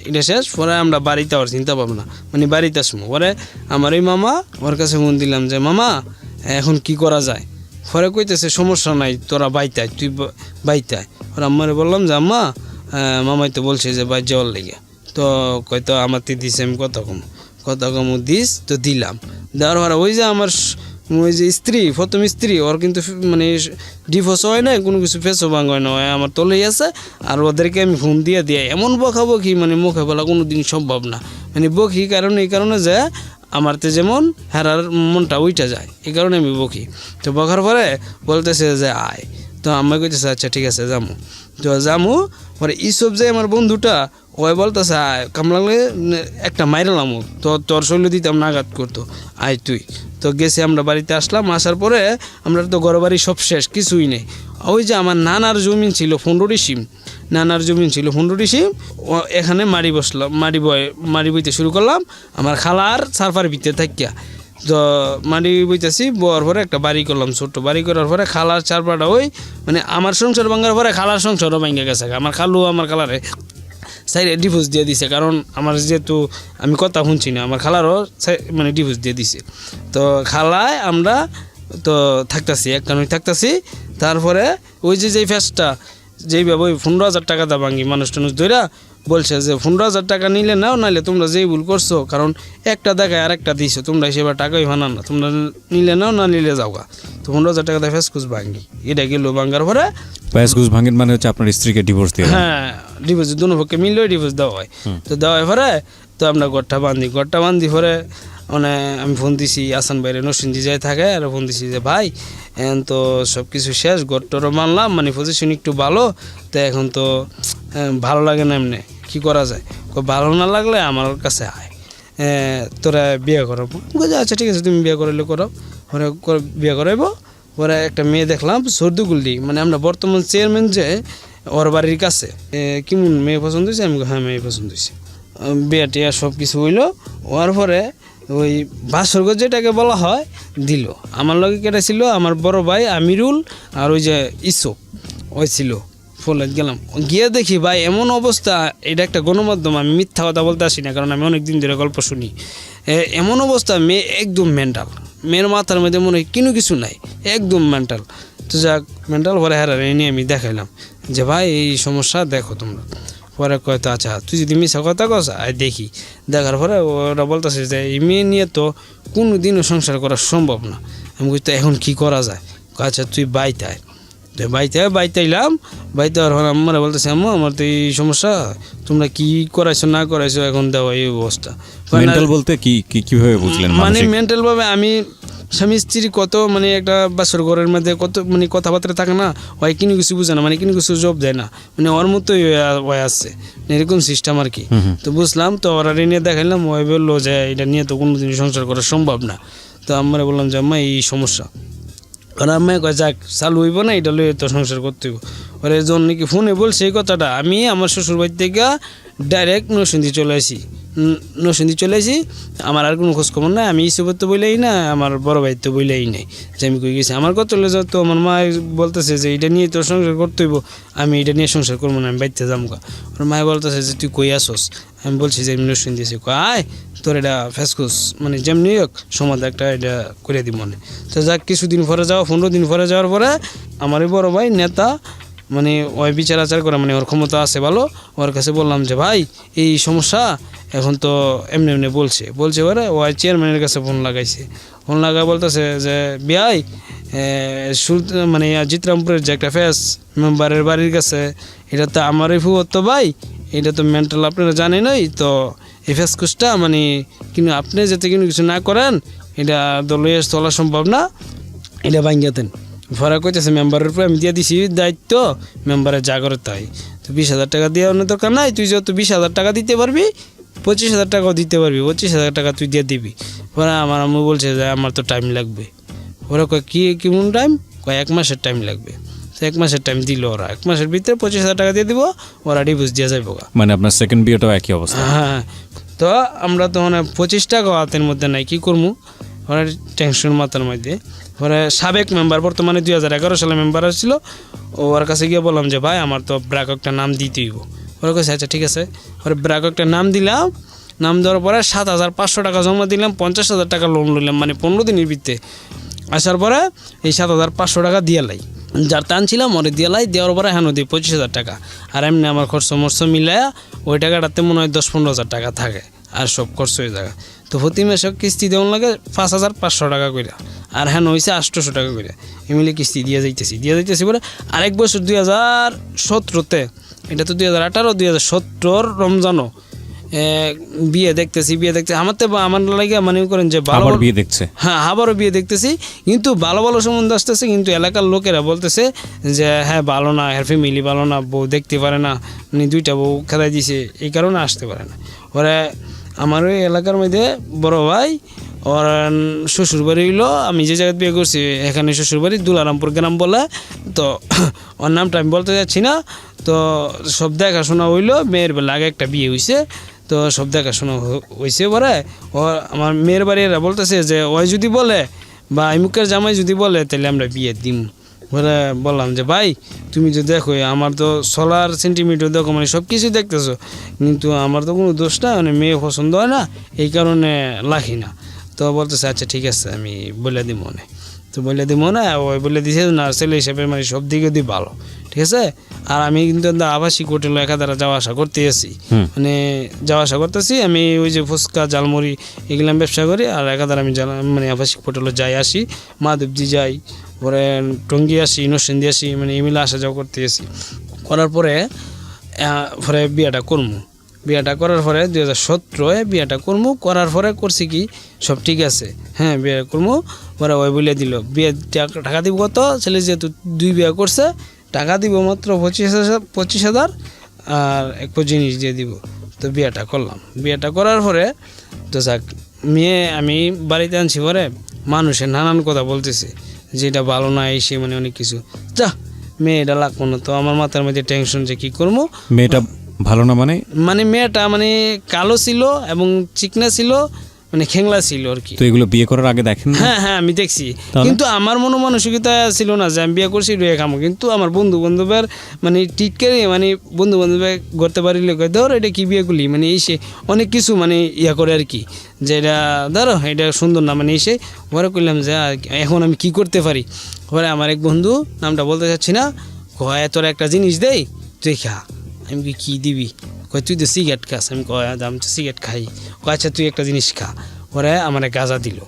Speaker 3: এটা শেষ। পরে আমরা বাড়িতে আর চিন্তা ভাবনা মানে বাড়িতে আসবো। পরে আমার ওই মামা ওর কাছে ফোন দিলাম যে মামা এখন কি করা যায়। পরে কইতেছে সমস্যা নাই তোরা বাইতায়, তুই বাইতায়। ওর আম্মারে বললাম যে আম্মা মামাই তো বলছে যে বাই যাওয়ার লেগে। তো কয়তো আমার দিছে আমি কত কম দিস তো দিলাম। দেওয়ার পরে ওই যে আমার ওই যে প্রথম স্ত্রী ওর কিন্তু মানে ডিভোর্স হয় না, কোনো কিছু ফেসও ভাঙ হয় না, আমার তলেই আছে। আর ওদেরকে আমি ফোন দিয়ে এমন বকি মানে মুখে বলা কোনো দিন সম্ভব না। মানে বকি এই কারণে যে আমার তো যেমন হেরার মনটা উইটা যায়, এই কারণে আমি বকি। তো বকার পরে বলতেছে যে আয়। তো আমি কইতেছে আচ্ছা ঠিক আছে যামু। পরে এইসব যে আমার বন্ধুটা ওই বলতেছে আয় কাম লাগলে একটা মাইরালাম, তো তোর শৈল দিতাম নাগাদ করতো, আয় তুই। তো গেছি আমরা বাড়িতে আসলাম। আসার পরে আমরা তো ঘর বাড়ি সব শেষ, কিছুই নেই। ওই যে আমার নানার জমিন ছিল 15 সিম, এখানে মাড়ি বইতে শুরু করলাম। আমার খালার সারফার ভিতরে থাকিয়া তো মাটি বইতেছি। বওয়ার পরে একটা বাড়ি করলাম, ছোট্ট বাড়ি করার পরে খালার চারপাটা ওই মানে আমার সংসার ভাঙার পরে খালার সংসারও ভাঙে গেছে। আমার খালু আমার খালারে সাইডে ডিভোর্স দিয়ে দিছে, কারণ আমার যেহেতু আমি কথা শুনছি না, আমার খালারও মানে ডিভোর্স দিয়ে দিছে। তো খালায় আমরা তো থাকতাছি। তারপরে ওই যে যেই ফেসটা যেইভাবে ওই 15,000 টাকা দা ভাঙি মানুষ টানুষ ধরা বলছে যে 15,000 টাকা নিলে নাও, নাইলে তোমরা যেই ভুল করছো, কারণ একটা দেখায় আর একটা দিছো, তোমরা হিসেবে টাকাই ভানান না, তোমরা নিলে নাও না নিলে যাওগা। তো 15,000 টাকা দিয়ে ফেসকুস ভাঙ্গি, এটা গেল ভাঙ্গার পরে
Speaker 1: প্যাসগুজ ভাঙেন মানে হচ্ছে আপনার স্ত্রীকে ডিভোর্স দিয়ে দেন।
Speaker 3: হ্যাঁ ডিভোর্স দুনো পক্ষে মিললেই ডিভোর্স দেওয়া হয়। তো দেওয়া হয় পরে তো আমরা ঘরটা বান্ধি পরে মানে আমি ফোন দিছি আসান বাইরে নরসিংদী যাই থাকে, আর ফোন দিছি যে ভাই এখন তো সব কিছু শেষ, ঘরটারও মানলাম, মানে পজিশন একটু ভালো, তো এখন তো ভালো লাগে না, এমনি কী করা যায়, ভালো না লাগলে আমার কাছে আয়, তোরা বিয়ে করাবো। বলছে আচ্ছা ঠিক আছে তুমি বিয়ে করাইলে করো। পরে বিয়ে করাইবো। পরে একটা মেয়ে দেখলাম সর্দুগুল্লি, মানে আমরা বর্তমান চেয়ারম্যান যে ওর বাড়ির কাছে, কেমন মেয়ে পছন্দ হয়েছে? আমি হ্যাঁ মেয়ে পছন্দ হয়েছে। বিয়ে টিয়া সব কিছু হইলো, হওয়ার পরে ওই বাসরগঞ্জ যেটাকে বলা হয় দিল। আমার লগে কেটে ছিল আমার বড় ভাই আমিরুল আর ওই যে ইসো ওই ছিল। ফলে গেলাম, গিয়ে দেখি ভাই এমন অবস্থা, এটা একটা গণমাধ্যম, আমি মিথ্যা কথা বলতে আসি না, কারণ আমি অনেক দিন ধরে গল্প শুনি। এমন অবস্থা, মেয়ে একদম মেন্টাল, মেয়ের মাথার মধ্যে মনে হয় কিছু নাই, একদম মেন্টাল। তো যাক মেন্টাল পরে হারারে নিয়ে আমি দেখাইলাম যে ভাই এই সমস্যা দেখো তোমরা। পরে কয় তো আচ্ছা তুই যদি মিশা কথা কস আর দেখি। দেখার পরে ওরা বলতেছে যে এই মেয়ে নিয়ে তো কোনো দিনও সংসার করা সম্ভব না। আমি কই তো এখন কী করা যায়? আচ্ছা তুই বাইতে আয়। তো বাইতে এলাম, বাইতে আর আমার বলতেছে আম্মু আমার তো এই সমস্যা, তোমরা কি করাইছো না করাইছো এখন দেওয়া এই অবস্থা।
Speaker 1: মেন্টাল বলতে কিভাবে বুঝলেন?
Speaker 3: মানে মেন্টাল ভাবে আমি স্বামী স্ত্রী কত মানে একটা বাসর ঘরের মধ্যে কত মানে কথাবার্তা থাকে না, ওই কিনে কিছু বুঝে না, মানে কিনে কিছু জব দেয় না, মানে ওর মতোই ওই আসছে এরকম সিস্টেম আর কি। তো বুঝলাম, তো ওরা নিয়ে দেখাইলাম, ওই বললো যে এটা নিয়ে তো কোনো দিন সংসার করা সম্ভব না। তো আমরা বললাম যে আম্মা এই সমস্যা, আর আম্মা কয় যাক চালু হইব না, এটা লইয়ে তো সংসার করতে হইব। ওরা যখন নাকি ফোনে বলছে এই কথাটা, আমি আমার শ্বশুর বাড়ি থেকে ডাইরেক্ট নরসিংদী চলে আসি। আমার আর কোনো খোঁজখবর নাই, আমি ইসবত তো বইলেই না, আমার বড় ভাই তো বইলেই নাই যে আমি কই গেছি। আমার কথা হলে তো আমার মা বলতেছে যে এটা নিয়ে তোর সংসার করতে হইব, আমি এটা নিয়ে সংসার করবো না, আমি বাড়িতে যাবো। ওর মায় বলতেছে যে তুই কই আসস? আমি বলছি যে আমি নরসিংদী আছি। আয় তোর এটা ফেসকুস মানে যেমনি হোক সমাধা একটা এটা করে দিব মনে। তো যাক কিছুদিন পরে 15 দিন পরে যাওয়ার পরে আমারই বড় ভাই নেতা, মানে ওই বিচার আচার করে, মানে ওর ক্ষমতা আছে ভালো, ওর কাছে বললাম যে ভাই এই সমস্যা এখন তো এমনি বলছে ওরা ওই চেয়ারম্যানের কাছে ফোন লাগা বলতেছে যে বিআই মানে জিতরামপুরের যে একটা ফেস মেম্বারের বাড়ির কাছে, এটা তো আমারই ফুয়ত তো ভাই, এটা তো মেন্টাল আপনারা জানেনই, তো এই ফেসকুসটা মানে কিন্তু আপনি যাতে কিন্তু কিছু না করেন এটা দলীয় চলা সম্ভব না, এটা ভাঙ্গিয়া দেন। ভরা কইতেছে মেম্বারের উপরে আমি দিয়ে দিছি দায়িত্ব, মেম্বারের যা করে তাই। তো 20,000 টাকা দেওয়ার অন্য দরকার নাই, তুই যত 20,000 টাকা দিতে পারবি, 25,000 টাকাও দিতে পারবি, 25,000 টাকা তুই দিয়ে দিবি। পরে আমার আম্মু বলছে যে আমার তো টাইম লাগবে। ওরা কয় কেমন টাইম? কয় 1 মাসের টাইম লাগবে। তো 1 মাসের টাইম দিল ওরা, 1 মাসের ভিতরে 25,000 টাকা দিয়ে দিব, ওরা ডিভোর্স দিয়ে যাইব।
Speaker 1: মানে আপনার সেকেন্ড বিয়েটাও একই অবস্থা?
Speaker 3: হ্যাঁ। তো আমরা তো মানে 25 টাকা হাতের মধ্যে নাই, কী করবো? ওরা টেনশন মাথার মধ্যে। পরে সাবেক মেম্বার, বর্তমানে 2011 সালে মেম্বার আসছিল, ওর কাছে গিয়ে বললাম যে ভাই আমার তো ব্রাক একটা নাম দিতে হইব। ওরা কাছে আচ্ছা ঠিক আছে। ওরা ব্রাক একটা নাম দিলাম, নাম দেওয়ার পরে 7,500 টাকা জমা দিলাম, 50,000 টাকা লোন নিলাম, মানে 15 দিনের ভিতরে আসার পরে এই 7,500 টাকা দিয়ে লাই, যার টানছিলাম ওরে দিয়ে লাই, দেওয়ার পরে হ্যাঁ দিই 25,000 টাকা। আর এমনি আমার খরচ মিলায়া ওই টাকাটাতে মনে হয় 10-15,000 টাকা থাকে, আর সব খরচ হয়ে যায়। তো প্রতি মাসে কিস্তি দেওয়ার লাগে 5,500 টাকা করে, আর হ্যাঁ হয়েছে 800 টাকা করে, এমনি কিস্তি দিয়ে যাইতেছি বলে আরেক বছর 2017-তে, এটা তো 2018-2017 রমজানও বিয়ে দেখতেছি আমার তো আমার লাগে মনে করেন যে ভালো
Speaker 1: বিয়ে দেখছে।
Speaker 3: হ্যাঁ আবারও বিয়ে দেখতেছি, কিন্তু ভালো সম্বন্ধ আসতেছে, কিন্তু এলাকার লোকেরা বলতেছে যে হ্যাঁ ভালো না, হের ফ্যামিলি ভালো না, বউ দেখতে পারে না, মানে 2টা বউ খেলাই দিছে, এই কারণে আসতে পারে না। ওরা আমার ওই এলাকার মধ্যে বড় ভাই, ওর শ্বশুরবাড়ি হইলো, আমি যে জায়গায় বিয়ে করছি এখানে শ্বশুরবাড়ি দুলারামপুর গ্রাম বলে, তো ওর নামটা আমি বলতে যাচ্ছি না। তো সব দেখাশোনা হইলো, মেয়ের বেলা আগে একটা বিয়ে হয়েছে, তো সব দেখাশোনা হয়েছে। পরে ও আমার মেয়ের বাড়িরা বলতেছে যে ওই যদি বলে বা ইমুকের জামাই যদি বলে তাহলে আমরা বিয়ে দিম। বলে বললাম যে ভাই তুমি তো দেখো আমার তো সোলার সেন্টিমিটার দেখো, মানে সব কিছু দেখতেছো, কিন্তু আমার তো কোনো দোষ না, মানে মেয়ে পছন্দ হয় না, এই কারণে লাখি না। তো বলতেছে আচ্ছা ঠিক আছে আমি বলে দিব মনে। তো বলে দিব না, ওই বলে দিছে না ছেলে হিসেবে মানে সব দিকে দিয়ে ভালো, ঠিক আছে। আর আমি কিন্তু আবাসিক হোটেল একাধারে যাওয়া আসা করতে আছি, মানে যাওয়া আসা করতেছি। আমি ওই যে ফুচকা ঝালমুড়ি এগুলো আমি ব্যবসা করি, আর একাধারে আমি মানে আবাসিক হোটেলে যাই আসি, মাধবজি যাই, পরে টঙ্গি আসি, নরসিংদী আসি, মানে এগুলো আসা যাওয়া করতে আসি। করার পরে পরে বিয়েটা করবো, বিয়েটা করার পরে 2017 বিয়েটা করবো। করার পরে করছি কি সব ঠিক আছে, হ্যাঁ বিয়ে করবো। পরে ওই বলে দিল বিয়ে টাকা দিব কত, ছেলে যেহেতু 2 বিয়ে করছে টাকা দিব মাত্র 25,000 আর একটু জিনিস দিয়ে দিব। তো বিয়েটা করলাম, বিয়েটা করার পরে তো যাক মেয়ে আমি বাড়িতে আনছি, পরে মানুষের নানান কথা বলতেছে যে এটা ভালো না এসে, মানে অনেক কিছু। যা মেয়েটা লাগবো না, তো আমার মাথার মধ্যে টেনশন যে কী করবো।
Speaker 1: মেয়েটা ভালো না মানে?
Speaker 3: মানে মেয়েটা মানে কালো ছিল এবং চিকনা ছিল, মানে খেংলা ছিল আর কি।
Speaker 1: তো এগুলো বিয়ে করার আগে দেখেন না?
Speaker 3: হ্যাঁ হ্যাঁ আমি দেখছি,
Speaker 1: তাহলে?
Speaker 3: কিন্তু আমার মনোমানসিকতা ছিল না যে আমি বিয়ে করছি রয়ে খামো। কিন্তু আমার বন্ধু বান্ধবের মানে টিটকারি, মানে বন্ধু বান্ধবে করতে পারিলে ধর এটা কি বিয়ে করলি, মানে এসে অনেক কিছু মানে ইয়া করে আর কি, যে এটা ধরো এটা সুন্দর না, মানে এসে পরে করলাম যে এখন আমি কি করতে পারি। পরে আমার এক বন্ধু, নামটা বলতে চাচ্ছি না, কয় তোর একটা জিনিস দেই তুই খা। আমি কি দিবি? কয় তুই তো সিগারেট খাস। আমি কয় আমি তো সিগারেট খাই। কয় আচ্ছা তুই একটা জিনিস খা। ওরে আমার গাঁজা দিল,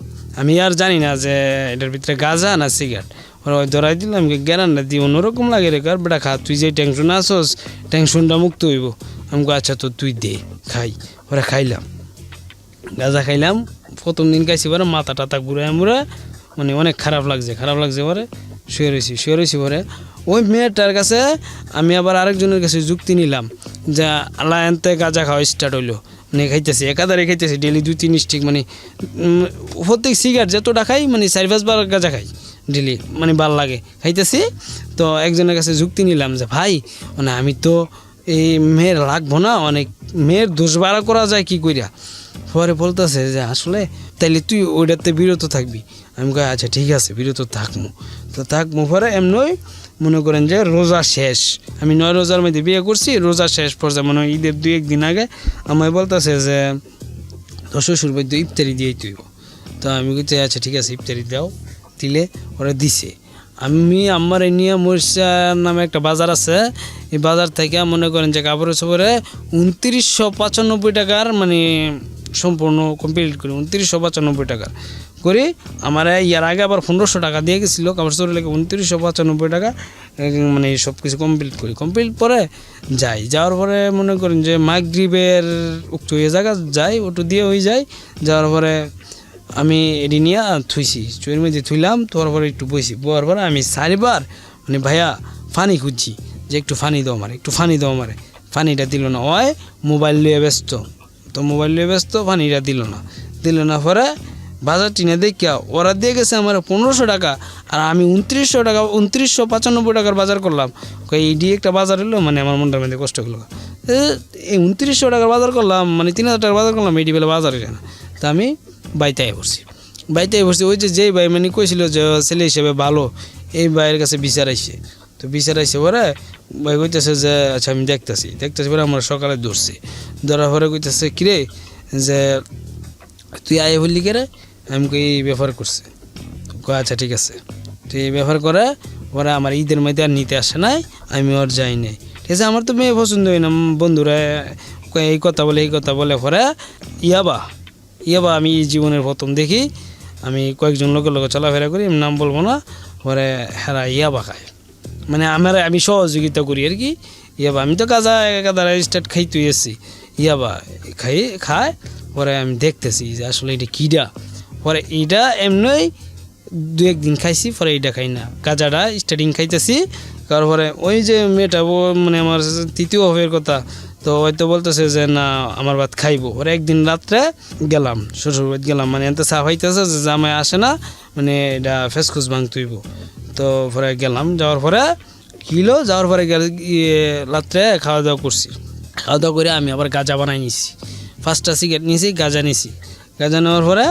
Speaker 3: আমি আর জানি না যে এটার ভিতরে গাঁজা না সিগারেট। ওরা ওই ধরাই দিল, আমি গ্যারান্টি দিই অন্যরকম লাগে রে, কার বেটা খা, তুই যে টেনশন আসস টেনশনটা মুক্ত হইব। আমি আচ্ছা তো তুই দে খাই। ওরা খাইলাম, গাঁজা খাইলাম। প্রথম দিন খাইছি পরে মাথা টাথা ঘুরে মুড়ে, মানে অনেক খারাপ লাগছে পরে শুয়ে রয়েছি পরে ওই মেয়েটার কাছে আমি আবার আরেকজনের কাছে যুক্তি নিলাম যে আল্লাহ এনতে গাঁজা খাওয়া স্টার্ট হইলো, মানে খাইতেছি একাধারে খাইতেছি ডেলি 2-3 স্টিক, মানে প্রত্যেক সিগারেট যতটা খাই মানে 4-5 বার গাঁজা খাই ডেলি, মানে ভাল লাগে খাইতেছি। তো একজনের কাছে যুক্তি নিলাম যে ভাই মানে আমি তো এই মেয়ের লাগবো না, অনেক মেয়ের দোষ বাড়া করা যায় কি কইরা। পরে বলতেছে যে আসলে তাইলে তুই ওইটাতে বিরত থাকবি। আমি কই আচ্ছা ঠিক আছে বিরত থাকবো। তো থাকবো পরে এমনই মনে করেন যে রোজা শেষ, আমি 9 রোজার মধ্যে বিয়ে করছি, রোজা শেষ পর্যায়ে মানে ঈদের 2-1 দিন আগে আমায় বলতেছে যে তোর শ্বশুর বাড়ি ইফতারি দিয়েই তুই। তো আমি বলছি আচ্ছা ঠিক আছে ইফতারি দাও, দিলে ওরা দিছে। আমি আমার এই নিয়ে মরিচা নামে একটা বাজার আছে, এই বাজার থেকে মনে করেন যে কাপড় চোপড়ে 2995 টাকার মানে সম্পূর্ণ কমপ্লিট করি, 2995 টাকার করি। আমার ইয়ার আগে আবার 1500 টাকা দিয়ে গেছিলো কাপড় চোপড় লেগে, 2995 টাকা মানে সব কিছু কমপ্লিট করি। কমপ্লিট পরে যাওয়ার পরে মনে করেন যে মাগরিবের উক্ত হয়ে জায়গা যাই, ওটু দিয়ে হয়ে যায়। যাওয়ার পরে আমি এটি নিয়ে থুইছি, চুয়ের মধ্যে থুইলাম। তোর পরে একটু বইছি, বয়ার পরে আমি 4 বার মানে ভাইয়া ফানি খুঁজছি যে একটু ফানি দাও আমারে, একটু ফানি দাও আমারে। ফানিটা দিল না, ওই মোবাইল নিয়ে ব্যস্ত, তো মোবাইল নিয়ে ব্যস্ত, ফানিটা দিল না। পরে বাজার টিনে দেখিয়া ওরা দিয়ে গেছে আমার 1500 টাকা, আর আমি 2995 টাকার বাজার করলাম। এইটি একটা বাজার হলো, মানে আমার মনটার মধ্যে কষ্ট হলো। এই 2900 টাকার বাজার করলাম, মানে 3000 টাকার বাজার করলাম, এইটি বেলা বাজারে যায় না। তা আমি বাইতে পড়ছি। ওই যে ভাই মানে কইছিল যে ছেলে হিসেবে ভালো, এই ভাইয়ের কাছে বিচার আইছে। তো বিচার আইছে পরে ভাই কইতেছে যে আচ্ছা আমি দেখতেছি পরে আমার সকালে ধরার পরে কইতেছে কিরে যে তুই আয় বললি কে রে? আমি কই এই ব্যবহার করছে। কয় আচ্ছা ঠিক আছে, তুই এই ব্যবহার করে পরে আমার ঈদের মধ্যে আর নিতে আসে নাই, আমি ওর যাই নাই। ঠিক আছে, আমার তো মেয়ে পছন্দ হয় না, বন্ধুরা এই কথা বলে পরে ইয়াবা আমি জীবনের প্রথম দেখি। আমি কয়েকজন লোকের চলাফেরা করি, আমি নাম বলবো না। পরে হেরা ইয়াবা খায়, মানে আমি সহযোগিতা করি আর কি। ইয়াবা আমি তো কাজা স্টার্ট খাইতে এসেছি, ইয়াবা খায়। পরে আমি দেখতেছি যে আসলে এটা কীটা। পরে এইটা এমনই 2-1 দিন খাইছি, পরে এইটা খাই না, গাঁজাটা স্টার্টিং খাইতেছি। তারপরে ওই যে মেয়েটা মানে আমার 3য় হবের কথা, তো হয়তো বলতেছে যে না আমার ভাত খাইবো। ওরা একদিন রাত্রে গেলাম শ্বশুর বাড়ি গেলাম, মানে এত চা হইতেছে যে জামাই আসে না, মানে এটা ফেসখুস ভাঙ তুইব। তো পরে গেলাম, যাওয়ার পরে রাত্রে খাওয়া দাওয়া করছি। খাওয়া দাওয়া করে আমি আবার গাঁজা বানাই নিছি, 5টা সিগারেট নিয়েছি, গাঁজা নিছি। গাঁজা নেওয়ার পরে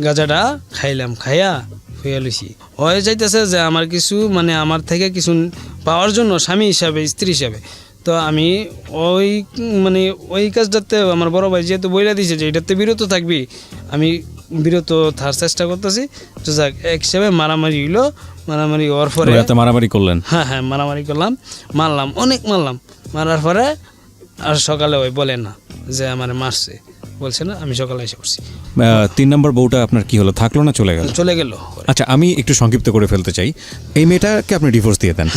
Speaker 3: গাঁজাটা খাইলাম, খাইয়া হয়ে লইছি। হয়ে যাইতেছে যে আমার কিছু মানে আমার থেকে কিছু পাওয়ার জন্য স্বামী হিসাবে, স্ত্রী হিসাবে। তো আমি ওই কাজটাতে আমার বড় ভাই যেহেতু বইলা দিয়েছে যে এটাতে বিরত থাকবি, আমি বিরত থাকার চেষ্টা করতেছি। তো যাক এক হিসাবে মারামারি হইলো, মারামারি হওয়ার পরে
Speaker 1: রাতে মারামারি করলেন?
Speaker 3: হ্যাঁ হ্যাঁ মারামারি করলাম, মারলাম, অনেক মারলাম। মারার পরে আর সকালে ওই বলে না যে আমার মারছে, বলছে না, আমি সকালে এসে করছি।
Speaker 1: 3 নম্বর বউটা আপনার কি হলো, থাকলো না চলে গেল?
Speaker 3: চলে গেল।
Speaker 1: আচ্ছা, আমি একটু সংক্ষিপ্ত করে ফেলতে চাই। এই মেয়েটাকে আপনি ডিভোর্স দিয়ে দেন।